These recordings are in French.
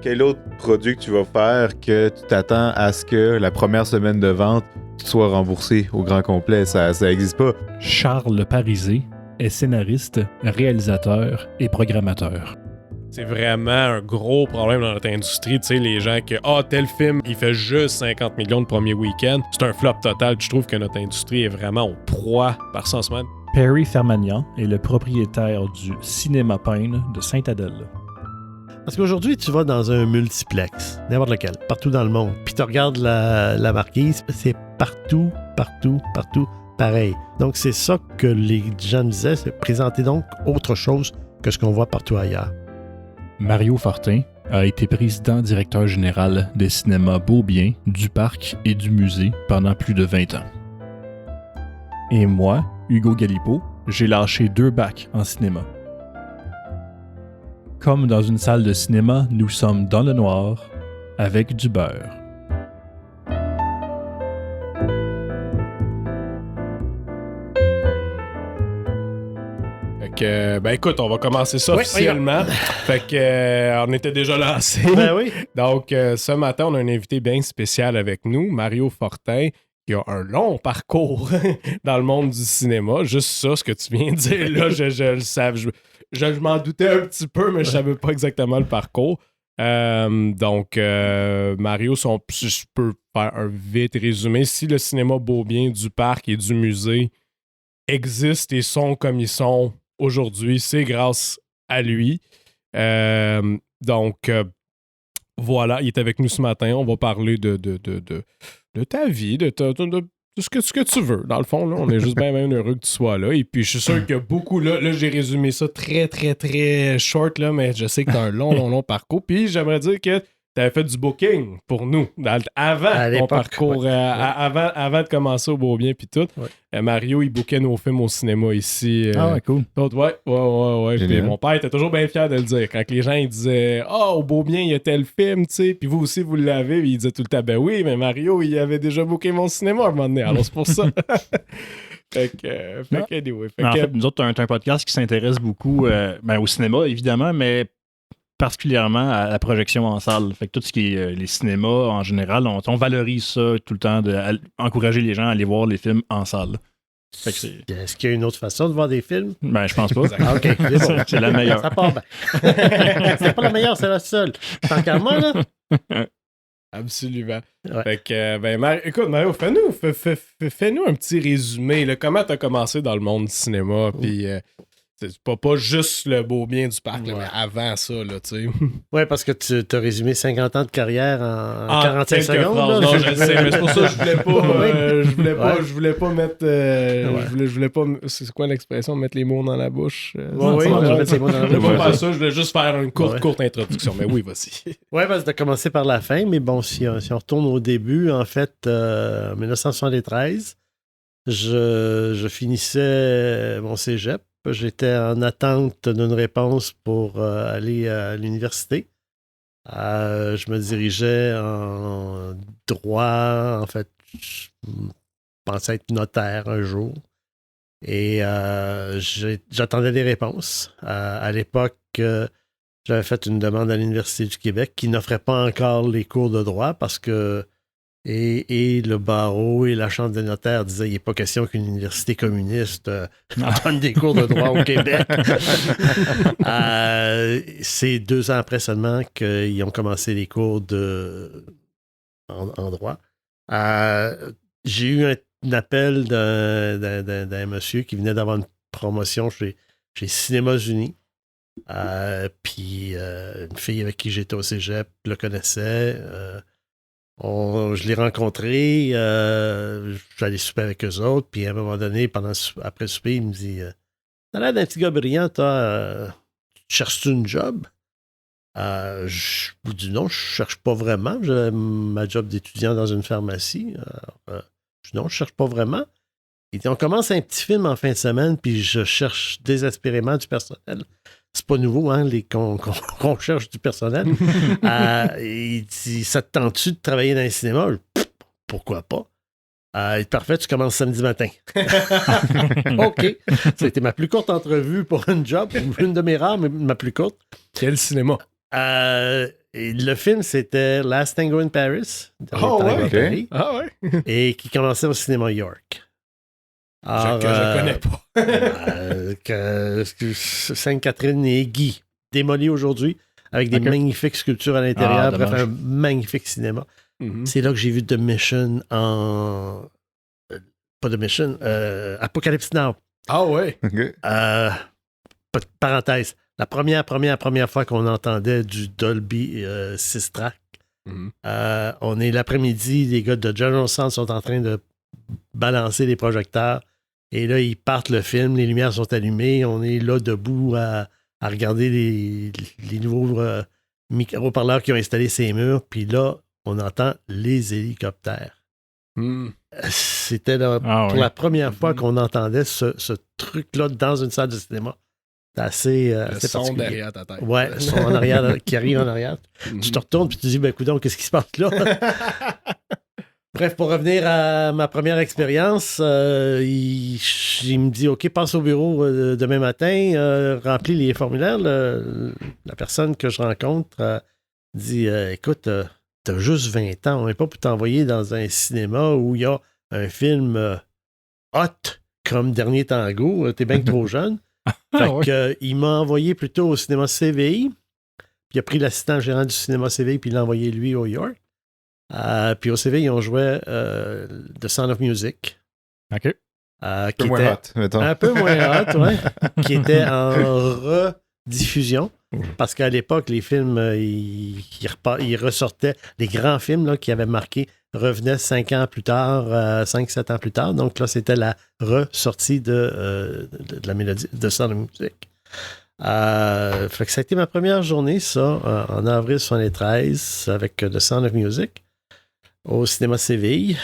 quel autre produit que tu vas faire que tu t'attends à ce que la première semaine de vente tu sois remboursé au grand complet? Ça n'existe pas. Charles Parisé est scénariste, réalisateur et programmateur. C'est vraiment un gros problème dans notre industrie. Tu sais, les gens que tel film, il fait juste 50 millions de premier week-end. C'est un flop total. Je trouve que notre industrie est vraiment au proie par ça en semaine. Perry Fermagnan est le propriétaire du Cinéma Payne de Sainte-Adèle. Parce qu'aujourd'hui, tu vas dans un multiplex, n'importe lequel, partout dans le monde, puis tu regardes la marquise, c'est partout, pareil. Donc, c'est ça que les gens disaient, c'est présenter donc autre chose que ce qu'on voit partout ailleurs. Mario Fortin a été président-directeur général des cinémas Beaubien, du Parc et du Musée pendant plus de 20 ans. Et moi, Hugo Galipeau, j'ai lâché 2 bacs en cinéma. Comme dans une salle de cinéma, nous sommes dans le noir, avec du beurre. Écoute, on va commencer ça officiellement. Fait que on était déjà lancé. Ben oui. Donc, ce matin, on a un invité bien spécial avec nous, Mario Fortin, qui a un long parcours dans le monde du cinéma. Juste ça, ce que tu viens de dire, là, je le savais. Je m'en doutais un petit peu, mais je savais pas exactement le parcours. Mario, si je peux faire un vite résumé, si le cinéma Beaubien, du Parc et du Musée existent et sont comme ils sont aujourd'hui, c'est grâce à lui. Voilà, il est avec nous ce matin. On va parler de ta vie, de ce que tu veux. Dans le fond, là, on est juste bien heureux que tu sois là. Et puis, je suis sûr que beaucoup, là, j'ai résumé ça très, très, très short, là, mais je sais que tu as un long parcours. Puis, j'aimerais dire que tu avais fait du booking pour nous, avant ton parcours, ouais. avant de commencer au Beaubien, puis tout. Ouais. Mario, il bookait nos films au cinéma ici. Cool. Ouais. Puis mon père était toujours bien fier de le dire. Quand les gens ils disaient « au Beaubien, il y a tel film, tu sais. » Puis vous aussi, vous l'avez. Puis il disait tout le temps « Ben oui, mais Mario, il avait déjà booké mon cinéma à un moment donné. Alors c'est pour ça. » Fait que anyway. En fait, nous autres, t'as un podcast qui s'intéresse beaucoup au cinéma, évidemment, mais particulièrement à la projection en salle. Fait que tout ce qui est les cinémas, en général, on valorise ça tout le temps, encourager les gens à aller voir les films en salle. Fait que Est-ce qu'il y a une autre façon de voir des films? Je pense pas. Ah, OK, c'est bon. C'est la meilleure. Ça part bien. C'est pas la meilleure, c'est la seule. Tant qu'à moi, là. Absolument. Ouais. Fait que, écoute, Mario, fais-nous un petit résumé. Là, comment t'as commencé dans le monde du cinéma? Puis, c'est pas juste le Beaubien du Parc, là, mais avant ça, là, tu sais. Oui, parce que tu as résumé 50 ans de carrière en 45 quelques secondes. phrases. Là. Non, je le sais, mais c'est pour ça que je voulais pas mettre... Je voulais pas... C'est quoi l'expression? Mettre les mots dans la bouche? Oui, je vais mettre les mots dans la Je voulais bouche. pas faire ça, je voulais juste faire une courte introduction. Mais oui, vas-y. Oui, parce que tu as commencé par la fin, mais bon, si on retourne au début, en fait, en 1973, je finissais mon cégep. J'étais en attente d'une réponse pour aller à l'université. Je me dirigeais en droit. En fait, je pensais être notaire un jour. Et j'attendais des réponses. À l'époque, j'avais fait une demande à l'Université du Québec qui n'offrait pas encore les cours de droit parce que et le barreau et la Chambre des notaires disaient il n'est pas question qu'une université communiste donne des cours de droit au Québec. C'est 2 ans après seulement qu'ils ont commencé les cours en droit. J'ai eu un appel d'un monsieur qui venait d'avoir une promotion chez Cinémas Unis. Puis une fille avec qui j'étais au cégep le connaissait. Je l'ai rencontré, j'allais souper avec eux autres, puis à un moment donné, après le souper, il me dit t'as l'air d'un petit gars brillant, toi, cherches-tu une job? Je vous dis non, je cherche pas vraiment. J'ai ma job d'étudiant dans une pharmacie. Je dis non, je cherche pas vraiment. Il dit on commence un petit film en fin de semaine, puis je cherche désespérément du personnel. C'est pas nouveau, hein, qu'on cherche du personnel. Il dit ça te tente-tu de travailler dans le cinéma? Pourquoi pas? Il dit parfait, tu commences samedi matin. OK. C'était ma plus courte entrevue pour une job, une de mes rares, mais ma plus courte. Quel cinéma? Et le film, c'était Last Tango in Paris. Oh, ouais, ok. Paris, Ah ouais? et qui commençait au cinéma York. Alors, Que je connais pas. Sainte-Catherine et Guy, démoli aujourd'hui, avec des Ok. magnifiques sculptures à l'intérieur. Ah, Bref, dommage. un magnifique cinéma. Mhm. C'est là que j'ai vu The Mission pas The Mission, Apocalypse Now. Ah ouais? Ok. Parenthèse. La première fois qu'on entendait du Dolby 6-track, Mhm. on est l'après-midi, les gars de General Sound sont en train de balancer les projecteurs. Et là, ils partent le film, les lumières sont allumées, on est là debout à regarder les nouveaux micro-parleurs qui ont installé ces murs. Puis là, on entend les hélicoptères. Mhm. C'était Ah, pour ouais. la première fois qu'on entendait ce truc-là dans une salle de cinéma. C'est assez, Le assez son particulier. derrière ta tête. Ouais, le son en arrière, qui arrive en arrière. Mhm. Tu te retournes puis tu te dis, ben coudonc, qu'est-ce qui se passe là? Bref, pour revenir à ma première expérience, il me dit, OK, passe au bureau demain matin, remplis les formulaires. La personne que je rencontre dit, écoute, t'as juste 20 ans, on n'est pas pour t'envoyer dans un cinéma où il y a un film hot comme Dernier Tango, t'es bien que trop jeune. Fait ouais. que, il m'a envoyé plutôt au cinéma CVI, puis il a pris l'assistant gérant du cinéma CVI, puis il l'a envoyé lui au York. Puis au CVI, on jouait The Sound of Music. OK. Un Qui peu moins était hot, mettons. un peu moins hot, ouais, qui était en rediffusion. Parce qu'à l'époque, les films, ils ressortaient, les grands films là, qui avaient marqué revenaient 5 ans plus tard, 5-7 ans plus tard. Donc là, c'était la ressortie de la mélodie de Sound of Music. Fait que ça a été ma première journée, ça, en avril 73, avec The Sound of Music, au cinéma Séville,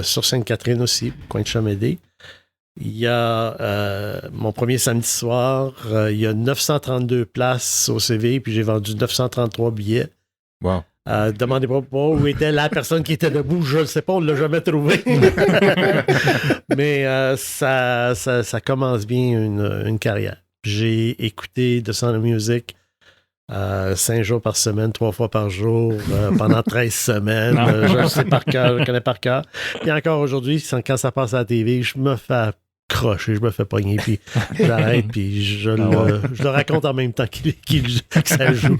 sur Sainte-Catherine aussi, coin de Chamédé. Il y a mon premier samedi soir, il y a 932 places au Séville, puis j'ai vendu 933 billets. Wow. Demandez-moi pas où était la personne qui était debout, je ne sais pas, on ne l'a jamais trouvé. Mais ça commence bien une carrière. J'ai écouté The Sound of Music 5 jours par semaine, 3 fois par jour, pendant 13 semaines. Je le sais par cœur, je le connais par cœur. Puis encore aujourd'hui, quand ça passe à la TV, je me fais crocher, je me fais pogner, puis j'arrête, puis je le raconte en même temps que ça joue.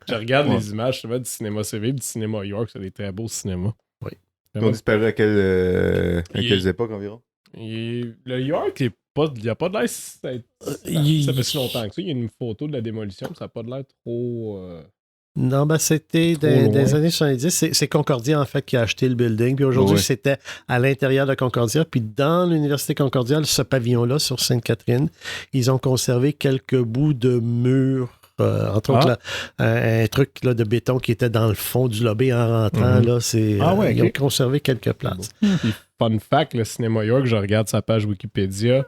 Je regarde Ouais. les images du cinéma CV et du cinéma York, c'est des très beaux cinémas. Oui. Ils ont disparu à quelles Il- époques environ? Le York, il n'y a pas de l'air. Ça fait si longtemps que ça. Il y a une photo de la démolition, ça n'a pas de l'air trop. Non, ben c'était Trop des loin. années 70. C'est Concordia, en fait, qui a acheté le building. Puis aujourd'hui, Oui. c'était à l'intérieur de Concordia. Puis dans l'Université Concordia, ce pavillon-là, sur Sainte-Catherine, ils ont conservé quelques bouts de murs. Entre autres, là, un truc là, de béton qui était dans le fond du lobby en rentrant. Mhm. Là, Ouais, ils ont ok. conservé quelques places. Puis, fun fact, le cinéma York, je regarde sa page Wikipédia.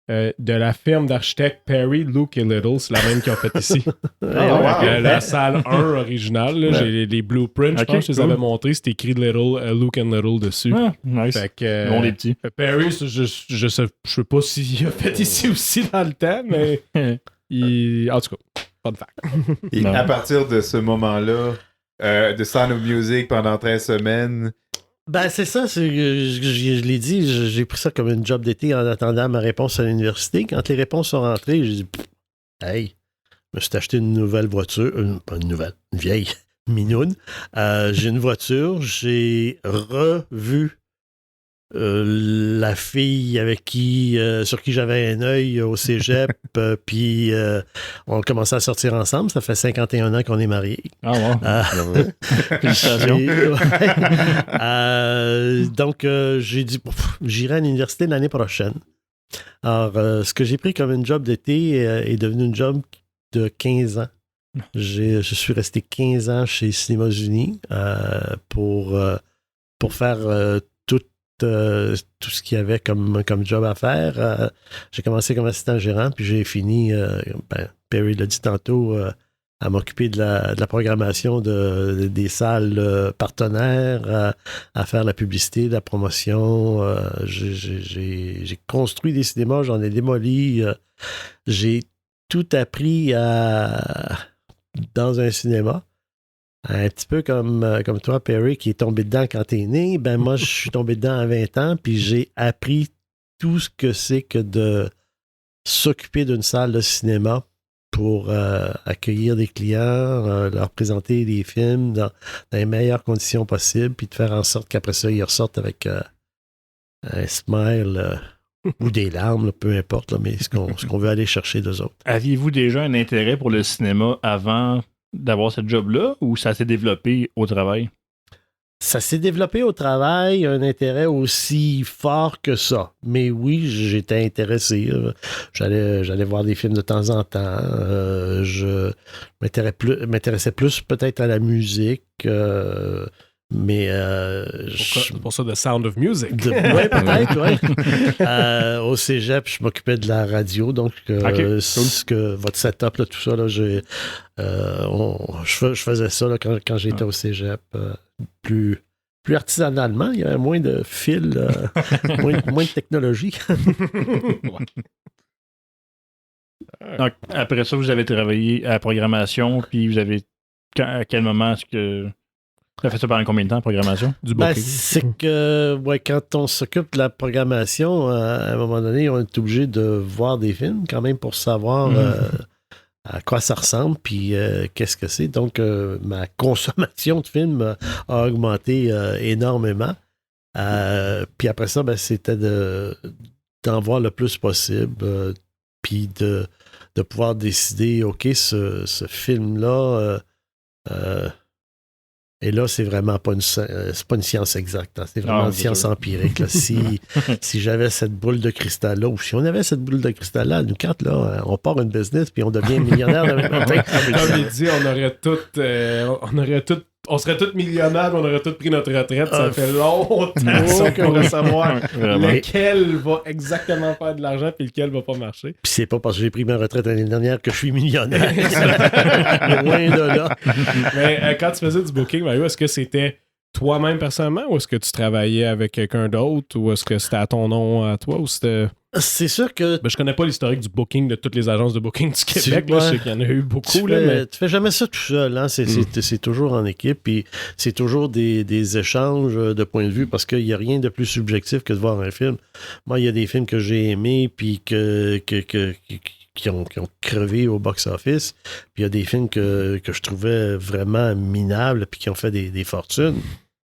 De la firme d'architectes Perry, Luke et Little, c'est la même qu'ils ont fait ici. La salle 1 originale, là, j'ai les blueprints, je Ok, pense que je les cool. avais montrés, c'était écrit Little, Luke and Little dessus. Ah, nice. Fait que, Bon, les petits. Perry, je sais pas s'il a fait ici aussi dans le temps, mais en tout cas, fun fact. Et Non. à partir de ce moment-là, de Sound of Music pendant 13 semaines, Ben, c'est ça, je l'ai dit, j'ai pris ça comme une job d'été en attendant ma réponse à l'université. Quand les réponses sont rentrées, j'ai dit, hey, je me suis acheté une nouvelle voiture, pas une nouvelle, une vieille minoune. J'ai une voiture, j'ai revu la fille avec sur qui j'avais un œil au cégep, puis on a commencé à sortir ensemble. Ça fait 51 ans qu'on est mariés. Ah, ouais. Félicitations. Donc, j'ai dit, j'irai à l'université l'année prochaine. Alors, ce que j'ai pris comme une job d'été est devenu une job de 15 ans. Je suis resté 15 ans chez Cinémas Unis pour faire tout ce qu'il y avait comme job à faire. J'ai commencé comme assistant gérant, puis j'ai fini, Perry l'a dit tantôt, à m'occuper de la programmation des salles partenaires, à faire la publicité, la promotion. J'ai construit des cinémas, j'en ai démoli. J'ai tout appris dans un cinéma. Un petit peu comme toi, Perry, qui est tombé dedans quand t'es né. Ben moi, je suis tombé dedans à 20 ans, puis j'ai appris tout ce que c'est que de s'occuper d'une salle de cinéma pour accueillir des clients, leur présenter des films dans les meilleures conditions possibles, puis de faire en sorte qu'après ça, ils ressortent avec un smile ou des larmes, là, peu importe, là, mais ce qu'on veut aller chercher d'eux autres. Aviez-vous déjà un intérêt pour le cinéma avant d'avoir ce job-là ou ça s'est développé au travail? Ça s'est développé au travail, un intérêt aussi fort que ça. Mais oui, j'étais intéressé. J'allais voir des films de temps en temps. Je m'intéressais plus peut-être à la musique. Mais pour ça, The Sound of Music. Oui, peut-être, oui. Au cégep, je m'occupais de la radio, donc votre setup, là, tout ça, là, je faisais ça là, quand j'étais au cégep. Plus artisanalement, il y avait moins de fils, moins de technologie. Donc, après ça, vous avez travaillé à la programmation, puis vous avez... À quel moment est-ce que... Tu as fait ça pendant combien de temps, la programmation? Du booking? C'est que quand on s'occupe de la programmation, à un moment donné, on est obligé de voir des films quand même pour savoir à quoi ça ressemble puis qu'est-ce que c'est. Donc, ma consommation de films a augmenté énormément. Puis après ça, c'était d'en voir le plus possible puis de pouvoir décider, OK, ce film-là... et là, c'est vraiment pas une science exacte. Hein. C'est vraiment une science empirique. Là. Si j'avais cette boule de cristal-là, ou si on avait cette boule de cristal-là, nous quatre, là, on part une business puis on devient millionnaire. Comme il dit, on serait tous millionnaires, on aurait tous pris notre retraite. Ça fait longtemps qu'on va savoir lequel va exactement faire de l'argent et lequel va pas marcher. Puis c'est pas parce que j'ai pris ma retraite l'année dernière que je suis millionnaire. Loin de là. Mais quand tu faisais du booking, Mario, est-ce que c'était toi-même personnellement ou est-ce que tu travaillais avec quelqu'un d'autre ou est-ce que c'était à ton nom à toi ou c'était... C'est sûr que... je connais pas l'historique du booking de toutes les agences de booking du Québec. Je sais qu'il y en a eu beaucoup. Tu fais jamais ça tout seul. Hein? C'est toujours en équipe. Puis c'est toujours des échanges de points de vue parce qu'il n'y a rien de plus subjectif que de voir un film. Moi, il y a des films que j'ai aimés puis qui ont crevé au box-office. Puis il y a des films que je trouvais vraiment minables puis qui ont fait des fortunes.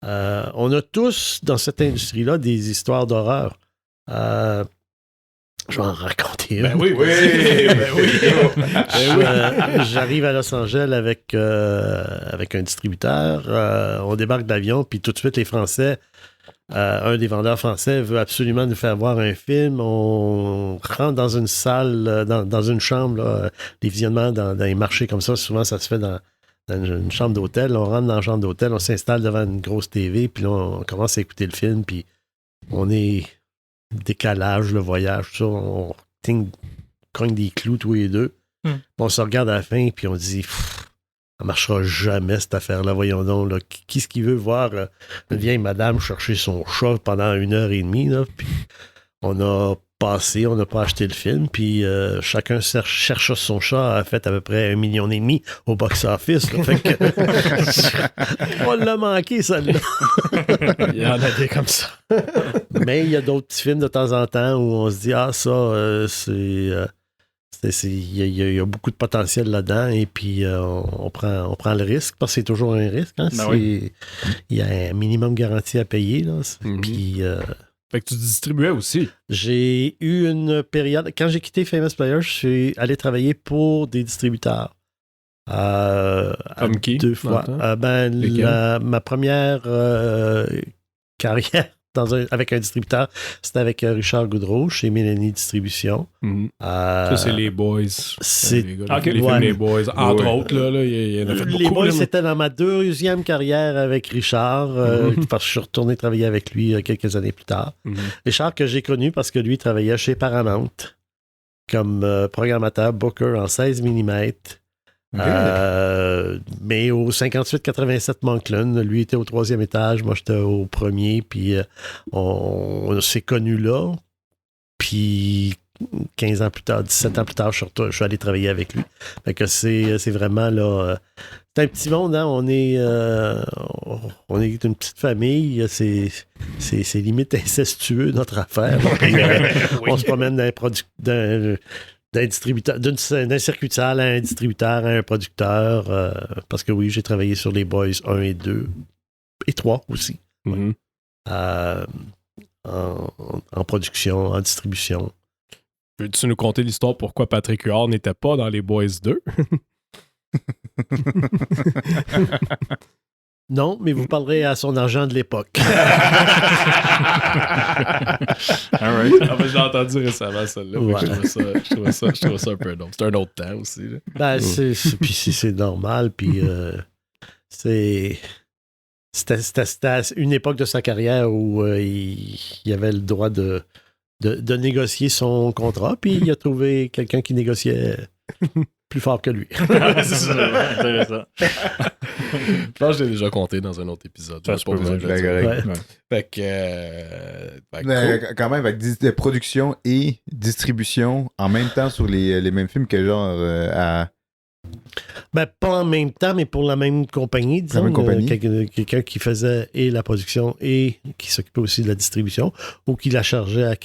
On a tous, dans cette industrie-là, des histoires d'horreur. Je vais en raconter une. Oui. J'arrive à Los Angeles avec un distributeur. On débarque d'avion, puis tout de suite, les Français, un des vendeurs français veut absolument nous faire voir un film. On rentre dans une salle, dans une chambre, là, les visionnements dans les marchés comme ça, souvent ça se fait dans une chambre d'hôtel. On rentre dans la chambre d'hôtel, on s'installe devant une grosse TV, puis là, on commence à écouter le film, puis on est... décalage, le voyage, tout ça, on cogne des clous tous les deux. On se regarde à la fin puis on dit ça marchera jamais cette affaire-là, voyons donc. Là. Qui est-ce qui veut voir une vieille madame chercher son chat pendant 1h30? Là, puis on a pas acheté le film, puis chacun cherche son chat, a fait à peu près 1,5 million au box-office. Là, fait que on l'a manqué, celle-là. Il y en a des comme ça. Mais il y a d'autres petits films de temps en temps où on se dit il y a beaucoup de potentiel là-dedans et puis on prend le risque parce que c'est toujours un risque. Hein? Il y a un minimum garanti à payer. Là. Puis... fait que tu distribuais aussi. J'ai eu une période... Quand j'ai quitté Famous Players, je suis allé travailler pour des distributeurs. Comme qui? 2 fois. Ma première carrière avec un distributeur, c'était avec Richard Goudreau chez Mélanie Distribution. Ça, c'est les Boys. C'est les films Les Boys. Entre autres, là, il y en a fait beaucoup. Les Boys, c'était dans ma 2e carrière avec Richard, parce que je suis retourné travailler avec lui quelques années plus tard. Richard, que j'ai connu parce que lui travaillait chez Paramount comme programmateur Booker en 16 mm. Mais au 58-87 Moncton, lui était au 3e étage, moi j'étais au 1er, puis on s'est connus là. Puis 15 ans plus tard, 17 ans plus tard, je suis allé travailler avec lui. Fait que c'est vraiment là. C'est un petit monde, hein? On est une petite famille. C'est limite incestueux, notre affaire. On se promène d'un distributeur, d'un circuit de salle à un distributeur, à un producteur. Parce que oui, j'ai travaillé sur les Boys 1 et 2 et 3 aussi. Mhm. En production, en distribution. Peux-tu nous conter l'histoire pourquoi Patrick Huard n'était pas dans les Boys 2? Non, mais vous parlerez à son argent de l'époque. All right. Ah, ben, je l'ai entendu récemment, celle-là. Ouais. Je trouve ça un peu drôle. C'est un autre temps aussi. Là. Ben, puis c'est normal, puis c'était une époque de sa carrière où il avait le droit de négocier son contrat, puis il a trouvé quelqu'un qui négociait plus fort que lui. C'est ça, intéressant. Je pense que j'ai déjà compté dans un autre épisode. Ça Je se pas peut, besoin de le Ben, dire. correct. Ouais. Fait que... Mais cool. quand même, avec de production et distribution en même temps sur les mêmes films que genre à. Ben, pas en même temps, mais pour la même compagnie, disons. La même compagnie. Quelqu'un qui faisait et la production et qui s'occupait aussi de la distribution ou qui la chargeait à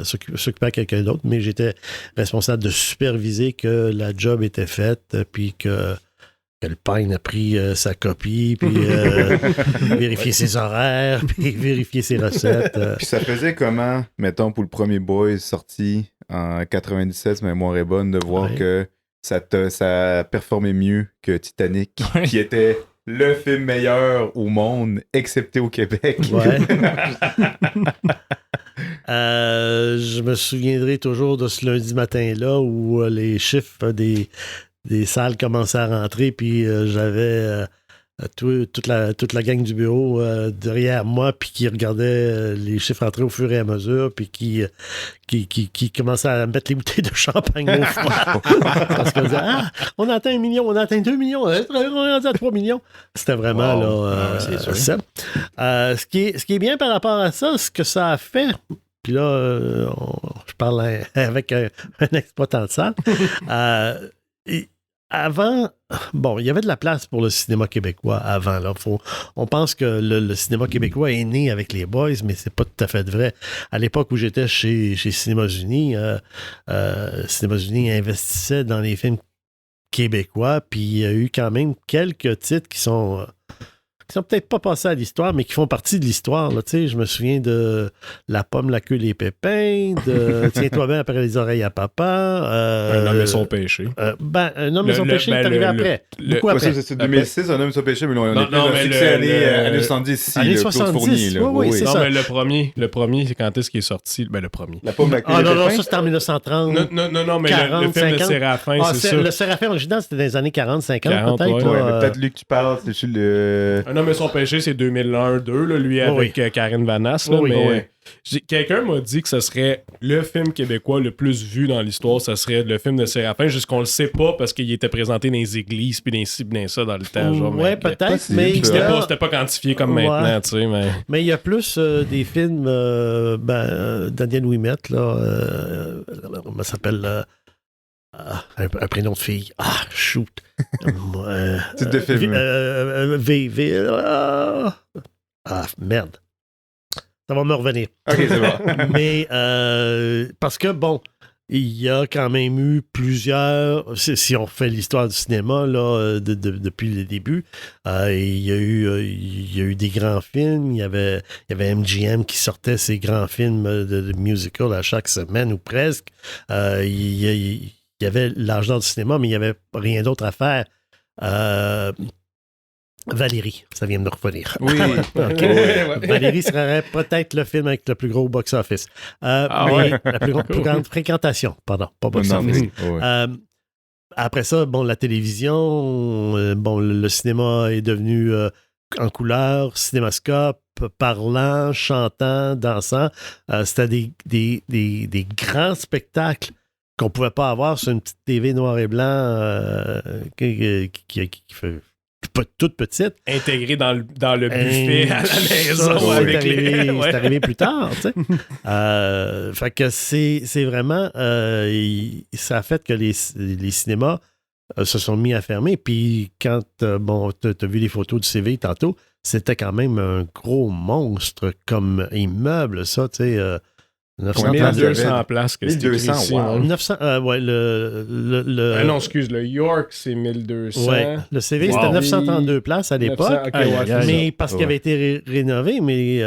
s'occupait à quelqu'un d'autre. Mais j'étais responsable de superviser que la job était faite, puis que le Pine a pris sa copie, puis vérifier ses horaires, puis vérifier ses recettes. Puis ça faisait comment, mettons, pour le premier Boys sorti en 97, si ma mémoire est bonne, de voir Ouais. que ça performait mieux que Titanic, Ouais. qui était le film meilleur au monde, excepté au Québec. Ouais. Je me souviendrai toujours de ce lundi matin-là où les chiffres des salles commençaient à rentrer, puis j'avais toute la gang du bureau derrière moi, puis qui regardait les chiffres rentrer au fur et à mesure, puis qui commençait à mettre les bouteilles de champagne au froid. Parce qu'on disait, on a atteint 1 million, on a atteint 2 millions, on est rendu à 3 millions. C'était vraiment, Wow. Ouais, c'est sûr. ça. Ce qui est bien par rapport à ça, ce que ça a fait, puis là, je parle avec un exploitant de salle. Avant, bon, il y avait de la place pour le cinéma québécois avant. Là. On pense que le cinéma québécois est né avec les Boys, mais c'est pas tout à fait vrai. À l'époque où j'étais chez Cinémas Unis, Cinémas Unis investissait dans les films québécois, puis il y a eu quand même quelques titres qui sont peut-être pas passés à l'histoire, mais qui font partie de l'histoire. Là, je me souviens de La pomme, la queue, les pépins, de Tiens-toi bien après les oreilles à papa. Un homme et son péché. Un homme et son péché est arrivé après. Beaucoup Ouais, après. ça, c'est 2006, un homme sur péché, mais on Non, est plus non, dans mais le succès le- années 70 ici, Années le Claude 70, Fournier. Là. oui, c'est Non, ça. mais le premier, c'est quand est-ce qu'il est sorti? Ben, le premier. La pomme, la queue, Ah les non, non, pépins. ça c'était en 1930. Non, mais 40, le film 50. de Séraphin, Ah, c'est ça. le Séraphin original, c'était dans les années 40, 50 40, peut-être. ouais, Ouais, là, mais peut-être lui que tu parles, c'est sur le. Un homme et son péché, c'est 2001-2, là, lui avec Karine Vanasse. Là, Oui, mais oui. quelqu'un m'a dit que ce serait le film québécois le plus vu dans l'histoire, ce serait le film de Séraphin, juste qu'on le sait pas parce qu'il était présenté dans les églises, puis dans ci, puis dans ça dans le temps. Genre, ouais, mais peut-être, possible, mais ça. C'était là- c'était pas quantifié comme Ouais. maintenant, tu sais, mais... Mais il y a plus des films, Daniel Ouimet, là, comment ça s'appelle un prénom de fille. Shoot. Titre de film. Merde. Ça va me revenir. Ok, c'est bon. Mais parce que, bon, il y a quand même eu plusieurs, si on fait l'histoire du cinéma là, depuis le début, il y a eu des grands films, il y avait MGM qui sortait ses grands films de musical à chaque semaine ou presque. Il y avait l'âge d'or du cinéma, mais il n'y avait rien d'autre à faire. Valérie, ça vient de me revenir. Oui. OK. Ouais. Valérie serait peut-être le film avec le plus gros box-office. Mais ouais? la plus grande fréquentation, pardon, pas box-office. Ouais. Après ça, bon, la télévision, le cinéma est devenu en couleur, cinémascope, parlant, chantant, dansant. C'était des grands spectacles qu'on pouvait pas avoir sur une petite TV noir et blanc qui fait toute petite. Intégré dans le buffet à la maison Ça, avec les... c'est arrivé plus tard, tu sais. Fait que c'est vraiment... ça a fait que les cinémas se sont mis à fermer. Puis quand, t'as vu les photos du CV tantôt, c'était quand même un gros monstre comme immeuble, ça, tu sais. 900 places. 1200 places que 1200, c'est écrit ici, wow. hein. 900, ouais, non, excuse, le York, c'est 1200. Ouais, le CV, Wow. c'était 932 places à l'époque. 900, ok, ouais, c'est Mais ça. parce qu'il avait été rénové, mais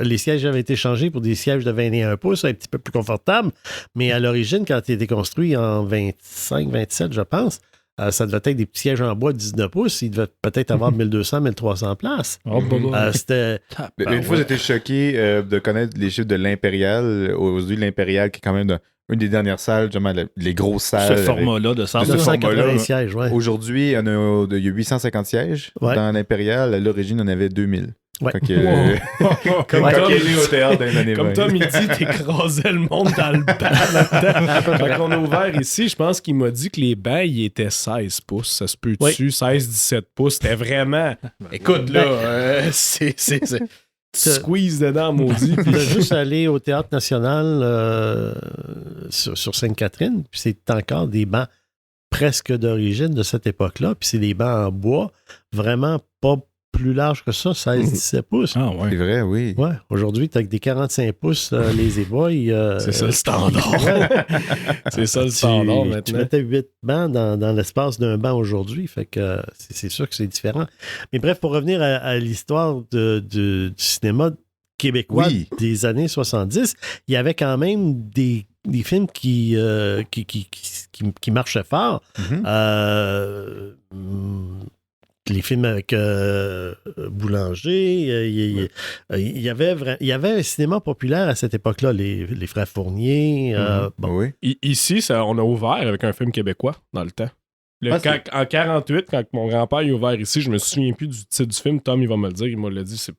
les sièges avaient été changés pour des sièges de 21 pouces, un petit peu plus confortables. Mais à l'origine, quand il a été construit en 25, 27, je pense, ça devait être des petits sièges en bois de 19 pouces. Il devait peut-être avoir 1200, 1300 places. Oh, C'était... Une fois, j'étais choqué de connaître les chiffres de l'Impérial. Aujourd'hui, l'Impérial, qui est quand même une des dernières salles, justement, les grosses salles. Ce format-là de salle. Ce 980 format-là, sièges, ouais. Aujourd'hui, il y a 850 sièges. Ouais. Dans l'Impérial, à l'origine, on avait 2000. Ouais. Quand il Comme quand Tom, il est né au théâtre dans les années comme 20. Tom, il dit, t'écrasais le monde dans le banc là-dedans. Quand on a ouvert ici, je pense qu'il m'a dit que les bancs, ils étaient 16 pouces. Ça se peut-tu? 16-17 pouces. C'était vraiment... Écoute, là, c'est... Tu squeezes dedans, maudit. Puis de juste aller au Théâtre National sur Sainte-Catherine, puis c'est encore des bancs presque d'origine de cette époque-là, puis c'est des bancs en bois, vraiment pas plus larges que ça, 16-17 pouces. Ah, C'est ouais. vrai, oui. Ouais, aujourd'hui, t'as que des 45 pouces, les éboys. C'est ça le standard. C'est ça le standard Tu maintenant. mettais 8 bancs dans l'espace d'un banc aujourd'hui, fait que c'est sûr que c'est différent. Mais bref, pour revenir à l'histoire du cinéma québécois Oui. des années 70, il y avait quand même des films qui marchaient fort. Les films avec Boulanger, il y avait un cinéma populaire à cette époque-là, les frères Fournier. Oui. Ici, on a ouvert avec un film québécois dans le temps. En 48, quand mon grand-père est ouvert ici, je me souviens plus du titre du film. Tom, il va me le dire. Il m'a dit, c'est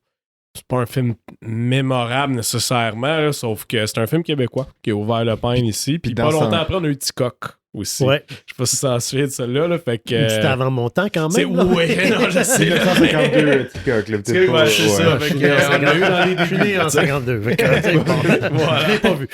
pas un film mémorable nécessairement, là, sauf que c'est un film québécois qui a ouvert le pain ici. Puis pas longtemps après, on a eu Ticoc aussi. Ouais. Je sais pas si ça en suit de celle-là. Là, fait que, C'était avant mon temps quand même. là. Oui, non, je sais. 1952, Ticoc, le petit Ouais, c'est ça. Je Fait suis que, né en on a eu dans les 52. Je suis né en 52. Fait que, Voilà. je l'ai pas vu.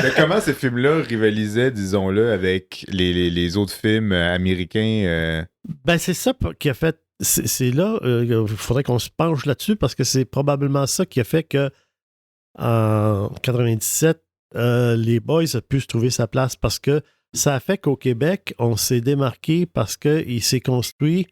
Mais comment ces films-là rivalisaient, disons-le, avec les autres films américains? Ben, c'est ça qui a fait. C'est là, il faudrait qu'on se penche là-dessus parce que c'est probablement ça qui a fait que en 97, les Boys a pu se trouver sa place parce que ça a fait qu'au Québec, on s'est démarqué parce qu'il s'est construit,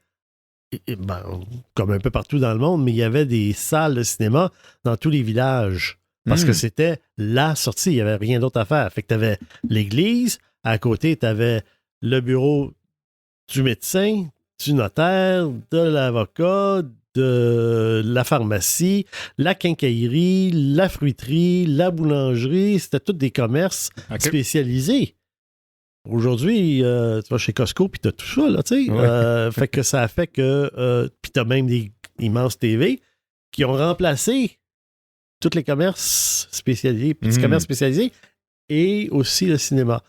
comme un peu partout dans le monde, mais il y avait des salles de cinéma dans tous les villages parce que c'était la sortie, il n'y avait rien d'autre à faire. Fait que tu avais l'église, à côté, tu avais le bureau du médecin, du notaire, de l'avocat, de la pharmacie, la quincaillerie, la fruiterie, la boulangerie. C'était tous des commerces spécialisés. Aujourd'hui, tu vas chez Costco puis t'as tout ça, là, tu sais. Ouais. Fait que ça a fait que... puis t'as même des immenses TV qui ont remplacé tous les commerces spécialisés, petits commerces spécialisés et aussi le cinéma.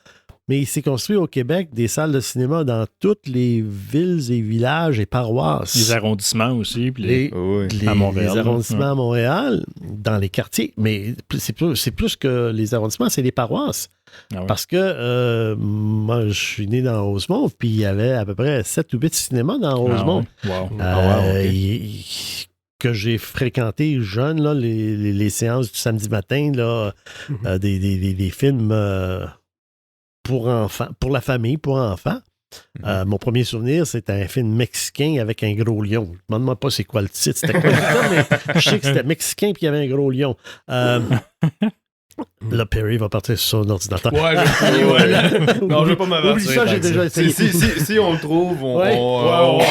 Mais il s'est construit au Québec des salles de cinéma dans toutes les villes et villages et paroisses. Les arrondissements aussi. Puis à Montréal, les arrondissements à Montréal, dans les quartiers. Mais c'est plus que les arrondissements, c'est les paroisses. Ah ouais. Parce que moi, je suis né dans Rosemont, puis il y avait à peu près 7 ou 8 cinémas dans Rosemont. Ah ouais. Wow. Que j'ai fréquenté jeune, là, les séances du samedi matin, là, des films... pour enfants, pour la famille, pour enfants. Mon premier souvenir, c'était un film mexicain avec un gros lion. Je ne me demande pas c'est quoi le titre, c'était quoi le titre, mais je sais que c'était mexicain et il y avait un gros lion. Là, Perry va partir sur son ordinateur. Ouais, non, je vais pas m'avancer. Oublie ça, j'ai déjà essayé. Si on le trouve, on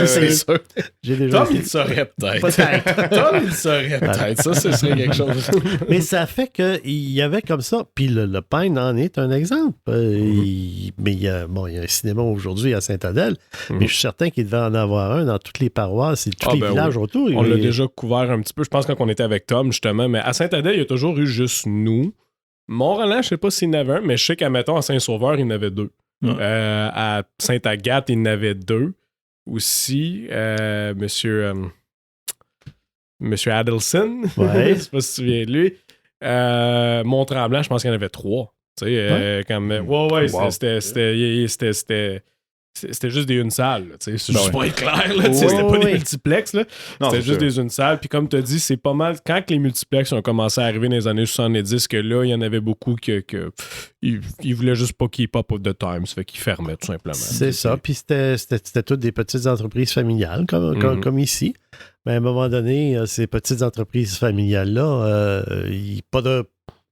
c'est sûr. J'ai déjà Tom, essayé. il le saurait peut-être. Peut-être. Tom, il le saurait peut-être. Ça, ce serait quelque chose. Mais ça fait qu'il y avait comme ça. Puis le pain en est un exemple. Mais il y a un cinéma aujourd'hui à Saint-Adèle. Mais je suis certain qu'il devait en avoir un dans toutes les paroisses et tous les villages autour. On l'a déjà couvert un petit peu, je pense, quand on était avec Tom, justement. Mais à Saint-Adèle, il y a toujours eu juste nous. Mont-Roland, je sais pas s'il y en avait un, mais je sais qu'à, mettons, à Saint-Sauveur, il y en avait 2. À Sainte-Agathe, il y en avait 2. aussi, Monsieur Adelson. Ouais. Je sais pas si tu te souviens de lui. Mont-Tremblant, je pense qu'il y en avait 3. Tu sais, Wow. c'était juste des une salle. C'est juste ouais. pour être clair. Là, c'était pas des multiplex. Là. Non, C'était c'est juste sûr. des une salle. Puis comme tu as dit, c'est pas mal. Quand les multiplex ont commencé à arriver dans les années 70, que là, il y en avait beaucoup ils voulaient juste pas keep up with the time. Ça fait qu'ils fermaient tout simplement. C'est ça. Puis c'était toutes des petites entreprises familiales, comme ici. Mais à un moment donné, ces petites entreprises familiales-là,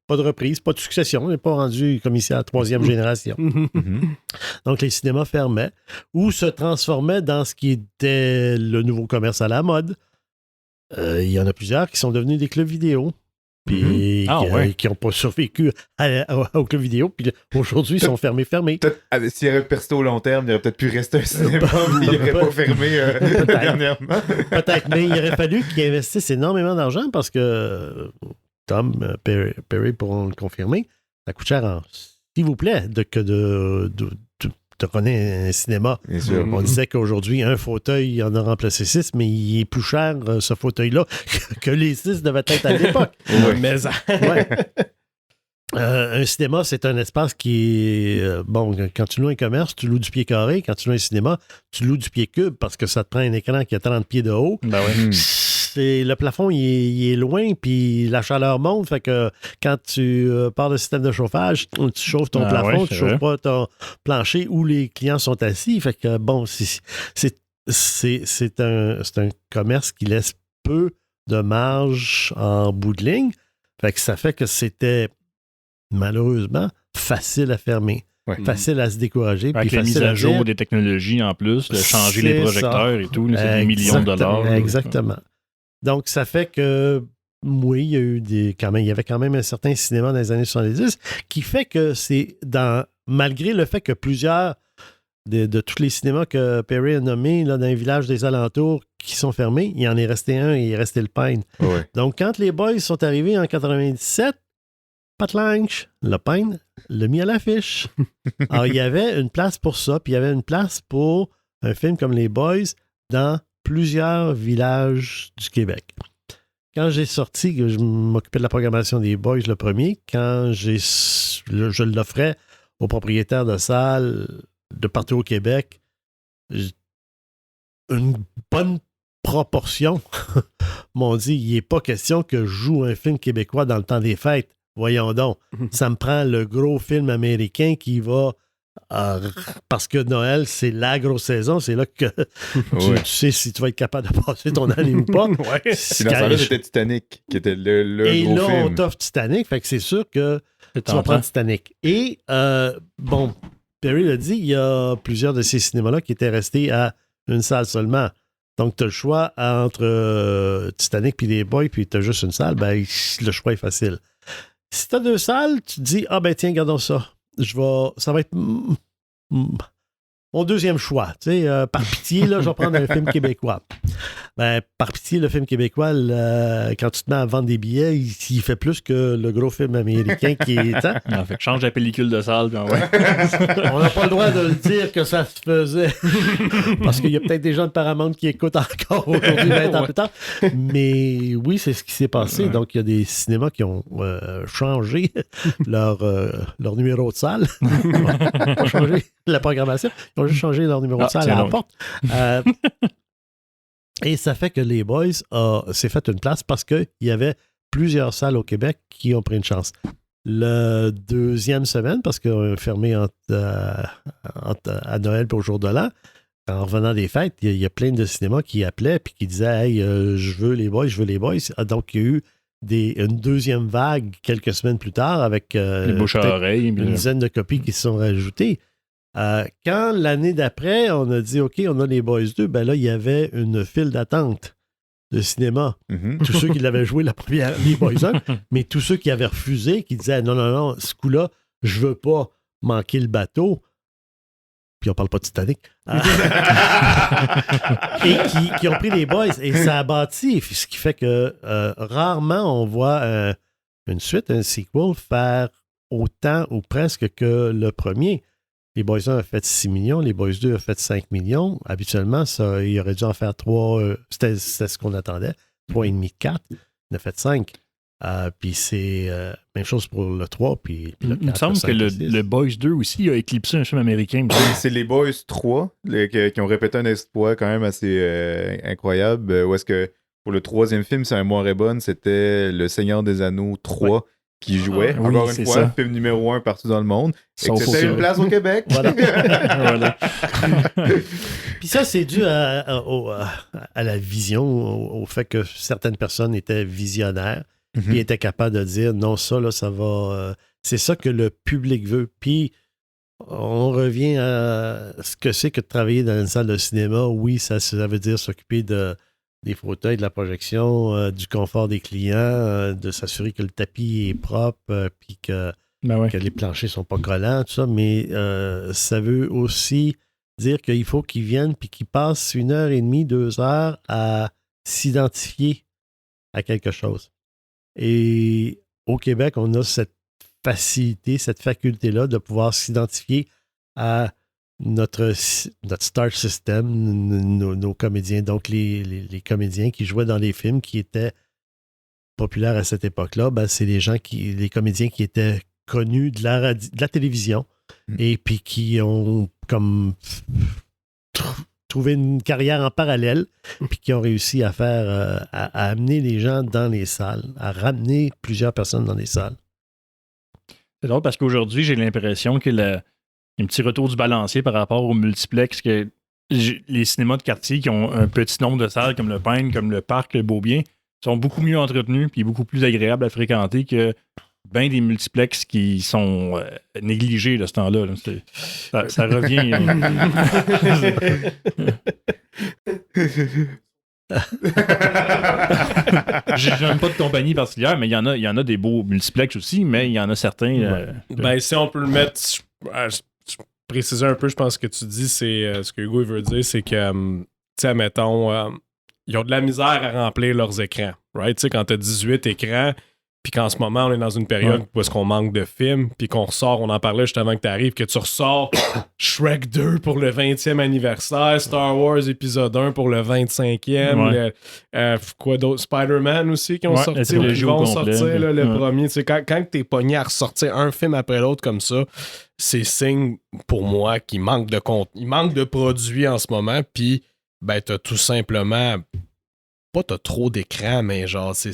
pas de reprise, pas de succession. On n'est pas rendu comme ici à la 3e génération. Mhm. Donc, les cinémas fermaient ou se transformaient dans ce qui était le nouveau commerce à la mode. Il y en a plusieurs qui sont devenus des clubs vidéo. Puis qui n'ont pas survécu au club vidéo. Puis aujourd'hui, ils sont fermés. Peut-être, s'il aurait persisté au long terme, il aurait peut-être pu rester un cinéma, mais il n'aurait pas fermé dernièrement. Peut-être, mais il aurait fallu qu'ils investissent énormément d'argent parce que Tom Perry pourront le confirmer, ça coûte cher s'il vous plaît, de connaître un cinéma. Bien sûr. On disait qu'aujourd'hui, un fauteuil, il en a remplacé 6, mais il est plus cher, ce fauteuil-là, que les 6 devaient être à l'époque. Ouais. Mais Ouais. Un cinéma, c'est un espace qui est... quand tu loues un commerce, tu loues du pied carré. Quand tu loues un cinéma, tu loues du pied cube parce que ça te prend un écran qui a 30 pieds de haut. Ben ouais. Le plafond, il est loin, puis la chaleur monte. Fait que quand tu pars le système de chauffage, tu chauffes ton plafond, tu ne chauffes pas ton plancher où les clients sont assis. Fait que c'est un commerce qui laisse peu de marge en bout de ligne. Fait que ça fait que c'était malheureusement facile à fermer. Ouais. Facile à se décourager. Avec puis la mise facile à jour dire, des technologies en plus, de changer les c'est projecteurs et tout, là, c'est des millions de dollars. Exactement. Donc, ça fait que, oui, il y a eu il y avait quand même un certain cinéma dans les années 70 qui fait que malgré le fait que plusieurs de tous les cinémas que Perry a nommés là, dans les villages des alentours qui sont fermés, il en est resté un et il est resté le Pine. Ouais. Donc, quand les Boys sont arrivés en 97, Pat Lange, le Pine, l'a mis à l'affiche. Alors, il y avait une place pour ça, puis il y avait une place pour un film comme Les Boys dans plusieurs villages du Québec. Quand j'ai sorti, que je m'occupais de la programmation des Boys le premier, quand je l'offrais aux propriétaires de salles de partout au Québec, une bonne proportion m'ont dit, il n'est pas question que je joue un film québécois dans le temps des fêtes. Voyons donc. Ça me prend le gros film américain qui va... parce que Noël, c'est la grosse saison. C'est là que tu sais si tu vas être capable de passer ton année ou pas. Puis dans ce temps-là, c'était Titanic, qui était le et gros là, film. on t'offre Titanic. Fait que c'est sûr que tu vas prendre Titanic. Et, Perry l'a dit, il y a plusieurs de ces cinémas-là qui étaient restés à une salle seulement. Donc, tu as le choix entre Titanic puis les Boys, puis tu as juste une salle. Ben, le choix est facile. Si tu as 2 salles, tu te dis, tiens, gardons ça. Ça va être mon deuxième choix. Tu sais, par pitié, là, je vais prendre un film québécois. Ben, par pitié, le film québécois, quand tu te mets à vendre des billets, il fait plus que le gros film américain qui est... Hein? Non, fait que change la pellicule de salle. Puis On n'a pas le droit de le dire que ça se faisait. Parce qu'il y a peut-être des gens de Paramount qui écoutent encore aujourd'hui, 20 ans plus tard. Mais oui, c'est ce qui s'est passé. Ouais. Donc, il y a des cinémas qui ont changé leur numéro de salle. Ils n'ont pas changé la programmation. Ils ont juste changé leur numéro de salle à la porte. Et ça fait que les Boys s'est fait une place parce qu'il y avait plusieurs salles au Québec qui ont pris une chance. La deuxième semaine, parce qu'on est fermé à Noël et au jour de l'an, en revenant des fêtes, il y a plein de cinémas qui appelaient et qui disaient « Hey, je veux les Boys, je veux les Boys ». Donc, il y a eu une deuxième vague quelques semaines plus tard avec les bouches à oreilles, une dizaine de copies qui se sont rajoutées. Quand l'année d'après, on a dit « OK, on a les Boys 2 », ben là, il y avait une file d'attente de cinéma. Mm-hmm. Tous ceux qui l'avaient joué la première, les Boys 1, mais tous ceux qui avaient refusé, qui disaient « Non, ce coup-là, je veux pas manquer le bateau ». Puis on parle pas de Titanic. Et qui ont pris les Boys. Et ça a bâti, ce qui fait que rarement on voit une suite, un sequel, faire autant ou presque que le premier. Les Boys 1 a fait 6 millions, les Boys 2 a fait 5 millions. Habituellement, il aurait dû en faire 3. C'était ce qu'on attendait. 3,5, 4. Il a fait 5. Puis c'est même chose pour le 3. Puis le 4, il me semble que le Boys 2 aussi a éclipsé un film américain. C'est les Boys 3 qui ont répété un exploit quand même assez incroyable. Où est-ce que pour le 3e film, c'est un moins bonne, c'était Le Seigneur des Anneaux 3 qui jouait. Encore une fois, film numéro 1 partout dans le monde. C'était une place au Québec. Voilà. Puis ça, c'est dû à la vision, au fait que certaines personnes étaient visionnaires. Puis étaient capables de dire non, ça, là, ça va. C'est ça que le public veut. Puis on revient à ce que c'est que de travailler dans une salle de cinéma. Oui, ça veut dire s'occuper des fauteuils, de la projection, du confort des clients, de s'assurer que le tapis est propre, puis que les planchers sont pas collants, tout ça. Mais ça veut aussi dire qu'il faut qu'ils viennent puis qu'ils passent 1h30, 2 heures à s'identifier à quelque chose. Et au Québec, on a cette facilité, cette faculté-là de pouvoir s'identifier à notre star system, nos comédiens. Donc, les comédiens qui jouaient dans les films qui étaient populaires à cette époque-là, c'est les comédiens qui étaient connus de la télévision et puis qui ont comme trouvé une carrière en parallèle puis qui ont réussi à faire à amener les gens dans les salles, à ramener plusieurs personnes dans les salles. C'est drôle parce qu'aujourd'hui, j'ai l'impression qu'il y a un petit retour du balancier par rapport au multiplex, que les cinémas de quartier qui ont un petit nombre de salles comme le Pine, comme le Parc, le Beaubien, sont beaucoup mieux entretenus puis beaucoup plus agréables à fréquenter que bien des multiplex qui sont négligés de ce temps-là. Là. Ça revient. J'aime pas de compagnie particulière, mais il y en a des beaux multiplex aussi, mais il y en a certains. Si on peut le mettre, préciser un peu, je pense que tu dis, c'est ce que Hugo veut dire, c'est que, tu sais, mettons, ils ont de la misère à remplir leurs écrans, right? Tu sais, quand t'as 18 écrans, puis qu'en ce moment, on est dans une période où est-ce qu'on manque de films, puis qu'on ressort, on en parlait juste avant que tu arrives, que tu ressors Shrek 2 pour le 20e anniversaire, Star Wars épisode 1 pour le 25e, quoi d'autre, Spider-Man aussi qui ont sorti, le qui vont sortir là, le premier. Tu sais, quand t'es pogné à ressortir un film après l'autre comme ça, c'est signe pour moi qu'il manque de contenu, il manque de produits en ce moment, puis t'as tout simplement, t'as trop d'écran, mais genre, c'est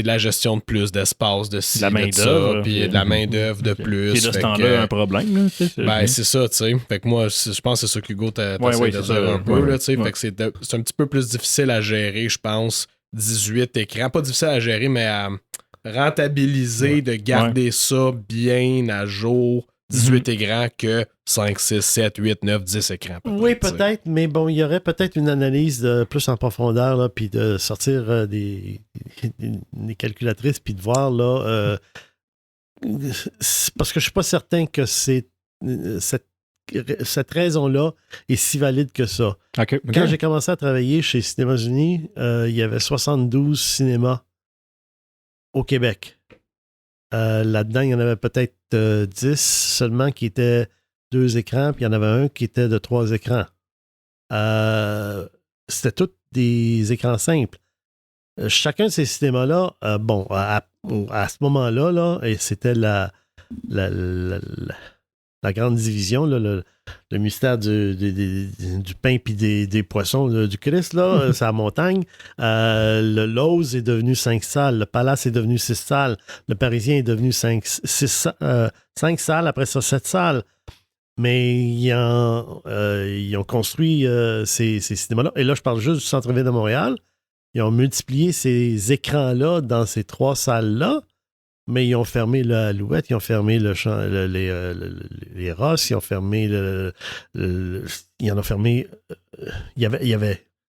de la gestion de plus d'espace, de ci, la main d'œuvre, puis de la main-d'œuvre de plus. Qui est de ce temps-là un problème. Là, c'est ça, tu sais. Fait que moi, je pense que c'est ça qu'Hugo t'essayes de dire un peu. Là, fait que c'est un petit peu plus difficile à gérer, je pense. 18 écrans. Pas difficile à gérer, mais à rentabiliser, de garder ça bien à jour. 18 écrans que 5, 6, 7, 8, 9, 10 écrans. Oui, peut-être, mais bon, il y aurait peut-être une analyse plus en profondeur, là, puis de sortir des calculatrices, puis de voir, là, parce que je suis pas certain que cette raison-là est si valide que ça. Okay. Quand j'ai commencé à travailler chez Cinémas Unis, il y avait 72 cinémas au Québec. Là-dedans, il y en avait peut-être 10 seulement qui étaient 2 écrans, puis il y en avait un qui était de 3 écrans. C'était tous des écrans simples. Chacun de ces cinémas-là, à ce moment-là, là, et c'était la grande division, là, le mystère du pain puis des poissons du Christ, là, c'est la montagne. Le Lowe's est devenu 5 salles. Le Palace est devenu 6 salles. Le Parisien est devenu 5 salles. Après ça, 7 salles. Mais ils ont construit ces cinémas-là. Et là, je parle juste du centre-ville de Montréal. Ils ont multiplié ces écrans-là dans ces 3 salles-là. Mais ils ont fermé l'Alouette, ils ont fermé les Ross, ils ont fermé ils en ont fermé.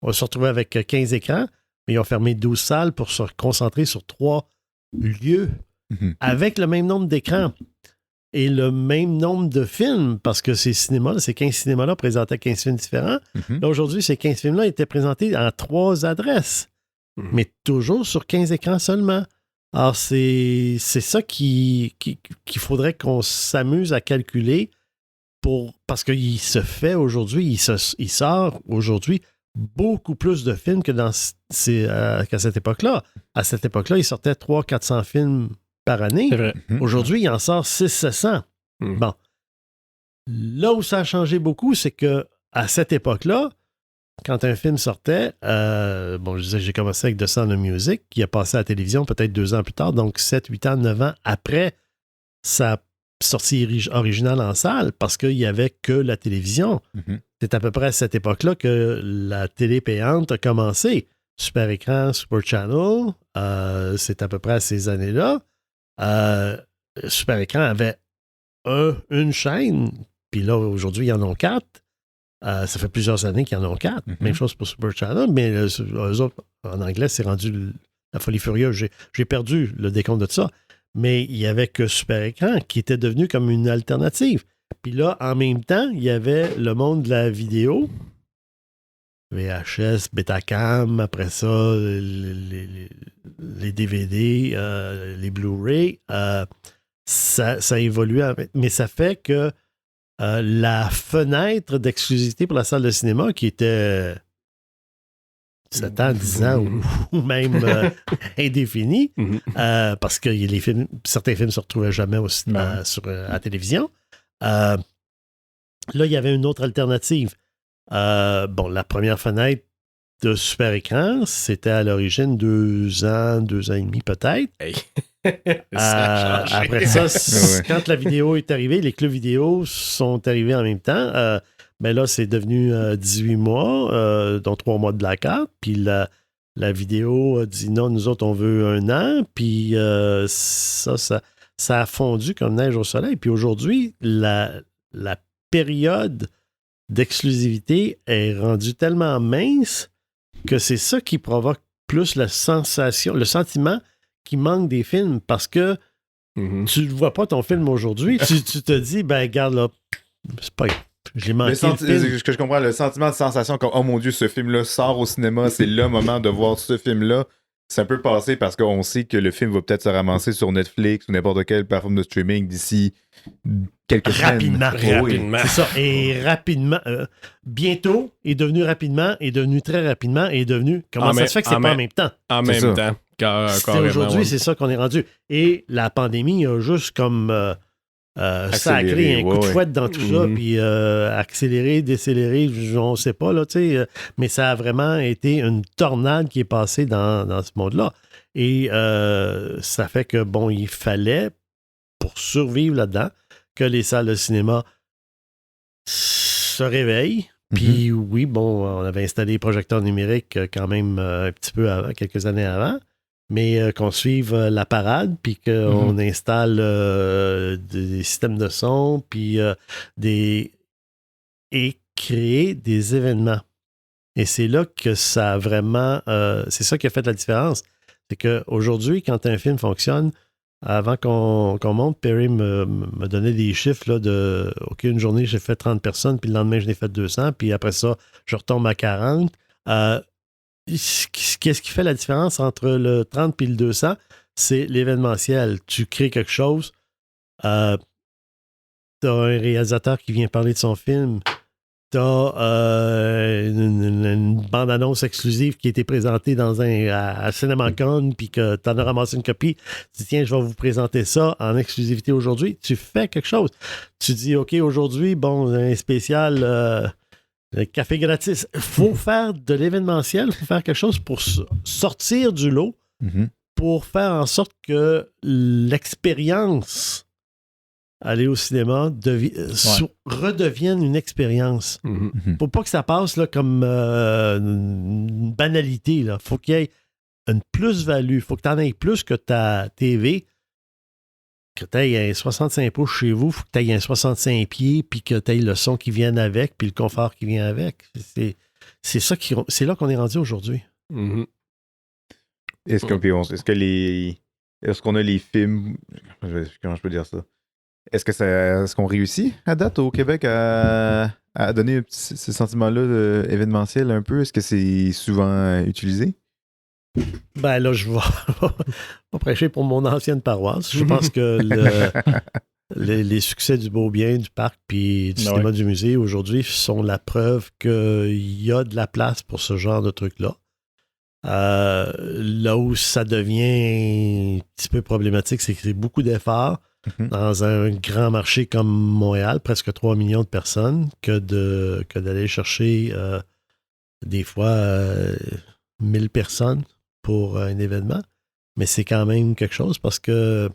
On se retrouvait avec 15 écrans, mais ils ont fermé 12 salles pour se concentrer sur 3 lieux avec le même nombre d'écrans et le même nombre de films, parce que ces 15 cinémas-là présentaient 15 films différents. Là, aujourd'hui, ces 15 films-là étaient présentés en 3 adresses, mais toujours sur 15 écrans seulement. Alors, c'est ça qu'il faudrait qu'on s'amuse à calculer parce qu'il se fait aujourd'hui, il sort aujourd'hui beaucoup plus de films que qu'à cette époque-là. À cette époque-là, il sortait 300-400 films par année. C'est vrai. Aujourd'hui, il en sort 600-700. Bon. Là où ça a changé beaucoup, c'est que à cette époque-là, quand un film sortait, je disais, j'ai commencé avec The Sound of Music, qui a passé à la télévision peut-être 2 ans plus tard, donc 7, 8 ans, 9 ans après sa sortie originale en salle, parce qu'il n'y avait que la télévision. C'est à peu près à cette époque-là que la télé payante a commencé. Super Écran, Super Channel, c'est à peu près à ces années-là. Super Écran avait une chaîne, puis là, aujourd'hui, ils en ont 4. Ça fait plusieurs années qu'ils en ont 4. Même chose pour Super Channel, mais eux autres, en anglais, c'est rendu la folie furieuse. J'ai perdu le décompte de ça. Mais il n'y avait que Super Écran qui était devenu comme une alternative. Puis là, en même temps, il y avait le monde de la vidéo, VHS, Betacam, après ça, les DVD, les Blu-ray. Ça évoluait, mais ça fait que la fenêtre d'exclusivité pour la salle de cinéma qui était 7 ans, 10 ans ou même indéfinie, parce que certains films ne se retrouvaient jamais à la télévision. Là, il y avait une autre alternative. La première fenêtre de Super Écran, c'était à l'origine 2 ans, 2 ans et demi peut-être. Hey. Après ça, quand la vidéo est arrivée, les clubs vidéo sont arrivés en même temps. Là, c'est devenu 18 mois, dont 3 mois de blackout. Puis la vidéo a dit non, nous autres, on veut 1 an. Puis ça a fondu comme neige au soleil. Puis aujourd'hui, la période d'exclusivité est rendue tellement mince que c'est ça qui provoque plus la sensation, le sentiment qui manque des films parce que tu ne vois pas ton film aujourd'hui. tu te dis, regarde là, c'est pas. J'ai manqué le film. Ce que je comprends, le sentiment de sensation comme, oh mon Dieu, ce film-là sort au cinéma, c'est le moment de voir ce film-là. C'est un peu passé parce qu'on sait que le film va peut-être se ramasser sur Netflix ou n'importe quelle plateforme de streaming d'ici quelques semaines. Rapidement. C'est ça. Et rapidement, bientôt, est devenu très rapidement, est devenu. Comment ça se fait que c'est pas en même temps? En même temps. Aujourd'hui, c'est ça qu'on est rendu. Et la pandémie a juste comme sacré un coup de fouette dans tout ça, puis accéléré, décéléré, on ne sait pas, là, tu sais. Mais ça a vraiment été une tornade qui est passée dans ce monde-là. Et ça fait que, il fallait, pour survivre là-dedans, que les salles de cinéma se réveillent. Puis oui, on avait installé les projecteurs numériques quand même un petit peu avant, quelques années avant. Mais qu'on suive la parade, puis qu'on installe des systèmes de son, puis et créer des événements. Et c'est là que ça a vraiment... c'est ça qui a fait la différence. C'est qu'aujourd'hui, quand un film fonctionne, avant qu'on monte, Perry me donnait des chiffres là, de « OK, une journée, j'ai fait 30 personnes, puis le lendemain, je l'ai fait 200, puis après ça, je retombe à 40. Qu'est-ce qui fait la différence entre le 30 et le 200? C'est l'événementiel. Tu crées quelque chose, tu as un réalisateur qui vient parler de son film, tu as une bande-annonce exclusive qui a été présentée à CinemaCon, puis que tu en as ramassé une copie. Tu dis, tiens, je vais vous présenter ça en exclusivité aujourd'hui. Tu fais quelque chose. Tu dis, OK, aujourd'hui, un spécial... café gratis. Il faut faire de l'événementiel, il faut faire quelque chose pour sortir du lot, pour faire en sorte que l'expérience aller au cinéma redevienne une expérience. Faut pas que ça passe là, comme une banalité. Il faut qu'il y ait une plus-value. Il faut que tu en aies plus que ta TV. Que tu aies un 65 pouces chez vous, il faut que tu aies un 65 pieds, puis que tu aies le son qui vient avec, puis le confort qui vient avec. C'est là qu'on est rendu aujourd'hui. Est-ce qu'on a les films... Comment je peux dire ça? Est-ce qu'on réussit à date au Québec à donner ce sentiment-là événementiel un peu? Est-ce que c'est souvent utilisé? Ben là, je vais pas prêcher pour mon ancienne paroisse. Je pense que les succès du Beau-Bien, du parc puis du cinéma du musée aujourd'hui sont la preuve qu'il y a de la place pour ce genre de truc-là. Là où ça devient un petit peu problématique, c'est que c'est beaucoup d'efforts dans un grand marché comme Montréal, presque 3 millions de personnes, que d'aller chercher des fois 1000 personnes pour un événement. Mais c'est quand même quelque chose parce que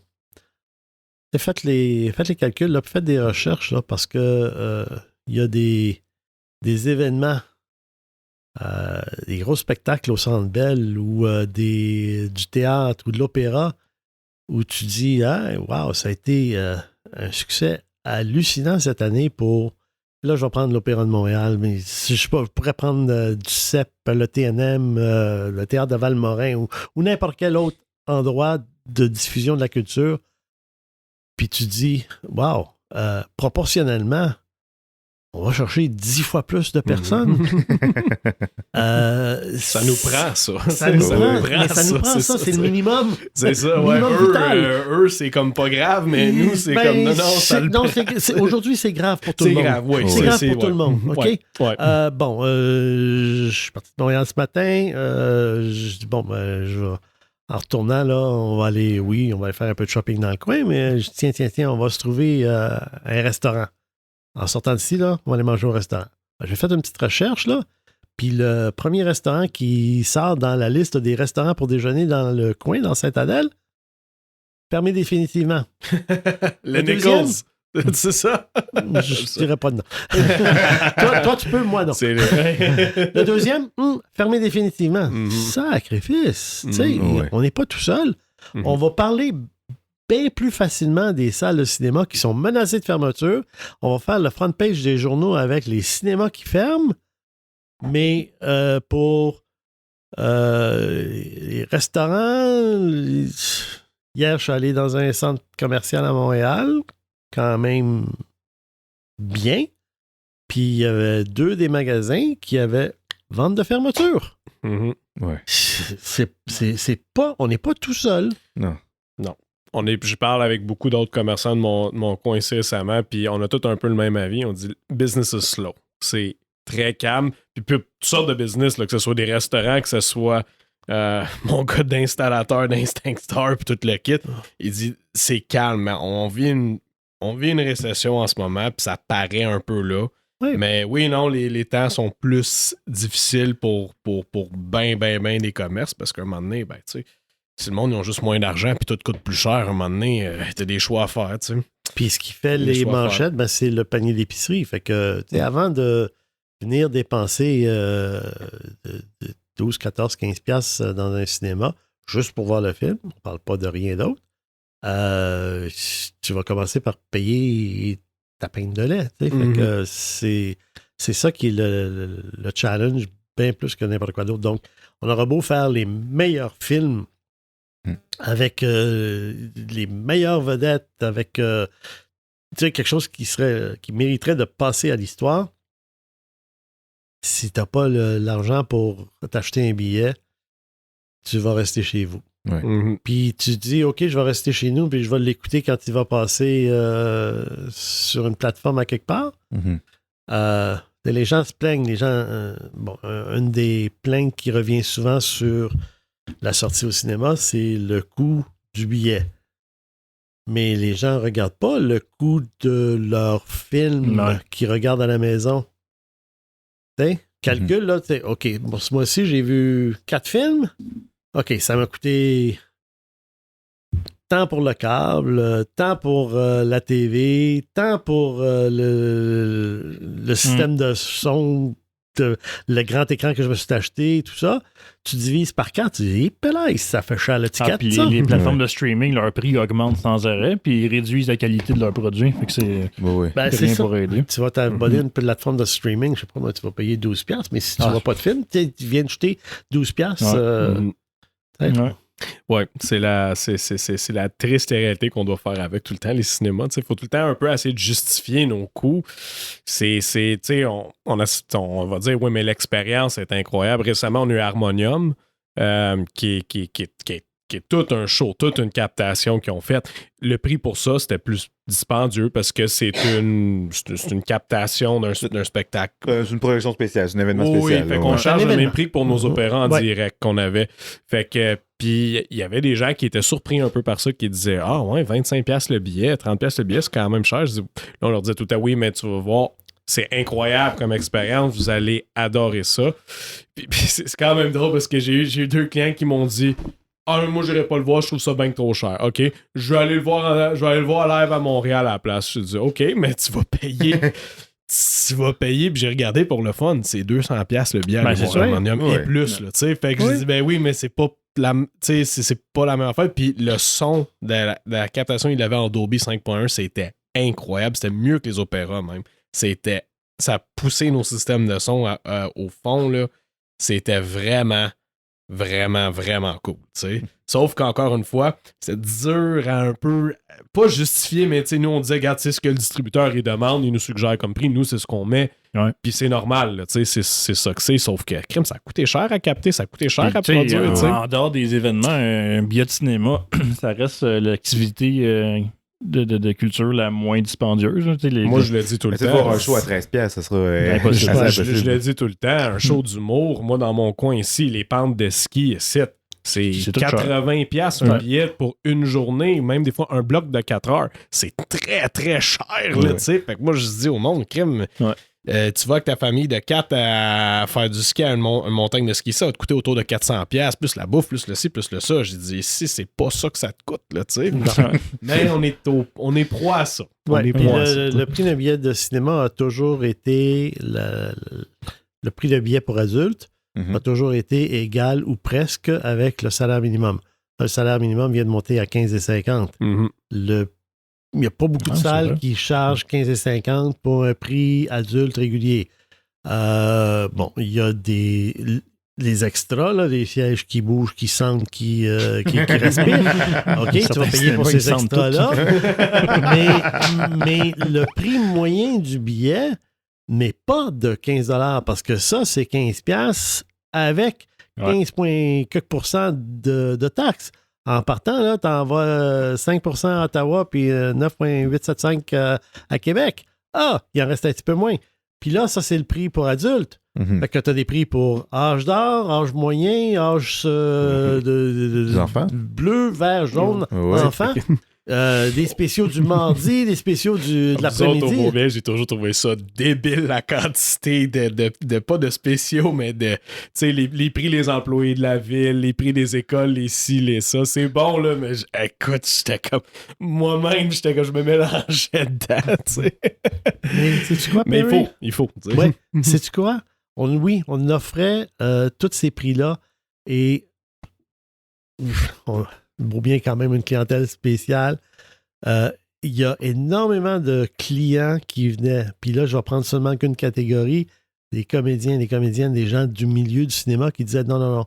faites les calculs, là, faites des recherches là, parce que il y a des événements, des gros spectacles au Centre Bell ou du théâtre ou de l'opéra où tu dis wow, ça a été un succès hallucinant cette année pour. Là, je vais prendre l'Opéra de Montréal, mais si je pourrais prendre du CEP, le TNM, le Théâtre de Valmorin ou n'importe quel autre endroit de diffusion de la culture. Puis tu dis, wow, proportionnellement, on va chercher 10 fois plus de personnes. Ça nous prend, ça. Ça nous prend, ça. C'est le minimum. C'est ça, ouais. Eux, c'est comme pas grave, mais nous, c'est comme non, aujourd'hui, c'est grave pour tout le monde. C'est grave pour tout le monde, OK? Ouais. Je suis parti de Montréal ce matin. Je dis, en retournant, là, on va aller faire un peu de shopping dans le coin, mais je dis, tiens, on va se trouver un restaurant. En sortant d'ici, là, on va aller manger au restaurant. J'ai fait une petite recherche, là, puis le premier restaurant qui sort dans la liste des restaurants pour déjeuner dans le coin, dans Sainte-Adèle, fermé définitivement. Le Nichols. C'est ça? Je dirais pas de nom. toi, tu peux, moi, non. C'est le deuxième, fermé définitivement. Sacrifice. On n'est pas tout seul. On va parler bien plus facilement des salles de cinéma qui sont menacées de fermeture. On va faire le front page des journaux avec les cinémas qui ferment, mais pour les restaurants, hier, je suis allé dans un centre commercial à Montréal, quand même bien, puis il y avait 2 des magasins qui avaient vente de fermeture. Ouais. C'est pas... On n'est pas tout seul. Non. Je parle avec beaucoup d'autres commerçants de mon coin ici récemment, puis on a tous un peu le même avis. On dit business is slow. C'est très calme. Puis toutes sortes de business, là, que ce soit des restaurants, que ce soit mon gars d'installateur d'Instinct Star, puis tout le kit. Il dit c'est calme. On vit une récession en ce moment, puis ça paraît un peu là. Oui. Mais oui, non, les temps sont plus difficiles pour ben des commerces, parce qu'à un moment donné, tu sais, si le monde, ils ont juste moins d'argent puis tout coûte plus cher, à un moment donné, t'as des choix à faire, tu sais. Puis ce qui fait les manchettes, c'est le panier d'épicerie. Fait que, tu sais, avant de venir dépenser 12, 14, 15 piastres dans un cinéma, juste pour voir le film, on parle pas de rien d'autre, tu vas commencer par payer ta pinte de lait, tu sais. Fait que c'est ça qui est le challenge, bien plus que n'importe quoi d'autre. Donc, on aura beau faire les meilleurs films avec les meilleures vedettes, avec quelque chose qui mériterait de passer à l'histoire. Si t'as pas l'argent pour t'acheter un billet, tu vas rester chez vous. Ouais. Puis tu te dis, OK, je vais rester chez nous, puis je vais l'écouter quand il va passer sur une plateforme à quelque part. Les gens se plaignent. Les gens, une des plaintes qui revient souvent sur la sortie au cinéma, c'est le coût du billet. Mais les gens ne regardent pas le coût de leur film qu'ils regardent à la maison. T'sais, calcul, là, OK, ce mois-ci, j'ai vu 4 films. OK, ça m'a coûté tant pour le câble, tant pour la TV, tant pour le système de son, le grand écran que je me suis acheté, tout ça. Tu divises par 4, tu dis, ça fait cher le ticket. Puis les plateformes de streaming, leur prix augmente sans arrêt, puis ils réduisent la qualité de leurs produits. Fait que c'est rien pour aider. Tu vas t'abonner à une plateforme de streaming, je sais pas moi, tu vas payer 12$, mais si tu vois pas de film, tu viens de jeter 12$. Ouais, c'est la triste réalité qu'on doit faire avec tout le temps, les cinémas. Il faut tout le temps un peu essayer de justifier nos coûts. On va dire, oui, mais l'expérience est incroyable. Récemment, on a eu Harmonium. qui est tout un show, toute une captation qu'ils ont faite. Le prix pour ça, c'était plus dispendieux parce que c'est une captation d'un spectacle. C'est une projection spéciale, c'est un événement spécial. Oui, fait qu'on charge le même prix que pour nos opéras en Ouais. direct qu'on avait. Fait que, puis il y avait des gens qui étaient surpris un peu par ça, qui disaient « Ah ouais, 25$ le billet, 30$ le billet, c'est quand même cher. » Là, on leur disait tout à oui, mais tu vas voir, c'est incroyable comme expérience, vous allez adorer ça. Puis c'est quand même drôle parce que j'ai eu 2 clients qui m'ont dit « Ah, moi, j'irai pas le voir, je trouve ça bien trop cher. OK, je vais aller le voir live à Montréal à la place. » Je dis « OK, mais tu vas payer... » Tu vas payer, puis j'ai regardé pour le fun, c'est 200$ le billet à l'Harmonium et plus, là, tu sais. Fait que je dis, ben oui, mais c'est pas c'est pas la même affaire. Puis le son de la captation, il avait en Dolby 5.1, c'était incroyable. C'était mieux que les opéras, même. Ça a poussé nos systèmes de son au fond, là. C'était vraiment, vraiment, vraiment cool, tu sais. Sauf qu'encore une fois, c'est dur à un peu, pas justifier, mais tu sais, nous, on disait, regarde, c'est ce que le distributeur, il demande, il nous suggère comme prix, nous, c'est ce qu'on met, puis c'est normal, tu sais, c'est ça que c'est, sauf que, crime, ça a coûté cher à capter, ça a coûté cher à produire, tu sais. En dehors des événements, un billet de cinéma, ça reste l'activité... De culture la moins dispendieuse. Moi, je le dis tout le temps. Voir un show à 13$, ça sera impossible. Je le dis tout le temps. Un show d'humour, moi, dans mon coin ici, les pentes de ski, c'est 80$ un billet pour une journée, même des fois un bloc de 4 heures. C'est très, très cher, là, tu sais. Fait que moi, je dis au monde, crime... tu vas avec ta famille de 4 à faire du ski à une montagne de ski, ça va te coûter autour de 400$, plus la bouffe, plus le ci, plus le ça. J'ai dit, ici, c'est pas ça que ça te coûte, là, tu sais. Mais on est pro à ça. Ouais, le prix d'un billet de cinéma a toujours été, le prix d'un billet pour adultes a toujours été égal ou presque avec le salaire minimum. Le salaire minimum vient de monter à 15,50$. Il n'y a pas beaucoup de salles qui chargent 15,50$ pour un prix adulte régulier. Bon, il y a les extras, là, des sièges qui bougent, qui sentent, qui respirent. OK, tu vas payer pour ces extras-là. mais le prix moyen du billet n'est pas de 15$ parce que ça, c'est 15$ avec 15,quelque% de taxes. En partant, là, tu envoies 5% à Ottawa puis 9,875 à Québec. Ah, il en reste un petit peu moins. Puis là, ça, c'est le prix pour adultes. Fait que tu as des prix pour âge d'or, âge moyen, âge des enfants. Bleu, vert, jaune, enfants. Des spéciaux du mardi, des spéciaux de l'après-midi. Au Beauvais, j'ai toujours trouvé ça débile, la quantité de pas de spéciaux, mais de, tu sais, les prix des employés de la ville, les prix des écoles, les ci, les ça. C'est bon, là, mais écoute, j'étais comme, moi-même, je me mélangeais dedans, tu sais. Mais sais-tu quoi, mais Perry? il faut. Ouais, sais-tu quoi? On offrait tous ces prix-là et on vaut bien quand même une clientèle spéciale. Il y a énormément de clients qui venaient. Puis là, je vais prendre seulement qu'une catégorie, des comédiens, des comédiennes, des gens du milieu du cinéma qui disaient non.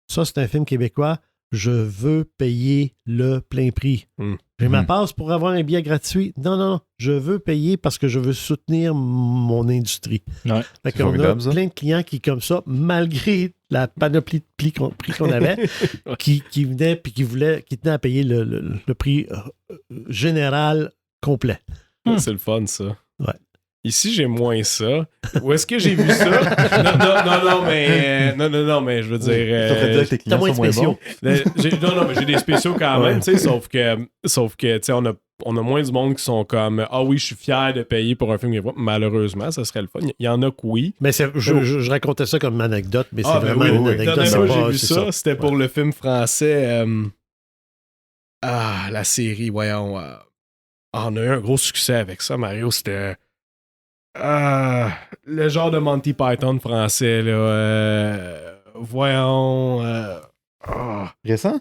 Ça, c'est un film québécois. Je veux payer le plein prix. J'ai ma passe pour avoir un billet gratuit. Non. Je veux payer parce que je veux soutenir mon industrie. Ouais. Fait qu'on a plein de clients qui, comme ça, malgré la panoplie de prix qu'on avait, qui venaient puis qui tenaient à payer le prix général complet. C'est le fun, ça. Ouais. Ici, j'ai moins ça. Où est-ce que j'ai vu ça? Non, mais je veux dire... T'as moins de spéciaux. Mais j'ai des spéciaux quand même, tu sais, sauf que tu sais, on a moins du monde qui sont comme « Ah oui, je suis fier de payer pour un film. » Malheureusement, ça serait le fun. Il y en a que oui. Mais je racontais ça comme une anecdote, mais c'est vraiment une anecdote. La dernière fois j'ai vu ça, c'était pour le film français... la série, voyons... on a eu un gros succès avec ça, Mario. C'était... le genre de Monty Python français, là. Voyons. Récent?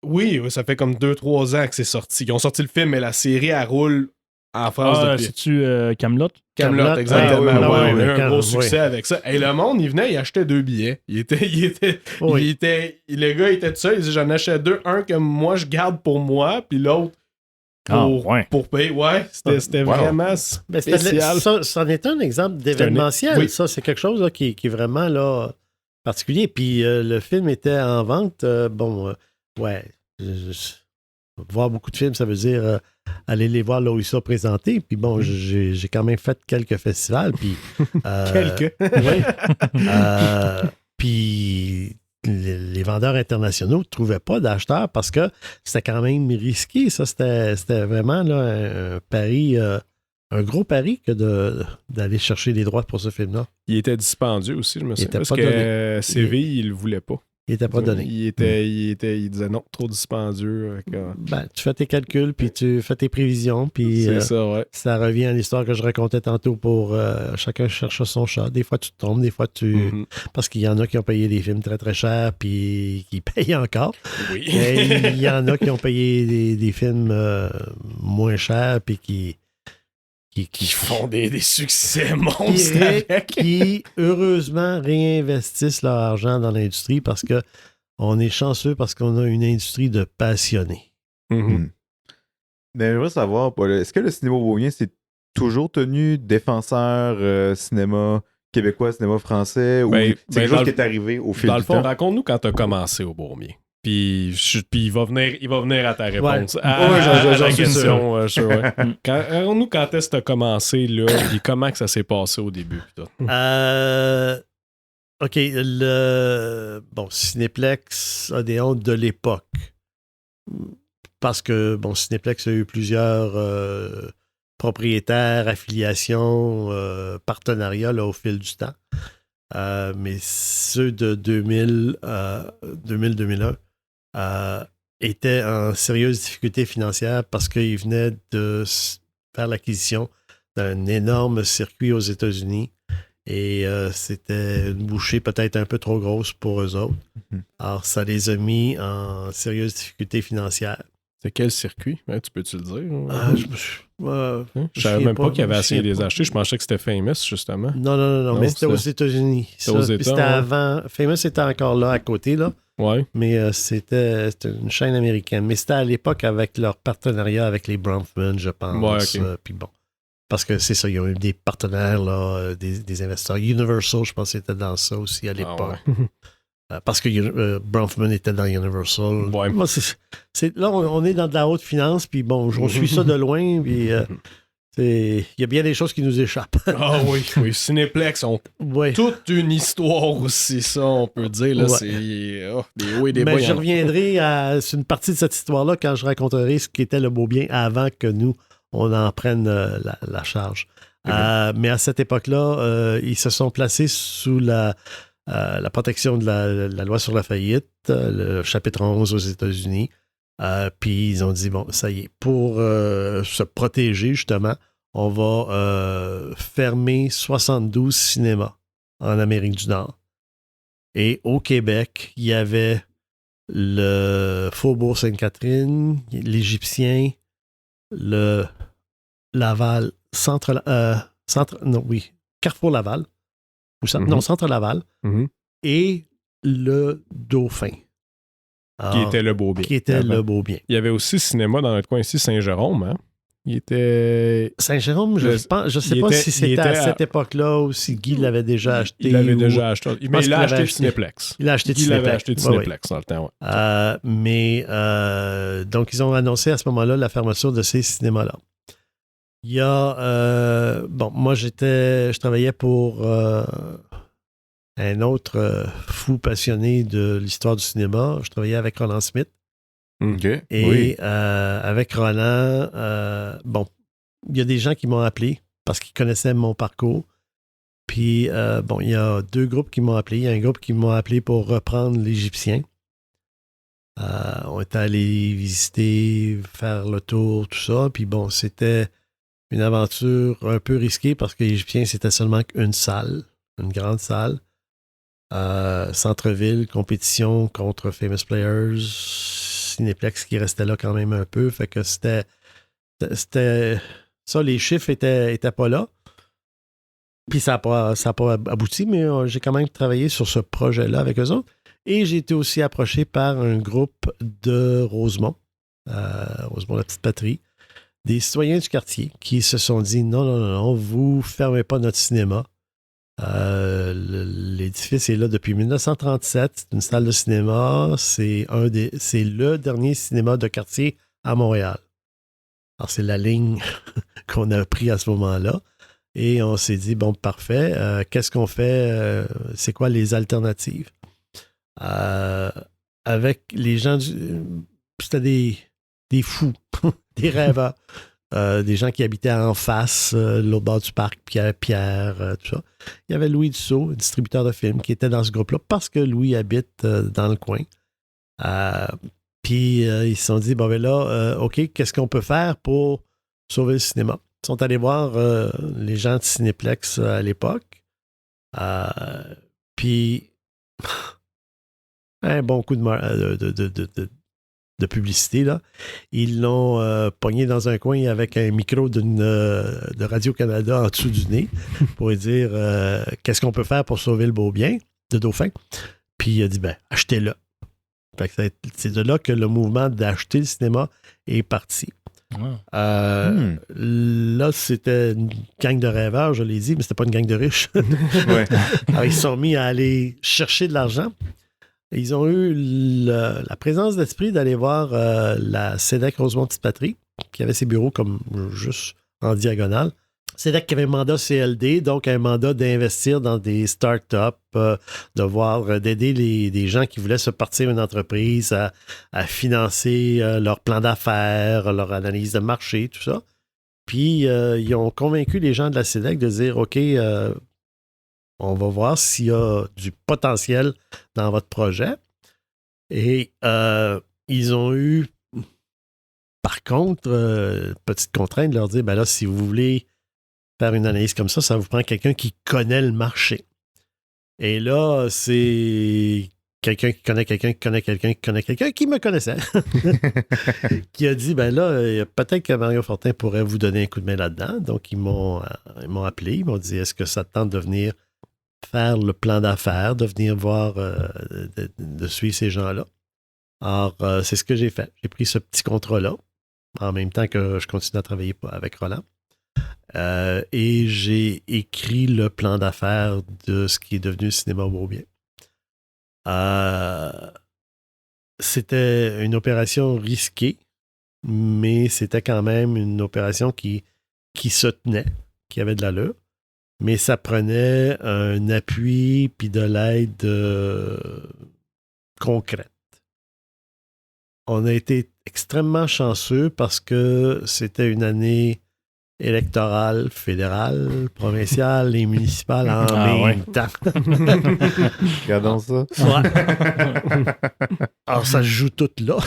Oui, ça fait comme 2-3 ans que c'est sorti. Ils ont sorti le film, mais la série, elle roule en France depuis. C'est-tu Camelot? Camelot, exactement. On a eu un gros succès avec ça. Et le monde, il venait, il achetait 2 billets. Le gars, il était tout seul. Il disait, j'en achète 2. Un que moi, je garde pour moi, puis l'autre pour payer. Ouais, c'était vraiment spécial. Ça en est un exemple d'événementiel. Oui. Ça, c'est quelque chose là, qui est vraiment là. particulier. Puis le film était en vente. Voir beaucoup de films, ça veut dire aller les voir là où ils sont présentés. Puis bon, j'ai quand même fait quelques festivals. Puis, Quelques. Oui. Puis les vendeurs internationaux ne trouvaient pas d'acheteurs parce que c'était quand même risqué. Ça, c'était vraiment là, un pari, un gros pari que d'aller chercher les droits pour ce film-là. Il était dispendieux aussi, je me souviens. Parce pas que Séville, il le voulait pas. Il n'était pas donné. Il disait non, trop dispendieux. Tu fais tes calculs, puis tu fais tes prévisions, puis c'est ça, ouais. Ça revient à l'histoire que je racontais tantôt pour chacun cherche son chat. Des fois, tu te trompes, des fois, parce qu'il y en a qui ont payé des films très, très chers, puis qui payent encore. Oui. Et il y en a qui ont payé des films moins chers, puis qui font des succès monstres avec. Qui, heureusement, réinvestissent leur argent dans l'industrie parce que on est chanceux parce qu'on a une industrie de passionnés. Mm-hmm. Mais j'aimerais savoir, Paul, est-ce que le cinéma beaumien s'est toujours tenu défenseur cinéma québécois, cinéma français, ou c'est quelque chose qui est arrivé au fil du temps? Dans le fond, raconte-nous quand tu as commencé au Beaumier. Puis il va venir à ta réponse. Ouais. À j'en la suis question. Raconte-nous quand est-ce que tu as commencé, là, puis comment que ça s'est passé au début. OK, Cinéplex Odéon de l'époque. Parce que, Cinéplex a eu plusieurs propriétaires, affiliations, partenariats là, au fil du temps. Mais ceux de 2000-2001 étaient en sérieuse difficulté financière parce qu'ils venaient de faire l'acquisition d'un énorme circuit aux États-Unis et c'était une bouchée peut-être un peu trop grosse pour eux autres. Alors, ça les a mis en sérieuse difficulté financière. C'est quel circuit? Tu peux-tu le dire? Je savais même pas qu'il avait essayé de les acheter. Je pensais que c'était Famous, justement. Non, mais c'était aux États-Unis. C'était avant. Famous était encore là, à côté, là. Ouais. Mais c'était une chaîne américaine. Mais c'était à l'époque avec leur partenariat avec les Bronfman, je pense. Ouais, okay. Puis bon. Parce que c'est ça, ils ont eu des partenaires, là, des investisseurs. Universal, je pense, était dans ça aussi à l'époque. Ah ouais. Parce que Bronfman était dans Universal. Ouais. Moi, là, on est dans de la haute finance, puis bon, on suit ça de loin, puis il y a bien des choses qui nous échappent. Ah oui. Cinéplex ont toute une histoire aussi, ça, on peut dire. Là, c'est des hauts et des bas. Mais je reviendrai sur une partie de cette histoire-là quand je raconterai ce qu'était le Beaubien avant que nous, on en prenne la charge. Mais à cette époque-là, ils se sont placés sous la protection de la loi sur la faillite, le chapitre 11 aux États-Unis. Puis ils ont dit, bon, ça y est, pour se protéger, justement, on va fermer 72 cinémas en Amérique du Nord. Et au Québec, il y avait le Faubourg Sainte-Catherine, l'Égyptien, le Laval, Carrefour Laval. Centre Laval, et le Dauphin. Qui était le Beaubien. Il y avait aussi cinéma dans notre coin ici, Saint-Jérôme. Hein? Il était... Saint-Jérôme, je ne sais pas si c'était à cette époque-là ou si Guy l'avait déjà acheté. Il l'avait déjà acheté. Mais il l'a acheté Cinéplex. Il l'a acheté Cinéplex dans le temps. Ouais. Donc, ils ont annoncé à ce moment-là la fermeture de ces cinémas-là. Il y a... moi, je travaillais pour un autre fou passionné de l'histoire du cinéma. Je travaillais avec Roland Smith. OK. Et avec Roland, il y a des gens qui m'ont appelé parce qu'ils connaissaient mon parcours. Puis, il y a deux groupes qui m'ont appelé. Il y a un groupe qui m'a appelé pour reprendre l'Égyptien. On était allés visiter, faire le tour, tout ça. Puis bon, c'était une aventure un peu risquée parce que l'Égyptien, c'était seulement une salle, une grande salle. Centre-ville, compétition contre Famous Players, Cinéplex qui restait là quand même un peu. Fait que c'était ça, les chiffres étaient pas là. Puis ça n'a pas abouti, mais j'ai quand même travaillé sur ce projet-là avec eux autres. Et j'ai été aussi approché par un groupe de Rosemont, Rosemont, la petite patrie, des citoyens du quartier qui se sont dit non, vous ne fermez pas notre cinéma. L'édifice est là depuis 1937. C'est une salle de cinéma. C'est le dernier cinéma de quartier à Montréal. Alors, c'est la ligne qu'on a pris à ce moment-là. Et on s'est dit, bon, parfait, qu'est-ce qu'on fait? C'est quoi les alternatives? Avec les gens, c'était des fous, des rêveurs. Des gens qui habitaient en face, l'autre bord du parc, Pierre, tout ça. Il y avait Louis Dussault, distributeur de films, qui était dans ce groupe-là parce que Louis habite dans le coin. Puis ils se sont dit, bon, ben là, OK, qu'est-ce qu'on peut faire pour sauver le cinéma? Ils sont allés voir les gens de Cinéplex à l'époque. Puis un bon coup de publicité, là. Ils l'ont pogné dans un coin avec un micro de Radio-Canada en dessous du nez pour lui dire qu'est-ce qu'on peut faire pour sauver le beau bien de Dauphin. Puis il a dit, ben, achetez-le. Fait que c'est de là que le mouvement d'acheter le cinéma est parti. Wow. Là, c'était une gang de rêveurs, je l'ai dit, mais c'était pas une gang de riches. Ouais. Alors, ils se sont mis à aller chercher de l'argent. Ils ont eu la présence d'esprit d'aller voir la CEDEC Rosemont-Petite-Patrie, qui avait ses bureaux comme juste en diagonale. CEDEC qui avait un mandat CLD, donc un mandat d'investir dans des startups, d'aider des gens qui voulaient se partir une entreprise à financer leur plan d'affaires, leur analyse de marché, tout ça. Puis, ils ont convaincu les gens de la CEDEC de dire, OK, on va voir s'il y a du potentiel dans votre projet. Et ils ont eu, par contre, petite contrainte de leur dire, ben là, si vous voulez faire une analyse comme ça vous prend quelqu'un qui connaît le marché. Et là, c'est quelqu'un qui connaît quelqu'un qui connaît quelqu'un qui connaît quelqu'un qui me connaissait. Qui a dit, ben là, peut-être que Mario Fortin pourrait vous donner un coup de main là-dedans. Donc, ils m'ont appelé, ils m'ont dit, est-ce que ça te tente de venir faire le plan d'affaires, de venir voir, de suivre ces gens-là. Alors, c'est ce que j'ai fait. J'ai pris ce petit contrat-là, en même temps que je continue à travailler avec Roland. Et j'ai écrit le plan d'affaires de ce qui est devenu Cinéma Beaubien. C'était une opération risquée, mais c'était quand même une opération qui se tenait, qui avait de l'allure. Mais ça prenait un appui puis de l'aide concrète. On a été extrêmement chanceux parce que c'était une année électorale, fédérale, provinciale et municipale en même temps. Regardons ça. Ouais. Alors, ça se joue tout là.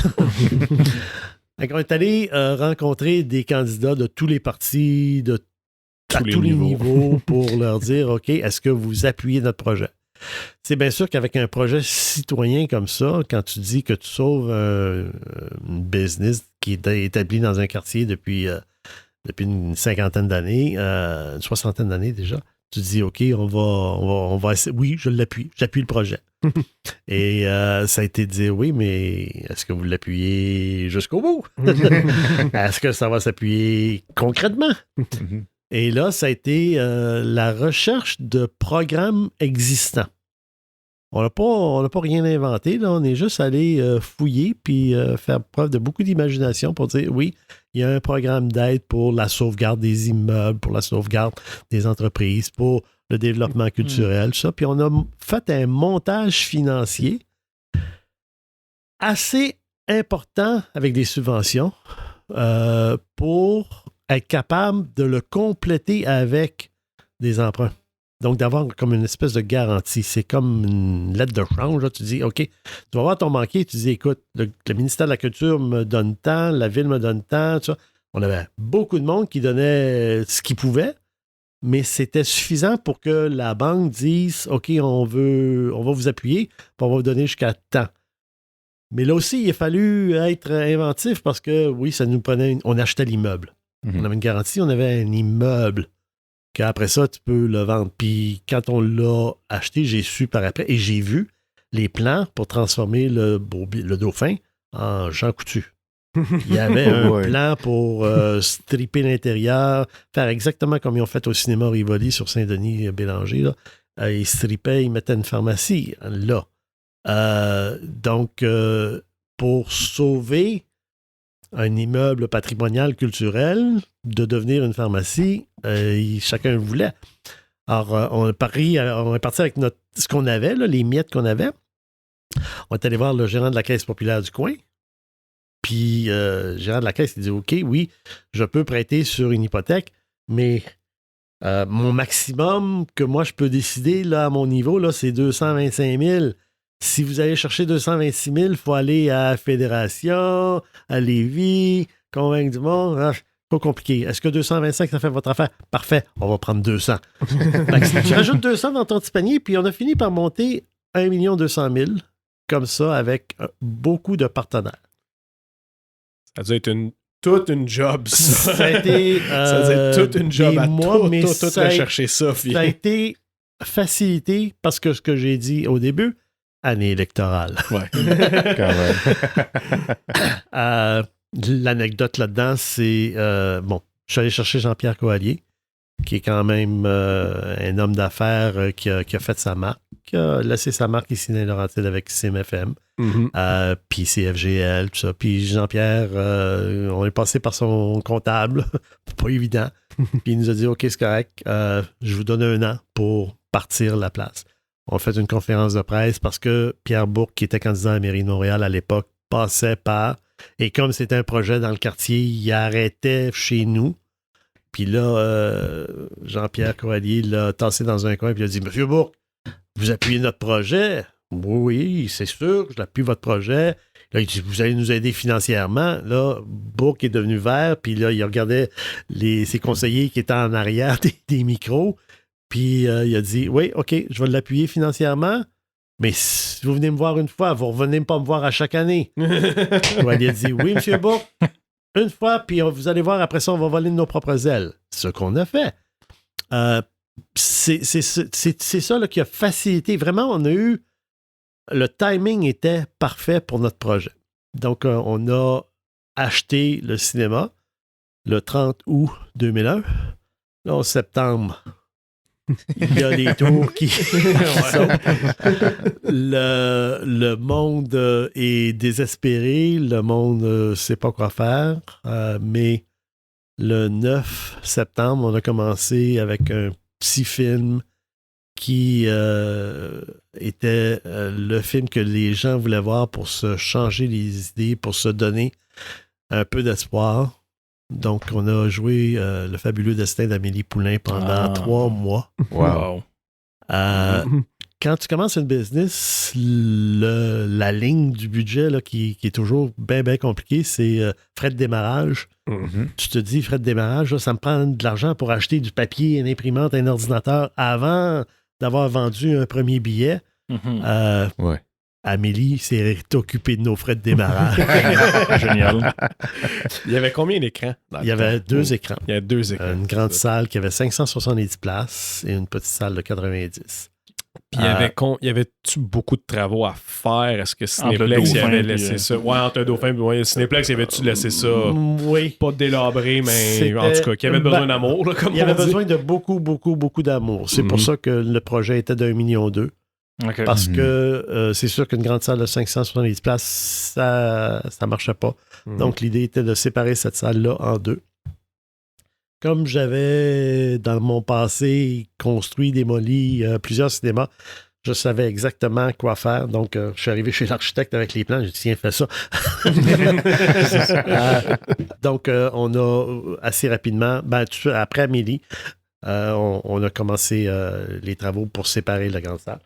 On est allé rencontrer des candidats de tous les partis, à tous les niveaux pour leur dire, OK, est-ce que vous appuyez notre projet? C'est bien sûr qu'avec un projet citoyen comme ça, quand tu dis que tu sauves une business qui est établie dans un quartier depuis une cinquantaine d'années, une soixantaine d'années déjà, tu dis, OK, on va essayer. Oui, j'appuie le projet. Et ça a été de dire, oui, mais est-ce que vous l'appuyez jusqu'au bout? Est-ce que ça va s'appuyer concrètement? Et là, ça a été la recherche de programmes existants. On n'a pas rien inventé, là. On est juste allé fouiller puis faire preuve de beaucoup d'imagination pour dire, oui, il y a un programme d'aide pour la sauvegarde des immeubles, pour la sauvegarde des entreprises, pour le développement culturel, tout ça. Puis on a fait un montage financier assez important avec des subventions pour être capable de le compléter avec des emprunts. Donc, d'avoir comme une espèce de garantie. C'est comme une lettre de change. Là. Tu dis, OK, tu vas voir ton banquier, tu dis, écoute, le ministère de la Culture me donne tant, la ville me donne tant, tout ça. On avait beaucoup de monde qui donnait ce qu'il pouvait, mais c'était suffisant pour que la banque dise, OK, on va vous appuyer, puis on va vous donner jusqu'à tant. Mais là aussi, il a fallu être inventif parce que, oui, ça nous prenait... On achetait l'immeuble. On avait une garantie, on avait un immeuble. Qu'après ça, tu peux le vendre. Puis quand on l'a acheté, j'ai su par après et j'ai vu les plans pour transformer le Dauphin en Jean Coutu. Il y avait un plan pour stripper l'intérieur, faire exactement comme ils ont fait au cinéma Rivoli sur Saint-Denis-Bélanger. Là. Ils strippaient, ils mettaient une pharmacie là. Donc, pour sauver un immeuble patrimonial culturel de devenir une pharmacie, chacun le voulait. Alors, on est parti avec ce qu'on avait, là, les miettes qu'on avait. On est allé voir le gérant de la Caisse populaire du coin. Puis, le gérant de la Caisse, il dit « OK, oui, je peux prêter sur une hypothèque, mais mon maximum que moi, je peux décider là, à mon niveau, là, c'est 225 000. Si vous allez chercher 226 000, il faut aller à Fédération, à Lévis, convaincre du monde. Ah, pas compliqué. Est-ce que 225, ça fait votre affaire? Parfait, on va prendre 200. Tu rajoutes 200 dans ton petit panier, puis on a fini par monter 1 200 000, comme ça, avec beaucoup de partenaires. Ça a dû être toute une job, ça. Ça a été... ça a dû être toute une job à tout chercher ça. Ça a été facilité parce que ce que j'ai dit au début, année électorale. Ouais. Quand même. L'anecdote là-dedans, c'est... je suis allé chercher Jean-Pierre Coallier, qui est quand même un homme d'affaires qui a fait sa marque, qui a laissé sa marque ici dans les Laurentides avec CMFM, puis CFGL, tout ça. Puis Jean-Pierre, on est passé par son comptable, pas évident. Puis il nous a dit, OK, c'est correct, je vous donne 1 an pour partir la place. On a fait une conférence de presse parce que Pierre Bourque, qui était candidat à la mairie de Montréal à l'époque, passait par... Et comme c'était un projet dans le quartier, il arrêtait chez nous. Puis là, Jean-Pierre Coallier l'a tassé dans un coin et il a dit « Monsieur Bourque, vous appuyez notre projet? » Oui, c'est sûr, je l'appuie votre projet. Là, il dit « Vous allez nous aider financièrement? » Là, Bourque est devenu vert, puis là, il regardait ses conseillers qui étaient en arrière des micros. Puis il a dit « Oui, OK, je vais l'appuyer financièrement, mais si vous venez me voir une fois, vous ne revenez pas me voir à chaque année. » Il a dit « Oui, monsieur Bourque, une fois, puis vous allez voir, après ça, on va voler de nos propres ailes. » Ce qu'on a fait. C'est ça là, qui a facilité. Vraiment, on a eu... Le timing était parfait pour notre projet. Donc, on a acheté le cinéma le 30 août 2001. Là, en septembre... Il y a les tours qui sautent. Le monde est désespéré. Le monde ne sait pas quoi faire. Mais le 9 septembre, on a commencé avec un petit film qui était le film que les gens voulaient voir pour se changer les idées, pour se donner un peu d'espoir. Donc, on a joué Le fabuleux destin d'Amélie Poulain pendant 3 mois. Wow. Quand tu commences une business, la ligne du budget là, qui est toujours bien, bien compliquée, c'est frais de démarrage. Tu te dis, frais de démarrage, là, ça me prend de l'argent pour acheter du papier, une imprimante, un ordinateur avant d'avoir vendu un premier billet. Ouais. Amélie s'est occupée de nos frais de démarrage. Génial. Il y avait combien d'écrans? Il y avait 2 écrans. Il y avait 2 écrans. Une grande salle qui avait 570 places et une petite salle de 90. Puis y avait-tu beaucoup de travaux à faire? Est-ce que Cinéplex y avait laissé ça? Ouais, entre le Dauphin et Cinéplex, y avait-tu laissé ça? Oui. Pas délabré, mais en tout cas, qu'il y avait besoin d'amour, là, comme on dit. Il y avait besoin de beaucoup, beaucoup, beaucoup d'amour. C'est pour ça que le projet était d'1,2 million. Okay. Parce que c'est sûr qu'une grande salle de 570 places, ça ne marchait pas. Donc, l'idée était de séparer cette salle-là en 2. Comme j'avais, dans mon passé, construit, démoli plusieurs cinémas, je savais exactement quoi faire. Donc, je suis arrivé chez l'architecte avec les plans. J'ai dit, tiens, fais ça. Donc, on a assez rapidement, après Amélie, on a commencé les travaux pour séparer la grande salle.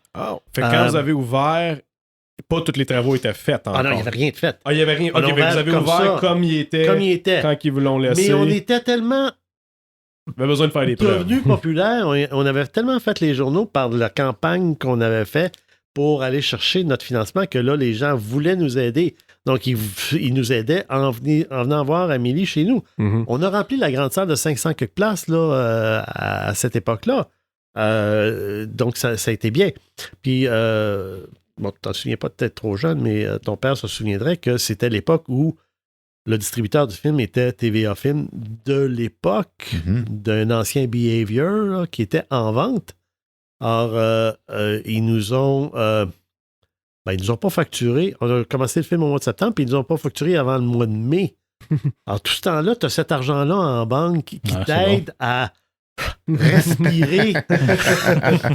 Fait que quand vous avez ouvert, pas tous les travaux étaient faits encore. Ah non, il n'y avait rien de fait. Ah, il n'y avait rien. OK, mais vous avez ouvert comme il était. Quand ils vous l'ont laissé. Mais on était tellement... On avait besoin de faire des preuves. Devenu populaire, on avait tellement fait les journaux par la campagne qu'on avait fait pour aller chercher notre financement que là, les gens voulaient nous aider. Donc, ils nous aidaient en venant voir Amélie chez nous. On a rempli la grande salle de 500 quelques places là, à cette époque-là. Donc, ça a été bien. Puis, tu t'en souviens pas peut-être trop jeune, mais ton père se souviendrait que c'était l'époque où le distributeur du film était TVA Film de l'époque d'un ancien Behavior là, qui était en vente. Alors, ils nous ont pas facturé. On a commencé le film au mois de septembre, puis ils nous ont pas facturé avant le mois de mai. Alors, tout ce temps-là, tu as cet argent-là en banque qui t'aide à respirer.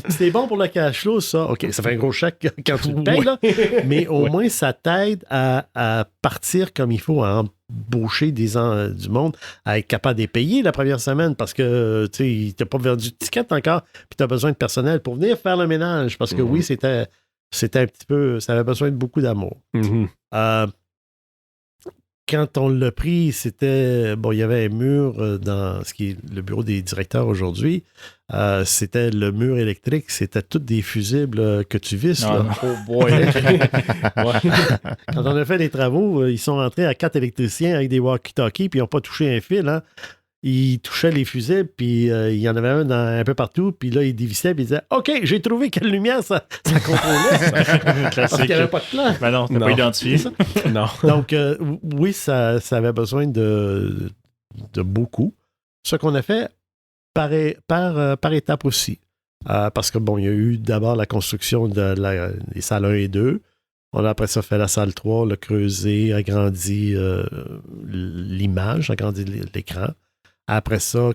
C'est bon pour le cash flow, ça. OK, ça fait un gros chèque quand tu le payes, là. Mais au moins, ça t'aide à partir comme il faut, à embaucher du monde, à être capable de les payer la première semaine parce que tu n'as pas vendu de ticket encore, puis tu as besoin de personnel pour venir faire le ménage. Parce que oui, c'était un petit peu. Ça avait besoin de beaucoup d'amour. Quand on l'a pris, c'était... Bon, il y avait un mur dans ce qui est le bureau des directeurs aujourd'hui. C'était le mur électrique. C'était tous des fusibles que tu visses. Là. Oh boy! Quand on a fait les travaux, ils sont rentrés à 4 électriciens avec des walkie-talkies, puis ils n'ont pas touché un fil. Hein. Ils touchaient les fusibles, puis il y en avait un peu partout, puis là, ils dévissaient, puis ils disaient « OK, j'ai trouvé quelle lumière ça contrôlait. » Parce qu'il n'y avait pas de plan. Ben non, t'as pas identifié ça. Non. Donc, oui, ça avait besoin de beaucoup. Ce qu'on a fait par étapes aussi. Parce que, bon, il y a eu d'abord la construction des salles 1 et 2. On a après ça fait la salle 3, le creusé, agrandi l'image, agrandi l'écran. Après ça,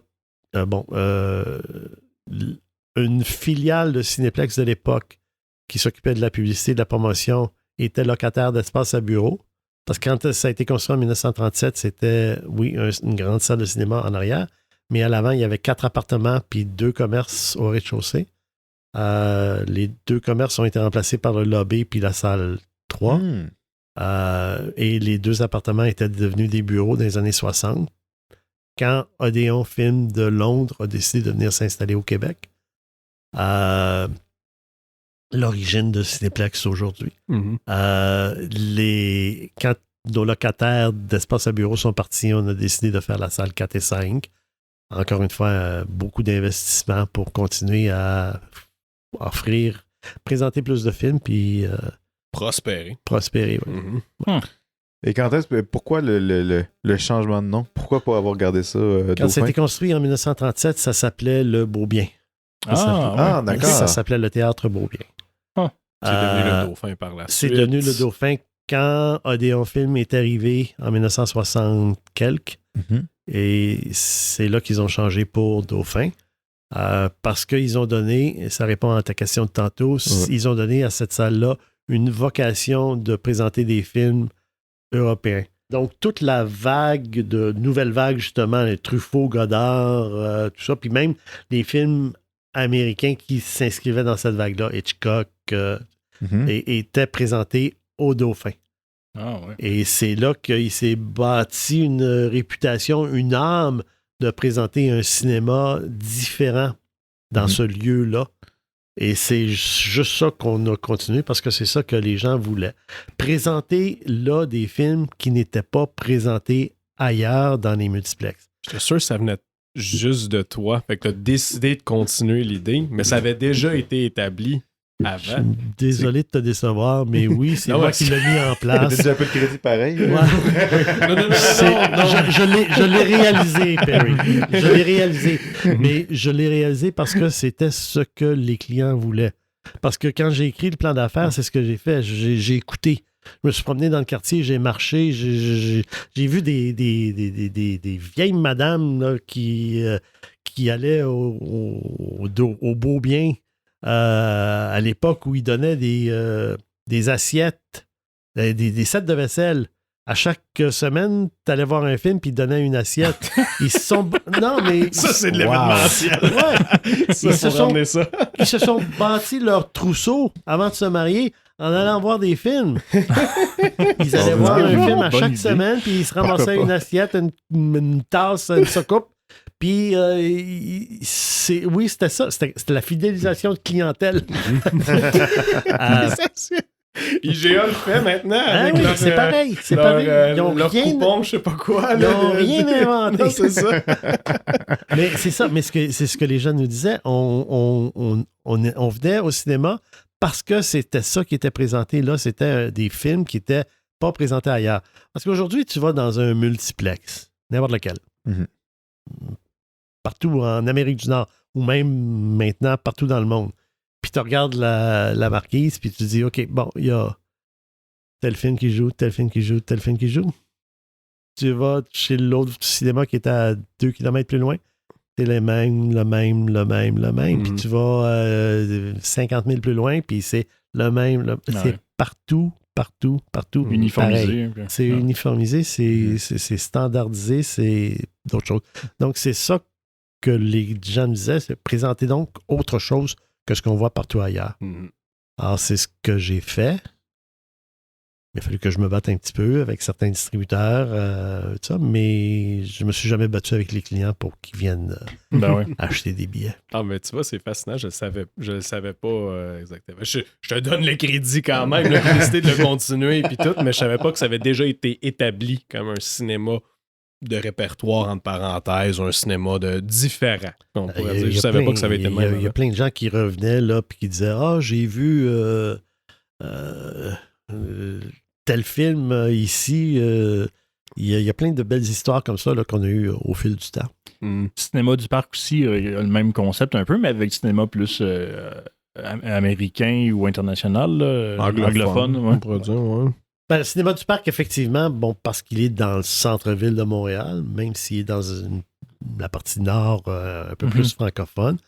une filiale de Cinéplex de l'époque qui s'occupait de la publicité, de la promotion, était locataire d'espace à bureau. Parce que quand ça a été construit en 1937, c'était, oui, une grande salle de cinéma en arrière, mais à l'avant, il y avait 4 appartements puis 2 commerces au rez-de-chaussée. Les 2 commerces ont été remplacés par le lobby puis la salle 3. Et les 2 appartements étaient devenus des bureaux dans les années 60. Quand Odeon Film de Londres a décidé de venir s'installer au Québec. L'origine de Cinéplex aujourd'hui. Quand nos locataires d'espace à bureau sont partis, on a décidé de faire la salle 4 et 5. Encore une fois, beaucoup d'investissements pour continuer à présenter plus de films puis prospérer. Oui. Et pourquoi le changement de nom? Pourquoi pas avoir gardé ça Quand ça a été construit en 1937, ça s'appelait le Beaubien. D'accord. Ça s'appelait le Théâtre Beaubien. C'est devenu le Dauphin par la suite. C'est devenu le Dauphin quand Odeon Film est arrivé en 1960 quelques. Et c'est là qu'ils ont changé pour Dauphin. Parce qu'ils ont donné, et ça répond à ta question de tantôt, ils ont donné à cette salle-là une vocation de présenter des films européens. Donc, toute la nouvelle vague, justement, les Truffaut, Godard, tout ça, puis même les films américains qui s'inscrivaient dans cette vague-là, Hitchcock, étaient présentés au Dauphin. Et c'est là qu'il s'est bâti une réputation, une âme de présenter un cinéma différent dans ce lieu-là. Et c'est juste ça qu'on a continué parce que c'est ça que les gens voulaient. Présenter là des films qui n'étaient pas présentés ailleurs dans les multiplex. J'étais sûr que ça venait juste de toi. Fait que tu as décidé de continuer l'idée, mais ça avait déjà été établi avant. Je suis désolé de te décevoir, mais oui, c'est moi qui l'ai mis en place. T'as un peu de crédit pareil. Ouais. Je l'ai réalisé, Perry. Je l'ai réalisé. Mais je l'ai réalisé parce que c'était ce que les clients voulaient. Parce que quand j'ai écrit le plan d'affaires, c'est ce que j'ai fait. J'ai écouté. Je me suis promené dans le quartier, j'ai marché, j'ai vu des vieilles madames là, qui allaient au Beaubien. À l'époque où ils donnaient des assiettes, des sets de vaisselle. À chaque semaine, tu allais voir un film puis ils te donnaient une assiette. Ils se sont... Non, mais... Ça, c'est de l'événementiel. Ouais. Ils se sont bâtis leur trousseau avant de se marier en allant voir des films. Ils allaient voir un film à chaque semaine puis ils se ramassaient une assiette, une tasse, une soucoupe. Puis, c'était ça. C'était la fidélisation de clientèle. IGA le fait maintenant. Avec oui, c'est pareil. C'est pareil. Ils ont leur rien, coupon, je sais pas quoi. Ils n'ont rien inventé. Non, c'est ça. Mais c'est ça. Mais c'est ce que les gens nous disaient. On venait au cinéma parce que c'était ça qui était présenté là. C'était des films qui étaient pas présenté ailleurs. Parce qu'aujourd'hui, tu vas dans un multiplex, n'importe lequel. Mhm. Partout en Amérique du Nord, ou même maintenant partout dans le monde. Puis tu regardes la marquise, puis tu te dis, OK, bon, il y a tel film qui joue, tel film qui joue, tel film qui joue. Tu vas chez l'autre cinéma qui est à 2 km plus loin, c'est le même. Puis tu vas 50 000 plus loin, puis c'est le même. C'est partout. Uniformisé. Pareil. C'est uniformisé, c'est standardisé, c'est d'autres choses. Donc, c'est ça que les gens me disaient, c'est présenter donc autre chose que ce qu'on voit partout ailleurs. Alors, c'est ce que j'ai fait. Il a fallu que je me batte un petit peu avec certains distributeurs, tout ça, mais je me suis jamais battu avec les clients pour qu'ils viennent acheter des billets. Ah, mais tu vois, c'est fascinant. Je le savais pas exactement. Je te donne le crédit quand même, j'ai décidé de le continuer et tout, mais je savais pas que ça avait déjà été établi comme un cinéma de répertoire, entre parenthèses, un cinéma de différent. On pourrait dire. Je savais pas que ça avait été le même. Il y a plein de gens qui revenaient là puis qui disaient « Ah, j'ai vu tel film ici. » Il y a plein de belles histoires comme ça là, qu'on a eues au fil du temps. Le cinéma du parc aussi a le même concept un peu, mais avec le cinéma plus américain ou international, anglophone. On pourrait dire, ouais. Ben, le cinéma du parc, effectivement, bon, parce qu'il est dans le centre-ville de Montréal, même s'il est dans la partie nord un peu plus francophone,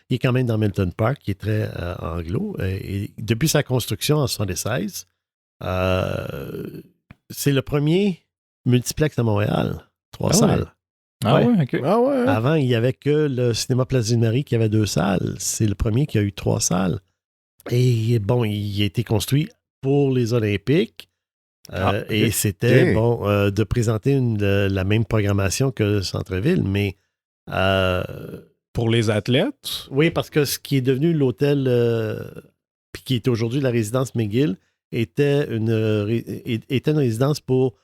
il est quand même dans Milton Park, qui est très anglo. Et depuis sa construction en 1976, c'est le premier multiplex à Montréal. 3 salles. OK. Avant, il n'y avait que le cinéma Place d'une Marie qui avait 2 salles. C'est le premier qui a eu 3 salles. Et bon, il a été construit pour les Olympiques. Et c'était de présenter la même programmation que le centre-ville, mais pour les athlètes? Oui, parce que ce qui est devenu l'hôtel, puis qui est aujourd'hui la résidence McGill, était une résidence pour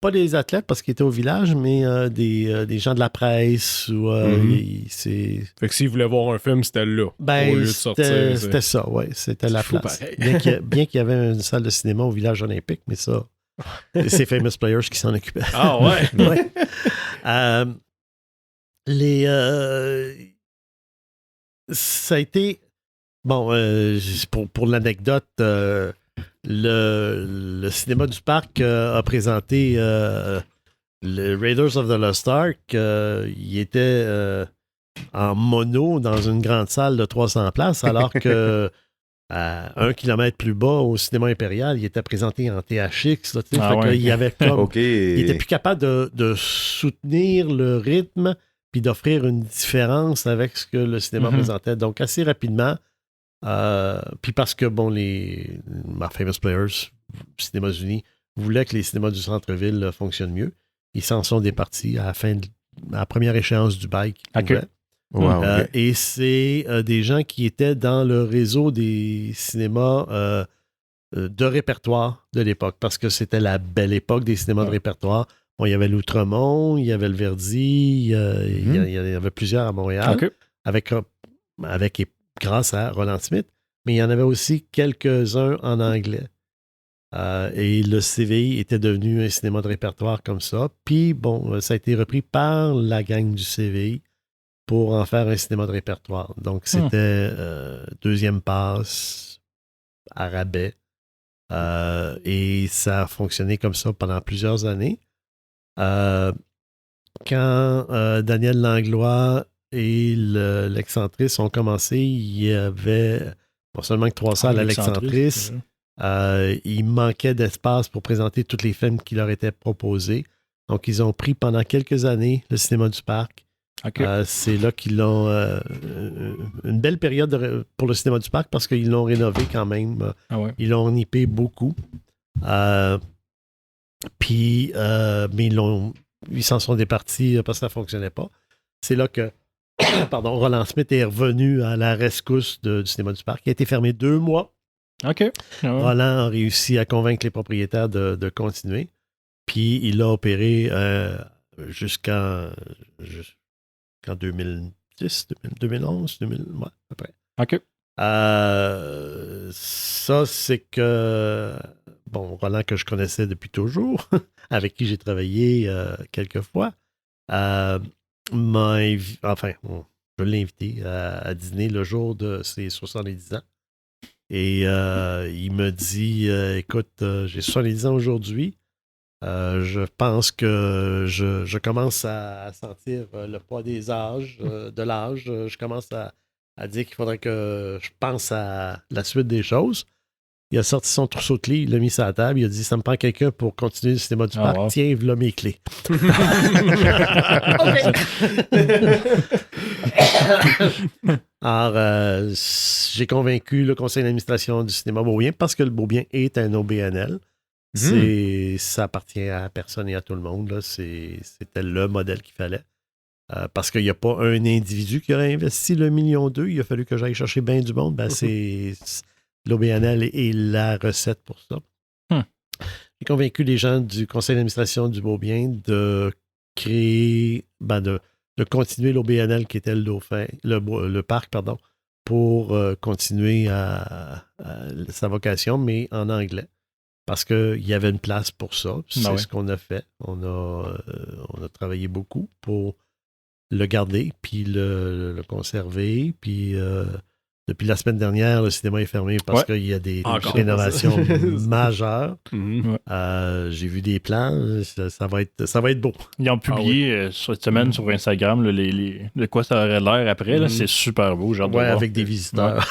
pas des athlètes parce qu'ils étaient au village, mais des gens de la presse. Ou, fait que s'ils voulaient voir un film, c'était là. Ben, au lieu de sortir. C'était ça, oui. C'était la place. Pareil. Bien qu'il y avait une salle de cinéma au village olympique, mais ça, c'est Famous Players qui s'en occupaient. Ah ouais? Ouais. Ça a été... Bon, pour l'anecdote... Le cinéma du parc a présenté le Raiders of the Lost Ark. Il était en mono dans une grande salle de 300 places, alors que à 1 kilomètre plus bas, au cinéma impérial, il était présenté en THX. Là, il avait comme, il était plus capable de soutenir le rythme puis d'offrir une différence avec ce que le cinéma présentait. Donc, assez rapidement, puis parce que, bon, les Famous Players, Cinémas-Unis, voulaient que les cinémas du centre-ville fonctionnent mieux. Ils s'en sont départis à la première échéance du bail qu'ils pouvaient. Et c'est des gens qui étaient dans le réseau des cinémas de répertoire de l'époque, parce que c'était la belle époque des cinémas de répertoire. Bon, il y avait l'Outremont, il y avait le Verdi, il y avait plusieurs à Montréal, grâce à Roland Smith, mais il y en avait aussi quelques-uns en anglais. Et le CVI était devenu un cinéma de répertoire comme ça. Puis, bon, ça a été repris par la gang du CVI pour en faire un cinéma de répertoire. Donc, c'était deuxième passe, à rabais. Et ça a fonctionné comme ça pendant plusieurs années. Quand Daniel Langlois et l'Excentrice ont commencé, il y avait pas seulement que 3 salles à l'Excentrice. Il manquait d'espace pour présenter tous les films qui leur étaient proposés. Donc, ils ont pris pendant quelques années le cinéma du parc. C'est là qu'ils l'ont... une belle période pour le cinéma du parc parce qu'ils l'ont rénové quand même. Ils l'ont nippé beaucoup. Puis, mais ils s'en sont départis parce que ça ne fonctionnait pas. C'est là que Roland Smith est revenu à la rescousse du cinéma du parc. Il a été fermé 2 mois. Roland a réussi à convaincre les propriétaires de continuer. Puis il a opéré jusqu'en 2010, 2011, 2000, ouais, à peu près. Ça, c'est que... Roland que je connaissais depuis toujours, avec qui j'ai travaillé quelques fois, je l'ai invité à dîner le jour de ses 70 ans. Et il me dit, écoute, j'ai 70 ans aujourd'hui. Je pense que je commence à sentir le poids des âges, de l'âge. Je commence à dire qu'il faudrait que je pense à la suite des choses. Il a sorti son trousseau de clés, il l'a mis sur la table, il a dit ça me prend quelqu'un pour continuer le cinéma du parc. Wow. Tiens, voilà mes clés. Alors, j'ai convaincu le conseil d'administration du cinéma Beaubien parce que le Beaubien est un OBNL. Ça appartient à personne et à tout le monde. Là. C'était le modèle qu'il fallait. Parce qu'il n'y a pas un individu qui aurait investi le 1,2 million. Il a fallu que j'aille chercher bien du monde. L'OBNL est la recette pour ça. J'ai convaincu les gens du conseil d'administration du Beaubien de créer, de continuer l'OBNL qui était le parc, pour continuer à sa vocation, mais en anglais. Parce qu'il y avait une place pour ça. C'est ce qu'on a fait. On a travaillé beaucoup pour le garder, puis le conserver, puis depuis la semaine dernière, le cinéma est fermé parce qu'il y a des rénovations majeures. J'ai vu des plans, ça va être beau. Ils ont publié cette semaine sur Instagram de quoi ça aurait l'air après. Là, c'est super beau, genre. Avec des visiteurs.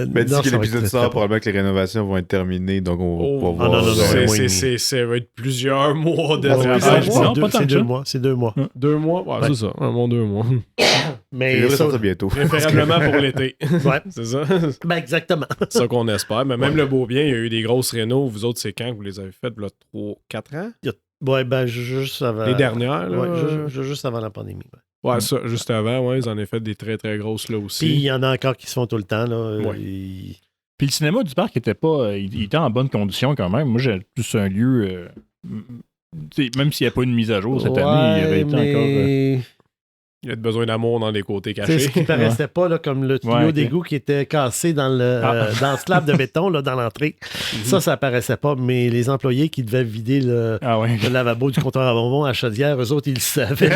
Mais d'ici que l'épisode sort, probablement que les rénovations vont être terminées, donc on va pouvoir voir. Ça va être plusieurs mois de c'est 2 mois. 2 mois? Ouais, c'est ça. Un mois, 2 mois. Mais ça bientôt. Préférablement pour l'été. Ouais. C'est ça? Exactement. C'est ça qu'on espère. Mais même le Beaubien, il y a eu des grosses rénos. Vous autres, c'est quand que vous les avez faites? 3-4 ans? Juste avant. Les dernières, là? Ouais, juste avant la pandémie. Ouais, ça, juste avant, ils en ont fait des très, très grosses là aussi. Puis il y en a encore qui se font tout le temps, là. Puis le cinéma du parc était pas... il était en bonne condition quand même. Moi, j'ai plus un lieu... même s'il n'y a pas une mise à jour cette année, il avait été encore... Il y a besoin d'amour dans les côtés cachés. C'est ce qui ne paraissait pas, là, comme le tuyau d'égout qui était cassé dans le slab de béton là, dans l'entrée. Ça apparaissait pas, mais les employés qui devaient vider le lavabo du comptoir à bonbons à Chaudière, eux autres, ils le savaient.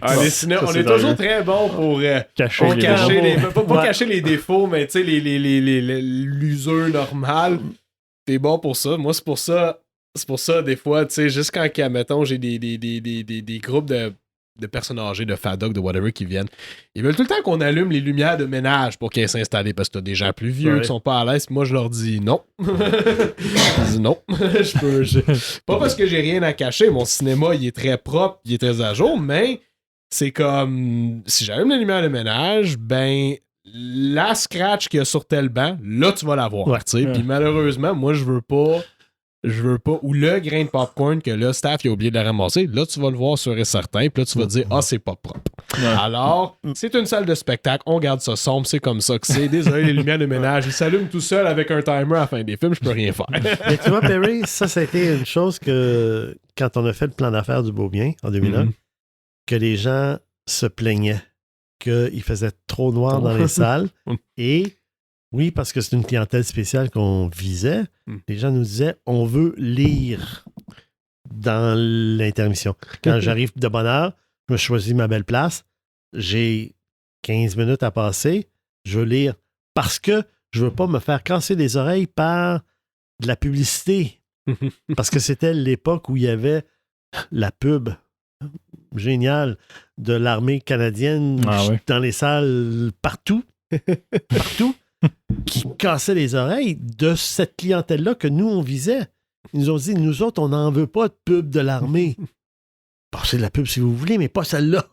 On est toujours très bons pour cacher les défauts, mais tu sais, l'usure normale. T'es bon pour ça. Moi, c'est pour ça, des fois, tu sais, juste quand, mettons, j'ai des groupes de personnes âgées, de FADOC, de whatever qui viennent, ils veulent tout le temps qu'on allume les lumières de ménage pour qu'ils s'installent parce que t'as des gens plus vieux qui sont pas à l'aise. Moi, je leur dis non. Je dis non. Pas parce que j'ai rien à cacher. Mon cinéma, il est très propre, il est très à jour, mais c'est comme si j'allume les lumières de ménage, la scratch qu'il y a sur tel banc, là, tu vas la voir. Puis malheureusement, moi, je veux pas, ou le grain de popcorn que le staff il a oublié de la ramasser, là, tu vas le voir sûr et certain, puis là, tu vas te dire, c'est pas propre. Alors, c'est une salle de spectacle, on garde ça sombre, c'est comme ça que c'est. Désolé, les lumières de ménage, ils s'allument tout seul avec un timer à la fin des films, je peux rien faire. Mais tu vois, Perry, ça a été une chose que, quand on a fait le plan d'affaires du Beaubien, en 2001, que les gens se plaignaient qu'il faisait trop noir dans les salles, et oui, parce que c'est une clientèle spéciale qu'on visait. Les gens nous disaient, on veut lire dans l'intermission. Quand j'arrive de bonne heure, je me choisis ma belle place, j'ai 15 minutes à passer, je veux lire parce que je veux pas me faire casser les oreilles par de la publicité. Parce que c'était l'époque où il y avait la pub géniale de l'armée canadienne dans les salles partout. Qui cassait les oreilles de cette clientèle-là que nous, on visait. Ils nous ont dit, nous autres, on n'en veut pas de pub de l'armée. Passez de la pub si vous voulez, mais pas celle-là.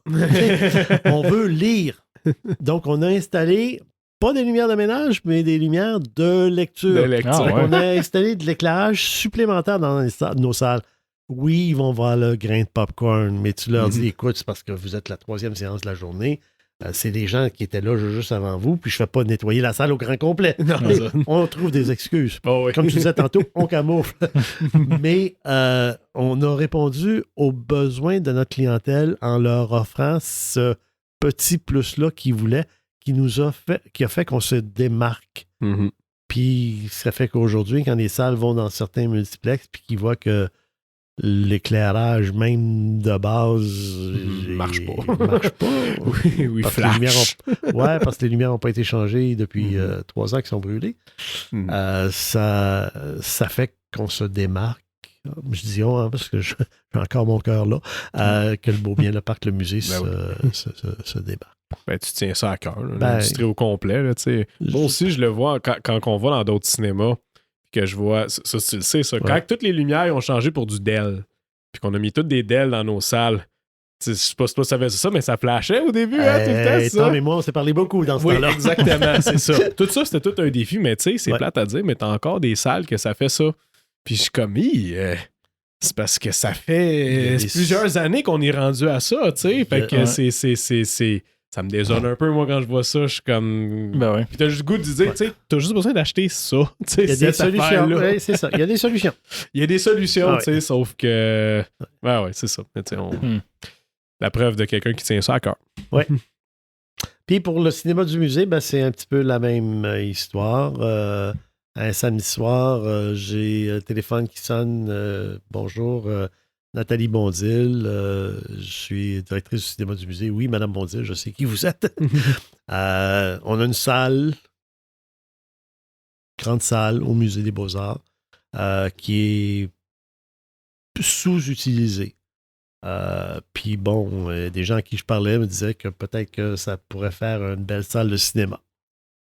On veut lire. Donc, on a installé, pas des lumières de ménage, mais des lumières de lecture. On a installé de l'éclairage supplémentaire dans nos salles. Oui, ils vont voir le grain de popcorn, mais tu leur dis, écoute, c'est parce que vous êtes la 3e séance de la journée. C'est des gens qui étaient là juste avant vous, puis je ne fais pas nettoyer la salle au grand complet. On trouve des excuses. Comme tu disais tantôt, on camoufle. Mais on a répondu aux besoins de notre clientèle en leur offrant ce petit plus-là qu'ils voulaient, qui a fait qu'on se démarque. Mhm. Puis ça fait qu'aujourd'hui, quand les salles vont dans certains multiplex, puis qu'ils voient que l'éclairage même de base marche pas. oui, parce flash. parce que les lumières n'ont pas été changées depuis 3 ans qu'ils sont brûlées. Ça fait qu'on se démarque. Je dis parce que j'ai encore mon cœur là, que le Beau Bien, le parc, le musée se démarque. Ben, tu tiens ça à cœur, l'industrie au complet. Là, moi aussi, je le vois quand on va dans d'autres cinémas, que je vois, ça tu le sais, ça, quand toutes les lumières ont changé pour du Dell, puis qu'on a mis toutes des Dell dans nos salles, je sais pas si toi savais ça, mais ça flashait au début, tout le temps, ça. Mais moi, on s'est parlé beaucoup dans ce temps-là. Exactement, c'est ça. Tout ça, c'était tout un défi, mais tu sais, c'est plate à dire, mais t'as encore des salles que ça fait ça. Puis je suis comme, c'est parce que ça fait plusieurs années qu'on est rendu à ça, tu sais. Fait que ça me désole un peu, moi, quand je vois ça. Je suis comme. Ben ouais. Puis t'as juste le goût de dire, tu sais, t'as juste besoin d'acheter ça. Il y a des solutions. Oui, c'est ça. Il y a des solutions. Il y a des solutions, tu sais, sauf que. Ouais, c'est ça. Mais tu sais, la preuve de quelqu'un qui tient ça à cœur. Ouais. Puis pour le cinéma du musée, ben, c'est un petit peu la même histoire. Un samedi soir, j'ai le téléphone qui sonne. Bonjour, Nathalie Bondil. Je suis directrice du cinéma du musée. Oui, Madame Bondil, je sais qui vous êtes. On a une salle, grande salle au musée des Beaux-Arts, qui est sous-utilisée. Puis bon, des gens à qui je parlais me disaient que peut-être que ça pourrait faire une belle salle de cinéma.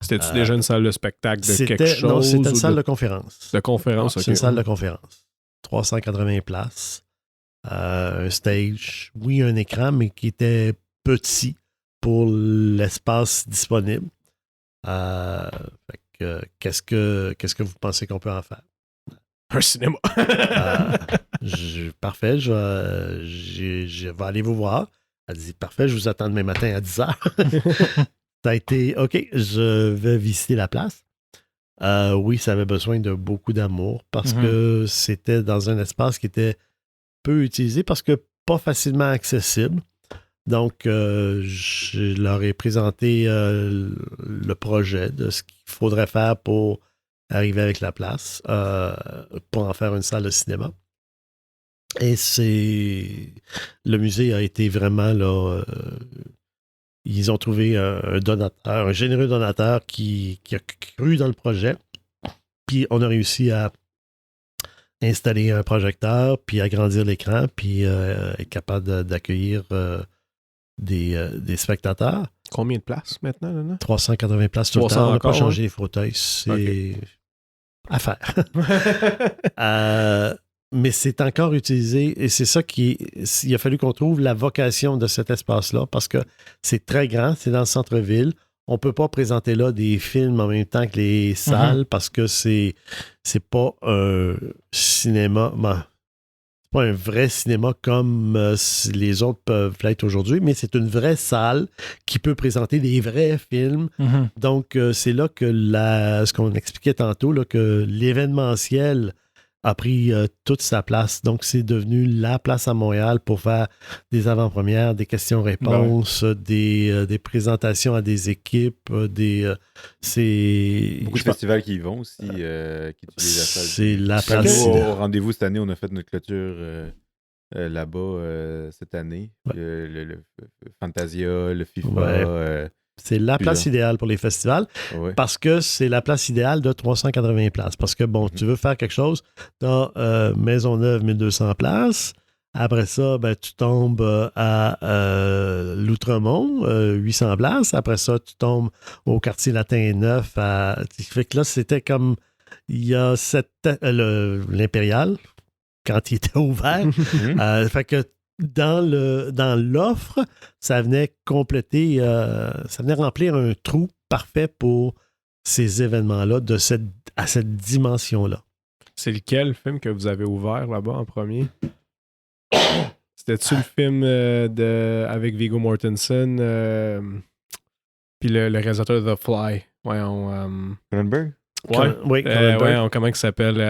C'était-tu déjà une salle de spectacle de quelque chose? Non, c'était une salle de conférence. De conférence, OK. C'est une salle de conférence. 380 places. Un stage. Oui, un écran, mais qui était petit pour l'espace disponible. Qu'est-ce que vous pensez qu'on peut en faire? Un cinéma. Parfait, je vais aller vous voir. Elle dit, parfait, je vous attends demain matin à 10h. Ça a été, OK, je vais visiter la place. Oui, ça avait besoin de beaucoup d'amour parce que c'était dans un espace qui était peu utilisé parce que pas facilement accessible. Donc, je leur ai présenté le projet de ce qu'il faudrait faire pour arriver avec la place, pour en faire une salle de cinéma. Et le musée a été vraiment là. Ils ont trouvé un donateur, un généreux donateur qui a cru dans le projet. Puis on a réussi à installer un projecteur, puis agrandir l'écran, puis être capable d'accueillir des spectateurs. Combien de places maintenant, là? 380 places tout le temps. On n'a pas changé les fauteuils. C'est à faire. Mais c'est encore utilisé et c'est ça il a fallu qu'on trouve la vocation de cet espace-là parce que c'est très grand, c'est dans le centre-ville. On ne peut pas présenter là des films en même temps que les salles parce que c'est pas un cinéma. C'est pas un vrai cinéma comme les autres peuvent l'être aujourd'hui, mais c'est une vraie salle qui peut présenter des vrais films. Donc, c'est là que ce qu'on expliquait tantôt, là, que l'événementiel a pris toute sa place. Donc, c'est devenu la place à Montréal pour faire des avant-premières, des questions-réponses, des présentations à des équipes, c'est... Beaucoup de festivals qui y vont aussi, qui utilisent la salle. C'est la place. Au rendez-vous cette année, on a fait notre clôture là-bas cette année. Ouais. Le Fantasia, le FIFA... c'est la place idéale pour les festivals parce que c'est la place idéale de 380 places. Parce que, bon, tu veux faire quelque chose, tu as Maisonneuve, 1200 places. Après ça, ben, tu tombes à l'Outremont, 800 places. Après ça, tu tombes au quartier latin 9. Fait que là, c'était comme... Il y a l'Impérial, quand il était ouvert. Fait que dans l'offre, ça venait compléter, ça venait remplir un trou parfait pour ces événements-là à cette dimension-là. C'est lequel film que vous avez ouvert là-bas en premier? C'était-tu le film avec Viggo Mortensen puis le réalisateur de The Fly? Cronenberg? Ouais. Oui, Cronenberg. Comment il s'appelle?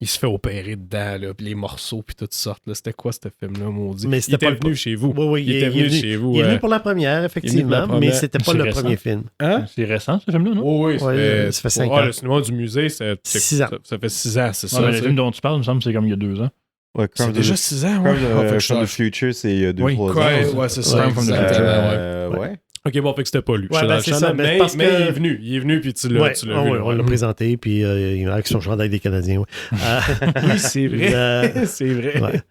il se fait opérer dedans, là, puis les morceaux, puis toutes sortes. Là. C'était quoi, ce film-là, maudit? Mais Il c'était était pas venu chez vous. Oui, il était venu chez vous. Il est venu pour la première, effectivement, mais c'était pas C'est le récent. premier film. Hein? C'est récent, ce film-là, non? Oh, oui, Ouais, ça fait 5 ans. Le cinéma du musée, ça 6 ans. Ça fait 6 ans, c'est Ouais, ça. mais le film dont tu parles, il me semble que c'est comme il y a 2 ans. Ouais, C'est déjà 6 ans, ouais. From the Future, c'est il y a 2-3 ans. Ouais, c'est ça. Ouais, From the Future. Ouais. Ok, bon, fait que c'était pas lui. Ouais, Je suis c'est dans ça, le mais champ, parce mais que- il est venu, puis tu l'as Ouais, vu. on l'a présenté, puis avec son chandail des Canadiens. Oui, Oui, c'est vrai. C'est vrai. Ouais.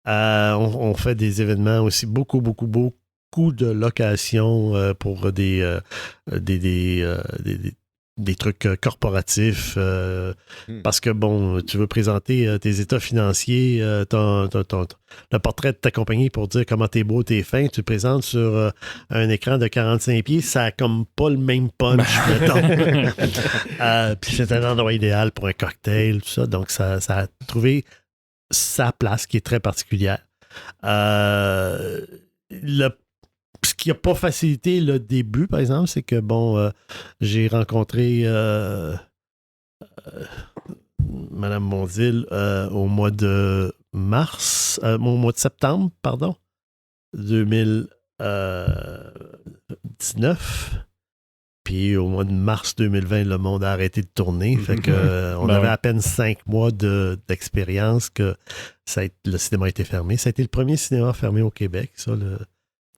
On fait des événements aussi, beaucoup de locations pour des trucs corporatifs. Parce que, bon, tu veux présenter tes états financiers, le portrait de ta compagnie pour dire comment t'es beau, t'es fin, tu le présentes sur un écran de 45 pieds, ça a comme pas le même punch, mettons. Puis c'est un endroit idéal pour un cocktail, tout ça. Donc, ça a trouvé sa place qui est très particulière. Ce qui n'a pas facilité le début, par exemple, c'est que, bon, j'ai rencontré Mme Mondil au mois de septembre, pardon, 2019. Puis au mois de mars 2020, le monde a arrêté de tourner. Fait que on avait à peine 5 mois d'expérience que le cinéma a été fermé. Ça a été le premier cinéma fermé au Québec, ça.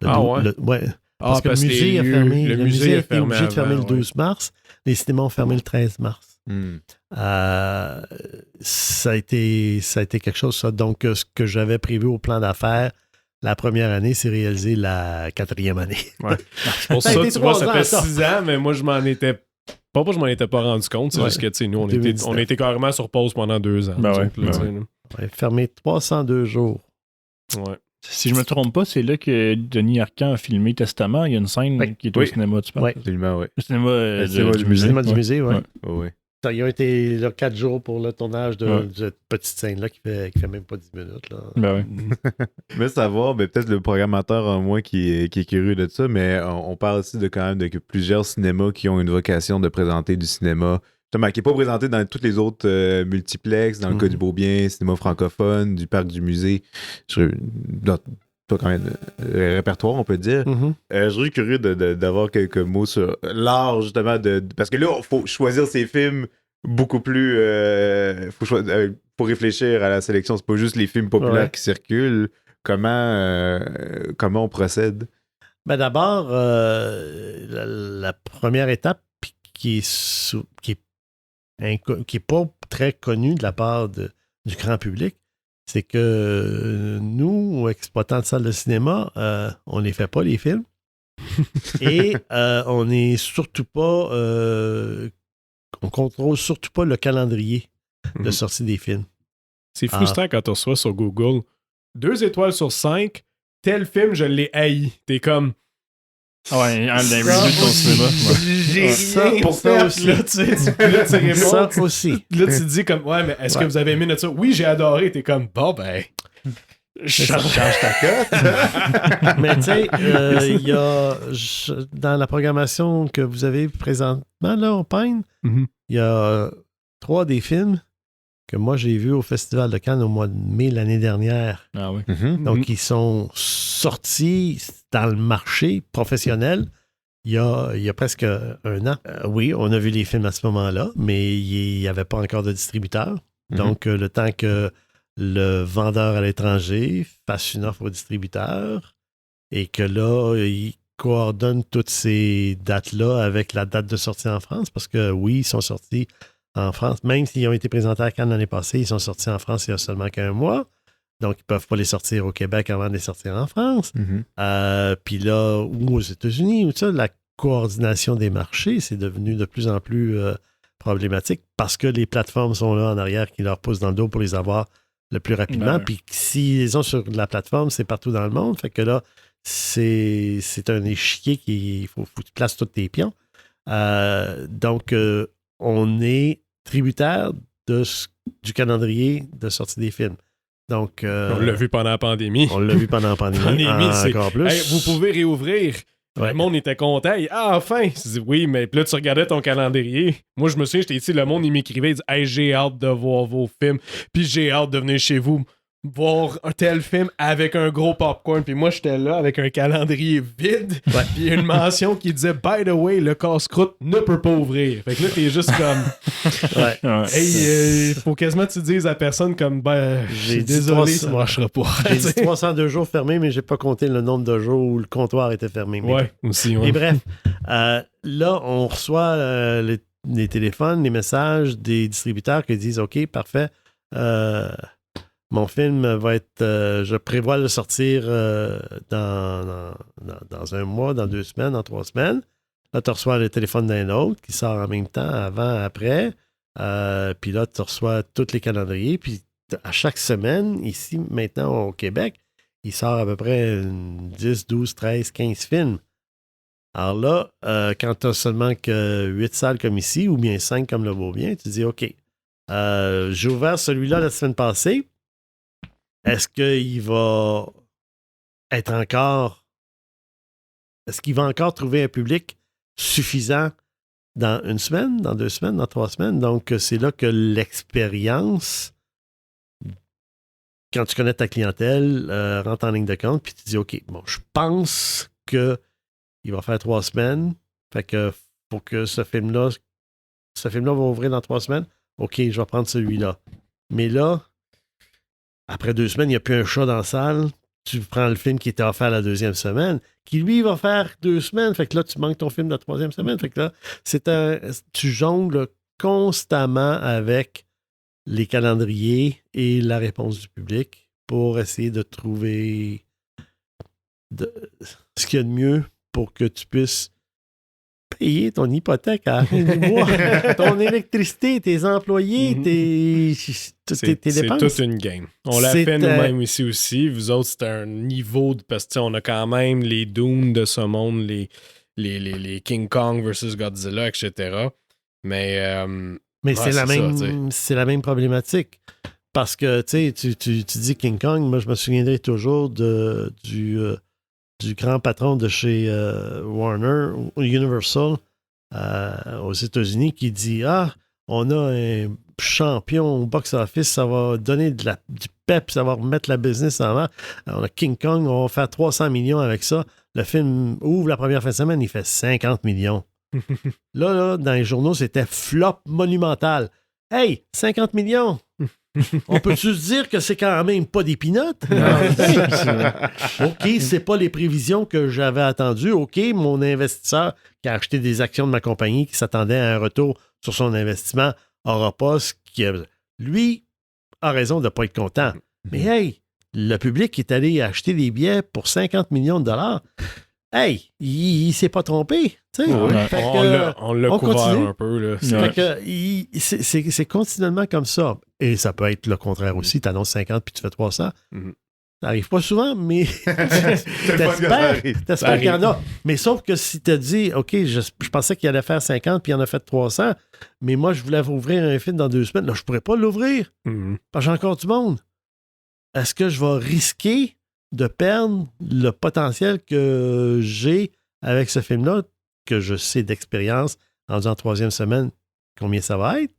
Ouais. Parce que le musée a fermé. Le musée a été obligé de fermer le 12 mars. Les cinémas ont fermé le 13 mars. Ça a été quelque chose, ça. Donc, ce que j'avais prévu au plan d'affaires, la première année, c'est réalisé la 4e année. Ouais. Pour ça, tu vois, ça fait 6 ans, mais moi, je m'en étais pas rendu compte. C'est juste que, tu sais, nous, on était carrément sur pause pendant 2 ans. Fermé 302 jours. Ouais. Si je me trompe pas, c'est là que Denis Arcand a filmé Testament. Il y a une scène qui est au cinéma, tu parles? Oui, absolument, oui. Le cinéma, du musée. Le cinéma du musée, oui. Ouais. Ils ont été là 4 jours pour le tournage de cette petite scène-là qui fait même pas 10 minutes. Là. Ben ouais. Mais savoir, peut-être le programmateur en moi qui est curieux de ça, mais on parle aussi de quand même de plusieurs cinémas qui ont une vocation de présenter du cinéma, justement, qui n'est pas présenté dans tous les autres multiplex, dans le cas du Beaubien, cinéma francophone, du parc du musée. Pas quand même répertoire, on peut dire. Je suis curieux d'avoir quelques mots sur l'art, justement, parce que là, il faut choisir ses films beaucoup plus... faut réfléchir à la sélection. C'est pas juste les films populaires qui circulent. Comment on procède? Ben d'abord, la première étape qui est pas très connue de la part du grand public, c'est que nous, exploitants de salles de cinéma, on les fait pas, les films. Et on n'est surtout pas... on contrôle surtout pas le calendrier de sortie des films. C'est frustrant quand on reçoit sur Google 2 étoiles sur 5, tel film, je l'ai haï. T'es comme... Ouais, un des reviews de ton cinéma. J'ai ça pour ça aussi. Là, tu réponds. Ça aussi. Là, tu te dis comme, ouais, mais est-ce que vous avez aimé notre ça? Oui, j'ai adoré. T'es comme, bon, ben... Change ta cote. Mais tu sais, il y a dans la programmation que vous avez présentement là au Pine, il y a 3 des films que moi j'ai vus au Festival de Cannes au mois de mai l'année dernière. Ah oui. Donc ils sont sortis dans le marché professionnel il y a presque 1 an. Oui, on a vu les films à ce moment-là, mais il n'y avait pas encore de distributeur. Donc le temps que le vendeur à l'étranger fasse une offre au distributeur et que là, il coordonne toutes ces dates-là avec la date de sortie en France, parce que oui, ils sont sortis en France. Même s'ils ont été présentés à Cannes l'année passée, ils sont sortis en France il y a seulement qu'1 mois. Donc, ils ne peuvent pas les sortir au Québec avant de les sortir en France. Puis là, ou aux États-Unis, ou ça, la coordination des marchés, c'est devenu de plus en plus problématique parce que les plateformes sont là en arrière qui leur poussent dans le dos pour les avoir le plus rapidement. Puis s'ils les ont sur la plateforme, c'est partout dans le monde. Fait que là, c'est un échiquier qu'il faut que tu places tous tes pions. Donc, on est tributaire du calendrier de sortie des films. Donc, on l'a vu pendant la pandémie. On l'a vu pendant la pandémie. Encore plus. Hey, vous pouvez réouvrir. Le monde était content. Enfin! Je dis, oui, mais puis là, tu regardais ton calendrier. Moi, je me souviens, j'étais ici, le monde, il m'écrivait, il dit, hey, j'ai hâte de voir vos films, puis j'ai hâte de venir chez vous voir un tel film avec un gros popcorn. Puis moi, j'étais là avec un calendrier vide. Puis une mention qui disait, by the way, le casse-croûte ne peut pas ouvrir. Fait que là, t'es juste comme. Hey, faut quasiment que tu dises à personne comme, j'ai désolé, ça marchera pas. J'ai dit 302 jours fermés, mais j'ai pas compté le nombre de jours où le comptoir était fermé. Mais aussi. Et bref, là, on reçoit les téléphones, les messages des distributeurs qui disent, OK, parfait. Mon film va être. Je prévois le sortir dans un mois, dans 2 semaines, dans 3 semaines. Là, tu reçois le téléphone d'un autre qui sort en même temps, avant, après. Puis là, tu reçois tous les calendriers. Puis à chaque semaine, ici, maintenant, au Québec, il sort à peu près 10, 12, 13, 15 films. Alors là, quand tu as seulement que 8 salles comme ici, ou bien 5 comme le Beaubien, tu dis OK. J'ai ouvert celui-là la semaine passée. Est-ce qu'il va être encore. Est-ce qu'il va encore trouver un public suffisant dans 1 semaine, dans 2 semaines, dans 3 semaines? Donc, c'est là que l'expérience, quand tu connais ta clientèle, rentre en ligne de compte, puis tu dis OK, bon, je pense qu'il va faire 3 semaines. Fait que faut que ce film-là va ouvrir dans 3 semaines. OK, je vais prendre celui-là. Mais là, après 2 semaines, il n'y a plus un chat dans la salle. Tu prends le film qui était offert la 2e semaine, qui lui va faire 2 semaines. Fait que là, tu manques ton film de la 3e semaine. Fait que là, tu jongles constamment avec les calendriers et la réponse du public pour essayer de trouver ce qu'il y a de mieux pour que tu puisses payer ton hypothèque à la fin du mois, ton électricité, tes employés, tes dépenses. C'est toute une game. On l'a fait nous-mêmes ici aussi. Vous autres, c'est un niveau de... Parce que on a quand même les Dune de ce monde, les King Kong versus Godzilla, etc. Mais c'est la même problématique. Parce que, tu dis King Kong, moi, je me souviendrai toujours du grand patron de chez Warner, Universal, aux États-Unis, qui dit on a un champion au box-office, ça va donner du pep, ça va remettre la business en avant. On a King Kong, on va faire 300 millions avec ça. Le film ouvre la première fin de semaine, il fait 50 millions. là, dans les journaux, c'était flop monumental. Hey, 50 millions! On peut-tu se dire que c'est quand même pas des peanuts? OK, c'est pas les prévisions que j'avais attendues. OK, mon investisseur qui a acheté des actions de ma compagnie qui s'attendait à un retour sur son investissement n'aura pas ce qu'il a. Lui a raison de ne pas être content. Mais hey, le public qui est allé acheter des billets pour 50 millions de dollars, hey, il s'est pas trompé. On l'a couvert un peu. Là. C'est continuellement comme ça. Et ça peut être le contraire aussi. Tu annonces 50 puis tu fais 300. Ça n'arrive pas souvent, mais t'espères qu'il y en a. Mais sauf que si tu as dit, OK, je pensais qu'il allait faire 50 puis il en a fait 300, mais moi, je voulais ouvrir un film dans 2 semaines. Là, je pourrais pas l'ouvrir parce que j'ai encore du monde. Est-ce que je vais risquer de perdre le potentiel que j'ai avec ce film-là, que je sais d'expérience, rendu en 3e semaine, combien ça va être,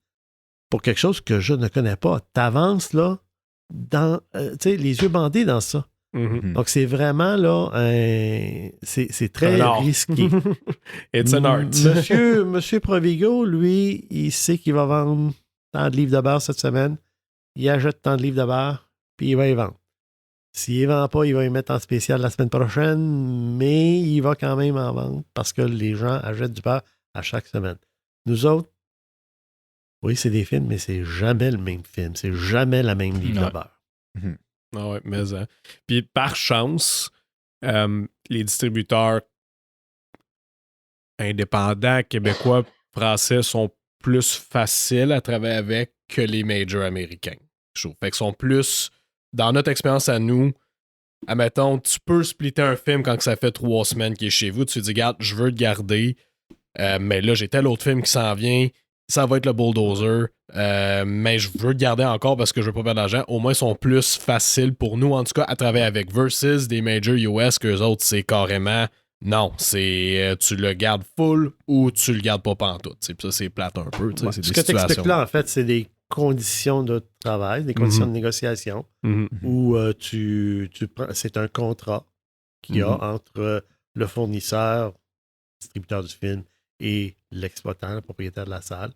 pour quelque chose que je ne connais pas. T'avances, là, les yeux bandés dans ça. Donc, c'est vraiment, là, c'est très risqué. It's an art. Monsieur Provigo, lui, il sait qu'il va vendre tant de livres de beurre cette semaine. Il achète tant de livres de beurre, puis il va y vendre. S'il ne vend pas, il va y mettre en spécial la semaine prochaine, mais il va quand même en vendre parce que les gens achètent du beurre à chaque semaine. Nous autres, oui, c'est des films, mais c'est jamais le même film. C'est jamais la même livre de beurre. Ah ouais, mais ça. Puis par chance, les distributeurs indépendants, québécois, français sont plus faciles à travailler avec que les majors américains. Je trouve. Fait qu'ils sont plus... Dans notre expérience à nous, admettons, tu peux splitter un film quand ça fait 3 semaines qu'il est chez vous. Tu te dis, regarde, je veux te garder, mais là, j'ai tel autre film qui s'en vient. Ça va être le bulldozer, mais je veux te garder encore parce que je veux pas perdre d'argent. Au moins, ils sont plus faciles pour nous, en tout cas, à travailler avec. Versus des majors US qu'eux autres, c'est carrément Non, c'est tu le gardes full ou tu le gardes pas pantoute. Puis ça, c'est plate un peu. Ouais. C'est Ce des que tu expliques situations. là, en fait, c'est des conditions de travail, des conditions de négociation où c'est un contrat qu'il y a entre le fournisseur, distributeur du film, et l'exploitant, le propriétaire de la salle.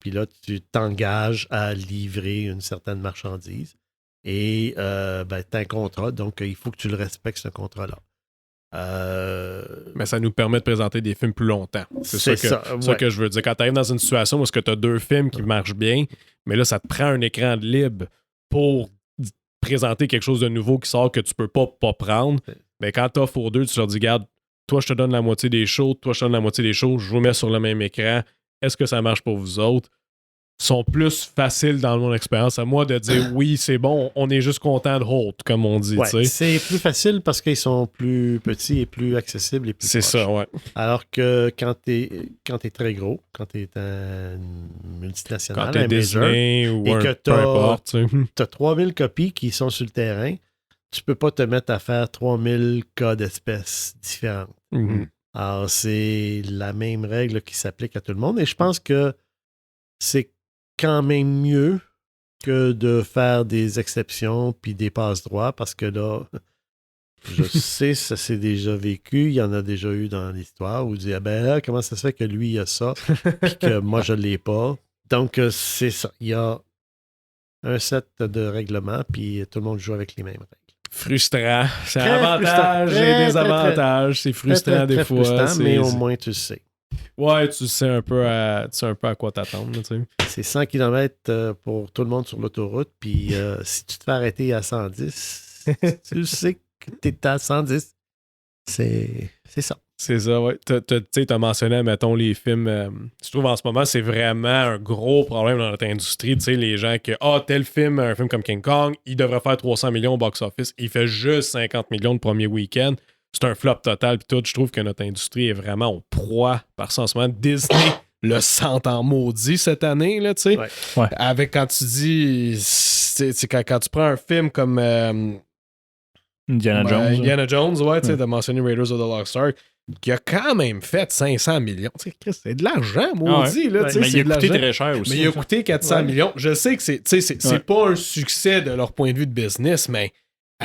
Puis là, tu t'engages à livrer une certaine marchandise et tu as un contrat, donc il faut que tu le respectes, ce contrat-là. Mais ça nous permet de présenter des films plus longtemps. C'est ça que je veux dire. Quand tu arrives dans une situation où tu as 2 films qui marchent bien, mais là, ça te prend un écran de libre pour présenter quelque chose de nouveau qui sort que tu peux pas prendre. Mais quand tu offres aux 2, tu leur dis, regarde, toi, je te donne la moitié des shows, toi, je te donne la moitié des shows, je vous mets sur le même écran. Est-ce que ça marche pour vous autres? Sont plus faciles dans mon expérience à moi de dire oui, c'est bon, on est juste content de hold, comme on dit. Ouais, c'est plus facile parce qu'ils sont plus petits et plus accessibles et plus c'est proches. ça, ouais. Alors que quand t'es très gros, quand t'es un multinational, quand t'es un major, Disney ou et que peu importe, t'as 3000 copies qui sont sur le terrain, tu peux pas te mettre à faire 3000 cas d'espèces différentes. Alors, c'est la même règle qui s'applique à tout le monde et je pense que c'est quand même mieux que de faire des exceptions puis des passe-droits parce que là, je sais, ça s'est déjà vécu, il y en a déjà eu dans l'histoire où on dit ah ben là, comment ça se fait que lui il a ça puis que moi je l'ai pas. Donc c'est ça, il y a un set de règlements puis tout le monde joue avec les mêmes règles. Frustrant. C'est Très un avantage frustrant. et des Très, avantages. C'est frustrant Très, des très fois. frustrant, mais au moins tu le sais. Ouais, tu sais un peu à quoi t'attendre. Tu sais. C'est 100 km pour tout le monde sur l'autoroute, puis si tu te fais arrêter à 110, tu sais que tu es à 110. C'est ça. C'est ça, ouais. Tu as mentionné, mettons, les films. Je trouve en ce moment, c'est vraiment un gros problème dans notre industrie. Tu sais, les gens que, tel film, un film comme King Kong, il devrait faire 300 millions au box-office. Il fait juste 50 millions le premier week-end. C'est un flop total. Puis tout, je trouve que notre industrie est vraiment au proie par ça en ce moment. Disney le sent en maudit cette année, là, tu sais. Ouais. Avec quand tu dis. Quand tu prends un film comme. Indiana Jones. Indiana Jones, ouais, tu sais, de mentionner Raiders of the Lost Ark, qui a quand même fait 500 millions. Tu sais, c'est de l'argent, maudit, là. Mais il a coûté très cher aussi. Mais il a coûté 400 millions. Je sais que c'est pas un succès de leur point de vue de business, mais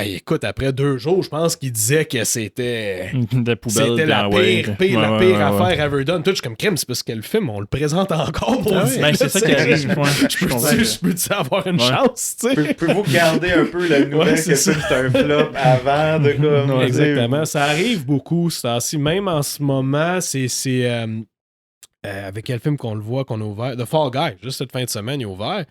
écoute, après 2 jours, je pense qu'ils disaient que c'était la pire affaire ever done. Tout, je suis comme crème, c'est parce que le film, on le présente encore pour c'est ça qui arrive. Je peux-tu avoir une chance, tu sais? Pouvez-vous garder un peu la nouvelle que c'est un flop avant de comme. Exactement. Ça arrive beaucoup, ça. Même en ce moment, c'est avec quel film qu'on le voit, qu'on a ouvert? The Fall Guy, juste cette fin de semaine, il est ouvert.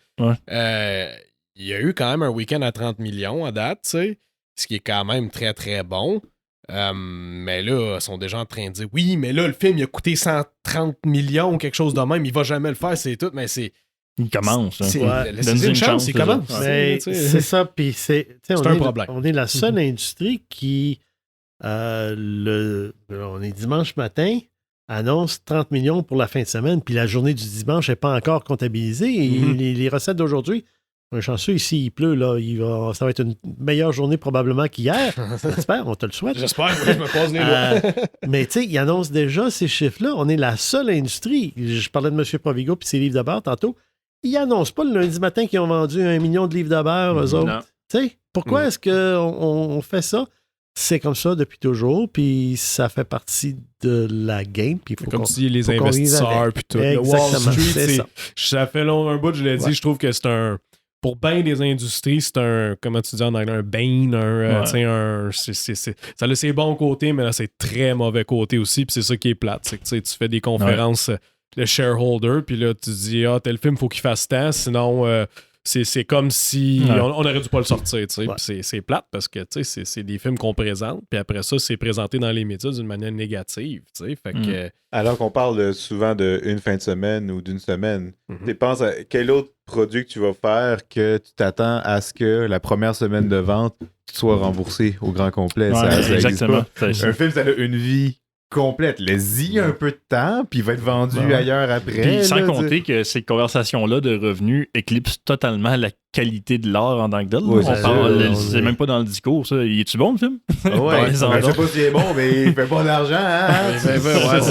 Il y a eu quand même un week-end à 30 millions à date, tu sais, ce qui est quand même très, très bon. Mais là, ils sont déjà en train de dire oui, mais là, le film, il a coûté 130 millions ou quelque chose de même, il va jamais le faire, c'est tout, mais c'est. Il commence. Laissez une chance, il commence. C'est ça, puis c'est un problème. On est la seule industrie qui, on est dimanche matin, annonce 30 millions pour la fin de semaine, puis la journée du dimanche n'est pas encore comptabilisée. Et les recettes d'aujourd'hui, on est chanceux, ici, il pleut, là, ça va être une meilleure journée probablement qu'hier. J'espère, on te le souhaite. J'espère, je me pose les doigts. Mais tu sais, il annonce déjà ces chiffres-là. On est la seule industrie. Je parlais de M. Provigo puis ses livres de beurre tantôt. Ils annoncent pas le lundi matin qu'ils ont vendu 1 million de livres de beurre, eux autres. Tu sais, pourquoi est-ce qu'on fait ça? C'est comme ça depuis toujours, puis ça fait partie de la game. Puis comme si les investisseurs, puis tout. Le Wall Street, ça fait un bout, je l'ai dit, je trouve que c'est un... Pour bien des industries, c'est un, comment tu dis en anglais, un bane, ça a ses bons côtés, mais là, c'est très mauvais côté aussi, puis c'est ça qui est plate. C'est que tu fais des conférences de shareholder, puis là, tu dis, tel film, faut qu'il fasse tant, sinon... C'est comme si on aurait dû pas le sortir, tu sais. C'est plate parce que c'est des films qu'on présente, puis après ça, c'est présenté dans les médias d'une manière négative, tu sais. Fait que, alors qu'on parle souvent d'une fin de semaine ou d'une semaine, tu penses à quel autre produit que tu vas faire que tu t'attends à ce que la première semaine de vente tu sois remboursé au grand complet. Ça exactement. Un film, ça a une vie complète. Laisse-y un peu de temps, puis il va être vendu ailleurs après. Puis sans là, compter que ces conversations-là de revenus éclipsent totalement la qualité de l'art en tant que tel. Ouais, C'est même pas dans le discours, ça. Il est-tu bon, le film? Ouais, je sais pas s'il est bon, mais il fait pas d'argent, hein?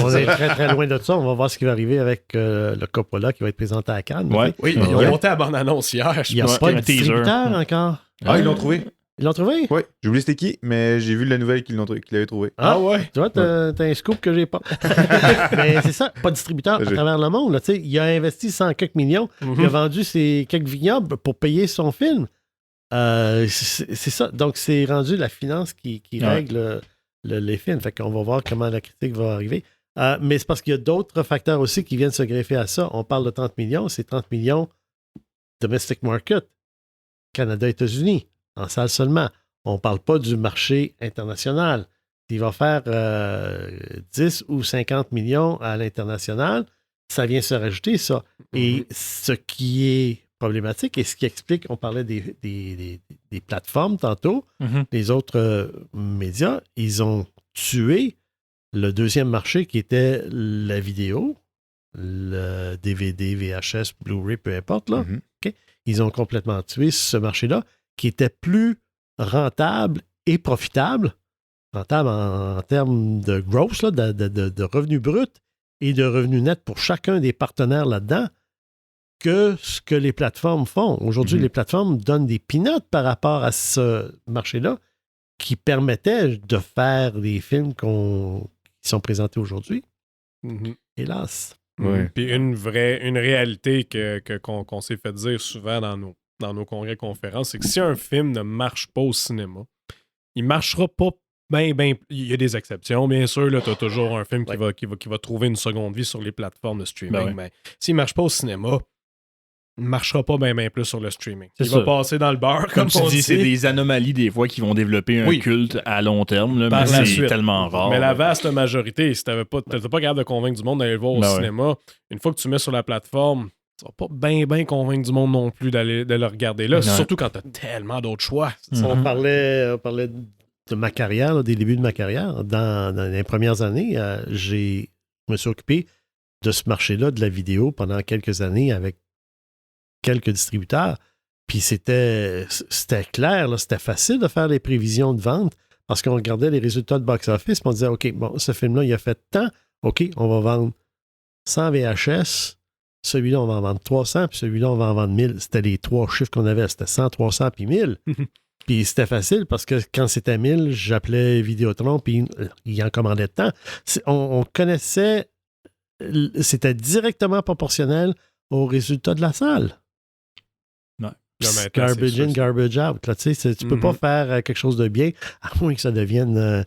On est très très loin de ça. On va voir ce qui va arriver avec le Coppola qui va être présenté à Cannes. Ouais. Oui, ils ont monté à bande-annonce hier. Il n'y a pas de distributeur encore. Ah, ils l'ont trouvé. Ils l'ont trouvé? Oui, j'ai oublié c'était qui, mais j'ai vu la nouvelle qu'ils l'avaient trouvé. Ouais. Tu vois, t'as un scoop que j'ai pas. Mais c'est ça, pas de distributeur à travers le monde. Là, il a investi 100 quelques millions. Il a vendu ses quelques vignobles pour payer son film. C'est ça. Donc, c'est rendu la finance qui règle les films. Fait qu'on va voir comment la critique va arriver. Mais c'est parce qu'il y a d'autres facteurs aussi qui viennent se greffer à ça. On parle de 30 millions. C'est 30 millions domestic market. Canada, États-Unis. En salle seulement. On ne parle pas du marché international. Il va faire 10 ou 50 millions à l'international, ça vient se rajouter, ça. Et ce qui est problématique et ce qui explique, on parlait des plateformes tantôt, les autres médias, ils ont tué le deuxième marché qui était la vidéo, le DVD, VHS, Blu-ray, peu importe. Là. Okay? Ils ont complètement tué ce marché-là qui était plus rentable et profitable, rentable en termes de gross, là, de revenus bruts et de revenus nets pour chacun des partenaires là-dedans, que ce que les plateformes font. Aujourd'hui, les plateformes donnent des peanuts par rapport à ce marché-là qui permettait de faire des films qui sont présentés aujourd'hui. Hélas. Puis une réalité qu'on s'est fait dire souvent dans nos congrès conférences, c'est que si un film ne marche pas au cinéma, il ne marchera pas bien. Il y a des exceptions, bien sûr. Tu as toujours un film qui va trouver une seconde vie sur les plateformes de streaming. Mais s'il ne marche pas au cinéma, il ne marchera pas bien plus sur le streaming. Il va passer dans le beurre, comme tu dis. C'est des anomalies, des fois, qui vont développer un culte à long terme. Là, mais c'est tellement rare. Mais la vaste majorité, si tu n'étais pas capable de convaincre du monde d'aller le voir au cinéma, une fois que tu mets sur la plateforme, tu vas pas bien convaincre du monde non plus de le regarder là, surtout quand tu as tellement d'autres choix. On parlait de ma carrière, des débuts de ma carrière. Dans les premières années, je me suis occupé de ce marché-là, de la vidéo, pendant quelques années avec quelques distributeurs. Puis c'était clair, là, c'était facile de faire les prévisions de vente parce qu'on regardait les résultats de box-office et on disait, OK, bon, ce film-là, il a fait tant. OK, on va vendre 100 VHS. Celui-là, on va en vendre 300, puis celui-là, on va en vendre 1000. C'était les trois chiffres qu'on avait. C'était 100, 300, puis 1000. Puis c'était facile parce que quand c'était 1000, j'appelais Vidéotron, puis il en commandait de temps. On connaissait, c'était directement proportionnel aux résultats de la salle. Garbage in, garbage out. Là, tu ne peux pas faire quelque chose de bien, à moins que ça devienne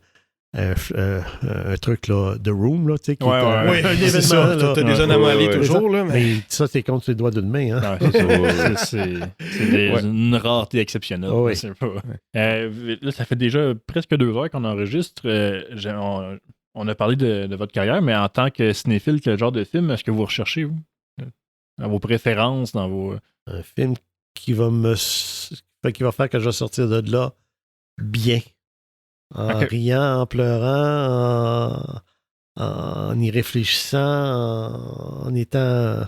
un truc là, de room, là, tu sais, un événement. Tu as des anomalies toujours, là. Mais ça, c'est contre les doigts d'une main. Hein? C'est une rareté exceptionnelle. Là, ça fait déjà presque 2 heures qu'on enregistre. On a parlé de votre carrière, mais en tant que cinéphile, quel genre de film est-ce que vous recherchez, vous? Dans vos préférences, dans vos... Un film qui va faire que je vais sortir de là bien. En riant, en pleurant, en y réfléchissant, en étant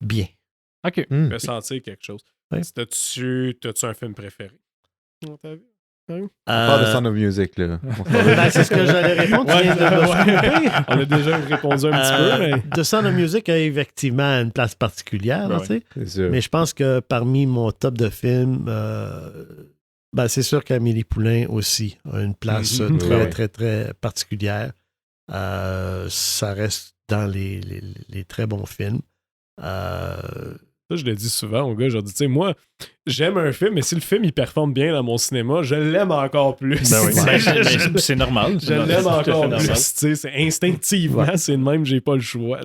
bien. OK. Je vais sentir quelque chose. Ouais. T'as-tu un film préféré? On parle de Sound of Music, là. C'est ce que j'allais répondre. On a déjà répondu un petit peu. Mais... The Sound of Music a effectivement une place particulière. Là, mais je pense que parmi mon top de films, c'est sûr qu'Amélie Poulain aussi a une place très, très, très particulière. Ça reste dans les très bons films. Ça, je le dis souvent aux gars. Je dis, tu sais, moi, j'aime un film, mais si le film il performe bien dans mon cinéma, je l'aime encore plus. C'est normal. Je l'aime encore plus. C'est instinctivement, c'est le même, j'ai pas le choix.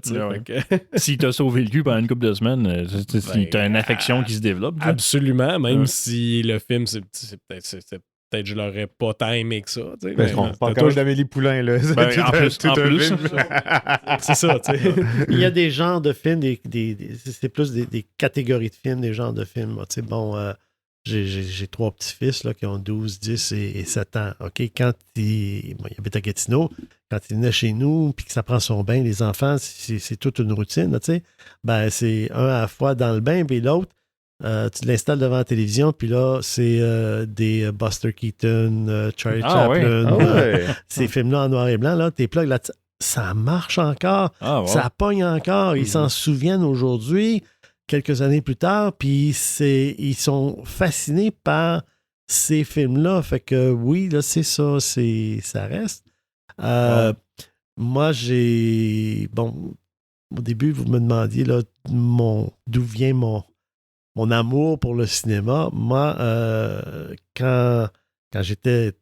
S'il t'a sauvé le cul pendant une couple de semaines, t'as une affection qui se développe. Absolument, même si le film, c'est peut-être je l'aurais pas tant aimé que ça. On parle quand même d'Amélie Poulain, là. En plus. C'est ça, tu sais. Il y a des genres de films, c'est plus des catégories de films, des genres de films. j'ai 3 petits-fils là, qui ont 12, 10 et 7 ans. OK, quand il habite à Gatineau, quand il venait chez nous puis que ça prend son bain, les enfants, c'est toute une routine. Là, ben, c'est un à la fois dans le bain, puis l'autre, tu l'installes devant la télévision, puis là, c'est des Buster Keaton, Charlie Chaplin, ces films-là en noir et blanc, là, tes plugs là, ça marche encore, ça pogne encore, ils s'en souviennent aujourd'hui, quelques années plus tard, puis ils sont fascinés par ces films-là. Fait que oui, là, c'est ça, ça reste. Moi, Bon, au début, vous me demandiez là, d'où vient mon amour pour le cinéma. Moi, quand j'étais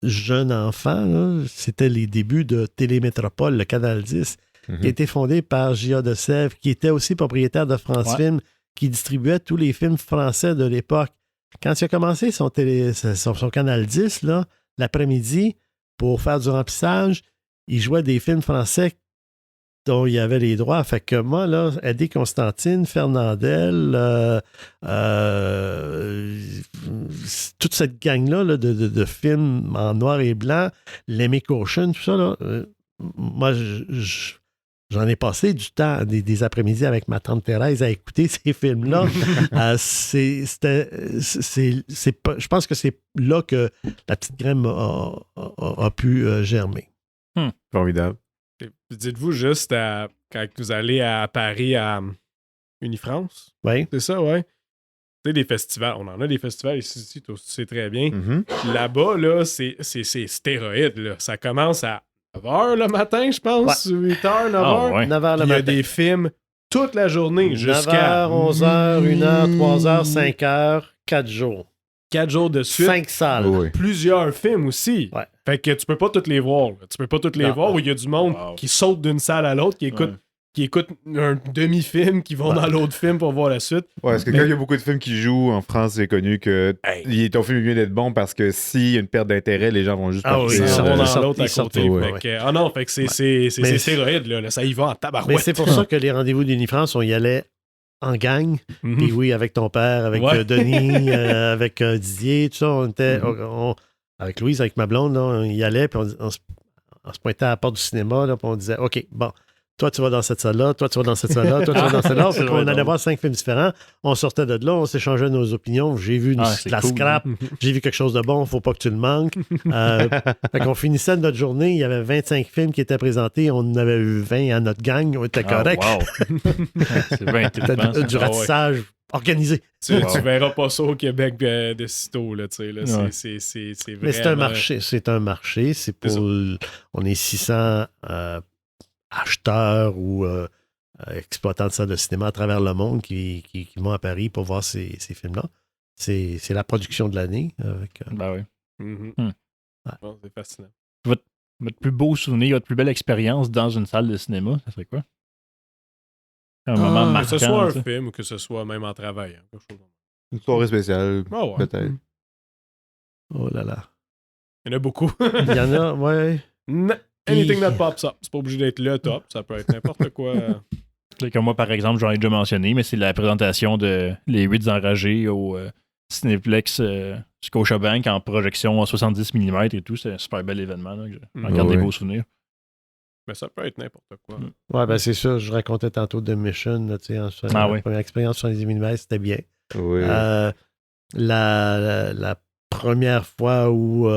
jeune enfant, là, c'était les débuts de Télémétropole, le Canal 10, qui a été fondé par J.A. de Sèvres, qui était aussi propriétaire de France Film, qui distribuait tous les films français de l'époque. Quand il a commencé son Canal 10, là, l'après-midi, pour faire du remplissage, il jouait des films français dont il y avait les droits. Fait que moi, là, Eddie Constantine, Fernandel, toute cette gang-là là, de films en noir et blanc, Lemmy Caution, tout ça, là, moi, j'en ai passé du temps, des après-midi avec ma tante Thérèse à écouter ces films-là. Je pense que c'est là que la petite graine a pu germer. Formidable. Dites-vous juste, quand vous allez à Paris, à Unifrance, oui. C'est ça, ouais. Tu sais, des festivals, on en a des festivals ici, tu sais très bien. Là-bas, là, c'est stéroïde, là. Ça commence à 9h le matin, je pense, 8h, 9h. 9h le matin. Il y a des films toute la journée, jusqu'à 9h, 11h, 1h, 3h, 5h, 4 jours. 4 jours de suite. 5 salles. Plusieurs films aussi. Ouais. Fait que tu peux pas toutes les voir. Là. Tu peux pas toutes les voir où il y a du monde qui saute d'une salle à l'autre, qui écoute un demi-film, qui vont dans l'autre film pour voir la suite. Ouais, parce que quand il y a beaucoup de films qui jouent en France, c'est connu que ton film vient d'être bon parce que s'il y a une perte d'intérêt, les gens vont juste partir. Ils vont dans l'autre à côté. Non, fait que c'est stéroïde, là. Ça y va en tabarouette. Mais c'est pour ça que les rendez-vous d'Unifrance, on y allait en gang. Puis oui, avec ton père, avec Denis, avec Didier, tout ça, on était... avec Louise, avec ma blonde, là, on y allait, puis on se pointait à la porte du cinéma, là, puis on disait, OK, bon, toi, tu vas dans cette salle-là, toi, tu vas dans cette salle-là, toi, tu vas dans celle-là. Fait qu'on allait voir 5 films différents. On sortait de là, on s'échangeait nos opinions. J'ai vu la scrap, j'ai vu quelque chose de bon, faut pas que tu le manques. Fait qu'on finissait notre journée, il y avait 25 films qui étaient présentés, on en avait eu 20 à notre gang, on était correct. C'est bien C'était du ratissage organisé. Tu verras pas ça au Québec de sitôt, là, tu sais. Là, c'est vraiment... Mais c'est un marché. C'est pour... On est 600... acheteurs ou exploitants de salles de cinéma à travers le monde qui vont à Paris pour voir ces films-là. C'est la production de l'année. Ben oui. Bon, c'est fascinant. Votre plus beau souvenir, votre plus belle expérience dans une salle de cinéma, ça serait quoi? Un moment marquant. Que ce soit un film ou que ce soit même en travail. Une soirée spéciale, peut-être. Oh là là. Il y en a beaucoup. Il y en a, ouais. Anything that pops up. C'est pas obligé d'être le top. Ça peut être n'importe quoi. Comme moi, par exemple, j'en ai déjà mentionné, mais c'est la présentation de Les 8 enragés au Cinéplex Scotiabank en projection en 70 mm et tout. C'est un super bel événement. J'en garde des beaux souvenirs. Mais ça peut être n'importe quoi. Ouais, ben c'est ça. Je racontais tantôt The Mission. Là, la première expérience 70 mm, c'était bien. Oui. La première fois où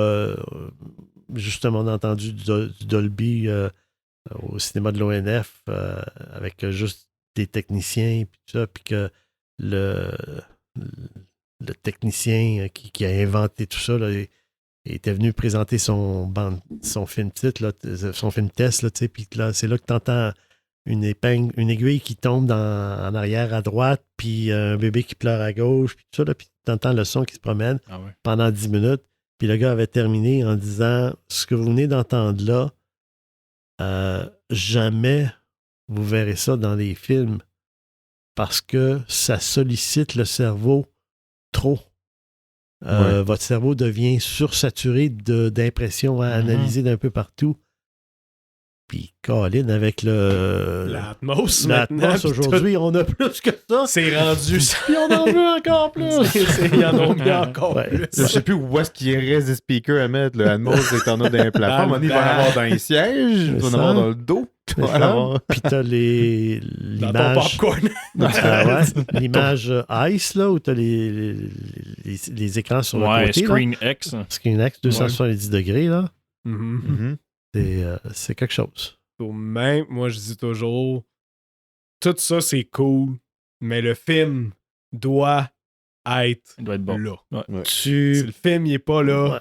justement on a entendu du Dolby au cinéma de l'ONF avec juste des techniciens puis tout ça, puis que le technicien qui a inventé tout ça là, était venu présenter son film titre, là, son film test, là, puis là, c'est là que tu entends une aiguille qui tombe en arrière à droite, puis un bébé qui pleure à gauche, puis tout ça, là, puis tu entends le son qui se promène pendant 10 minutes. Puis le gars avait terminé en disant « Ce que vous venez d'entendre là, jamais vous verrez ça dans les films parce que ça sollicite le cerveau trop. Votre cerveau devient sursaturé d'impressions à analyser d'un peu partout. Puis, Colin, avec L'Atmos, l'Atmos aujourd'hui, on a plus que ça. c'est rendu... Puis on en veut encore plus. Ils en ont mis encore Ouais. plus. Je sais plus où est-ce qu'il reste des speakers à mettre. Le Atmos est en a dans les plateformes. Il va en avoir dans les sièges, il va en avoir dans le dos. C'est ça. Puis t'as Dans ton l'image... popcorn. L'image Ice, là, où t'as les écrans sur le Ouais, côté. Screen X. Là. Screen X, 270 degrés, là. Mhm. C'est quelque chose. Donc, même, moi, je dis toujours, tout ça, c'est cool, mais le film doit être Il doit être bon. là. Ouais. Si le film, il est pas là, Ouais.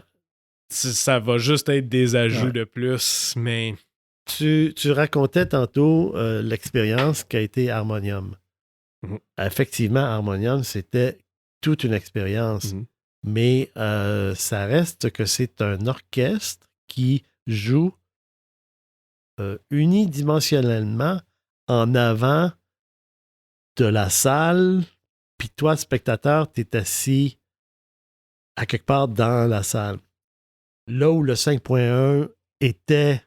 ça va juste être des ajouts Ouais. de plus, mais... Tu racontais tantôt l'expérience qu'a été Harmonium. Mhm. Effectivement, Harmonium, c'était toute une expérience. Mhm. Mais ça reste que c'est un orchestre qui joue unidimensionnellement en avant de la salle. Puis toi, spectateur, tu es assis à quelque part dans la salle. Là où le 5.1 était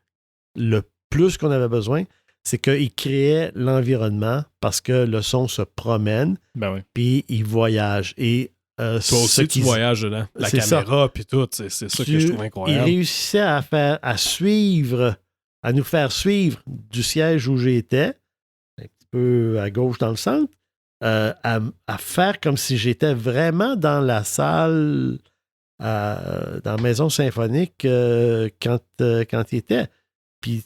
le plus qu'on avait besoin, c'est qu'il créait l'environnement parce que le son se promène, Ben oui. puis il voyage. Et Toi aussi, tu voyages dedans. La c'est ça. caméra, puis tout, c'est ça que je trouve il incroyable. réussissait à nous faire suivre du siège où j'étais, un petit peu à gauche dans le centre, à faire comme si j'étais vraiment dans la salle, dans la maison symphonique quand il était. Puis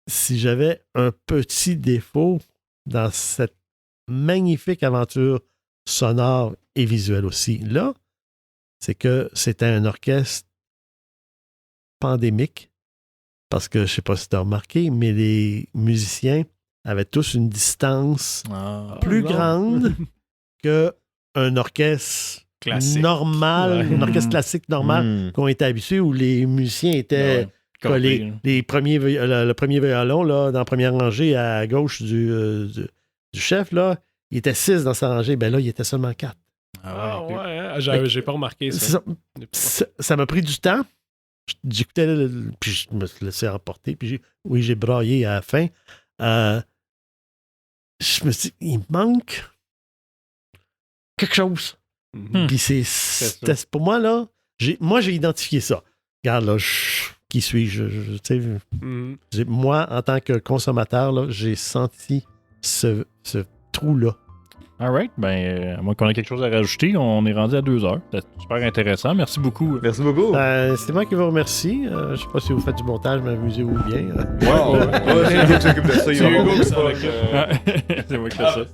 si j'avais un petit défaut dans cette magnifique aventure sonore et visuelle aussi, là, c'est que c'était un orchestre pandémique. Parce que je ne sais pas si tu as remarqué, mais les musiciens avaient tous une distance plus non. grande qu'un orchestre Classique. normal, Ouais. un orchestre classique normal qu'on était habitué, où les musiciens étaient collés. Le premier violon, là, dans la première rangée à gauche du chef, là, il était 6 dans sa rangée. Ben là, il était seulement 4. Ah ok. ouais, hein? J'ai pas remarqué C'est ça. ça. Ça m'a pris du temps. J'écoutais, puis je me suis laissé emporter, puis j'ai braillé à la fin. Je me suis dit, il manque quelque chose. Mhm. Puis c'était pour moi, là, j'ai identifié ça. Regarde, là, qui suis-je? Tu sais, Mhm. moi, en tant que consommateur, là, j'ai senti ce trou-là. Alright, ben, à moins qu'on ait quelque chose à rajouter, on est rendu à 2 heures. C'était super intéressant. Merci beaucoup. Merci beaucoup. C'est moi qui vous remercie. Je sais pas si vous faites du montage, m'amusez-vous bien. Wow. C'est Hugo qui s'occupe de ça. Il C'est va Hugo avoir qui des s'en bugs, occupe. C'est moi qui fais ça.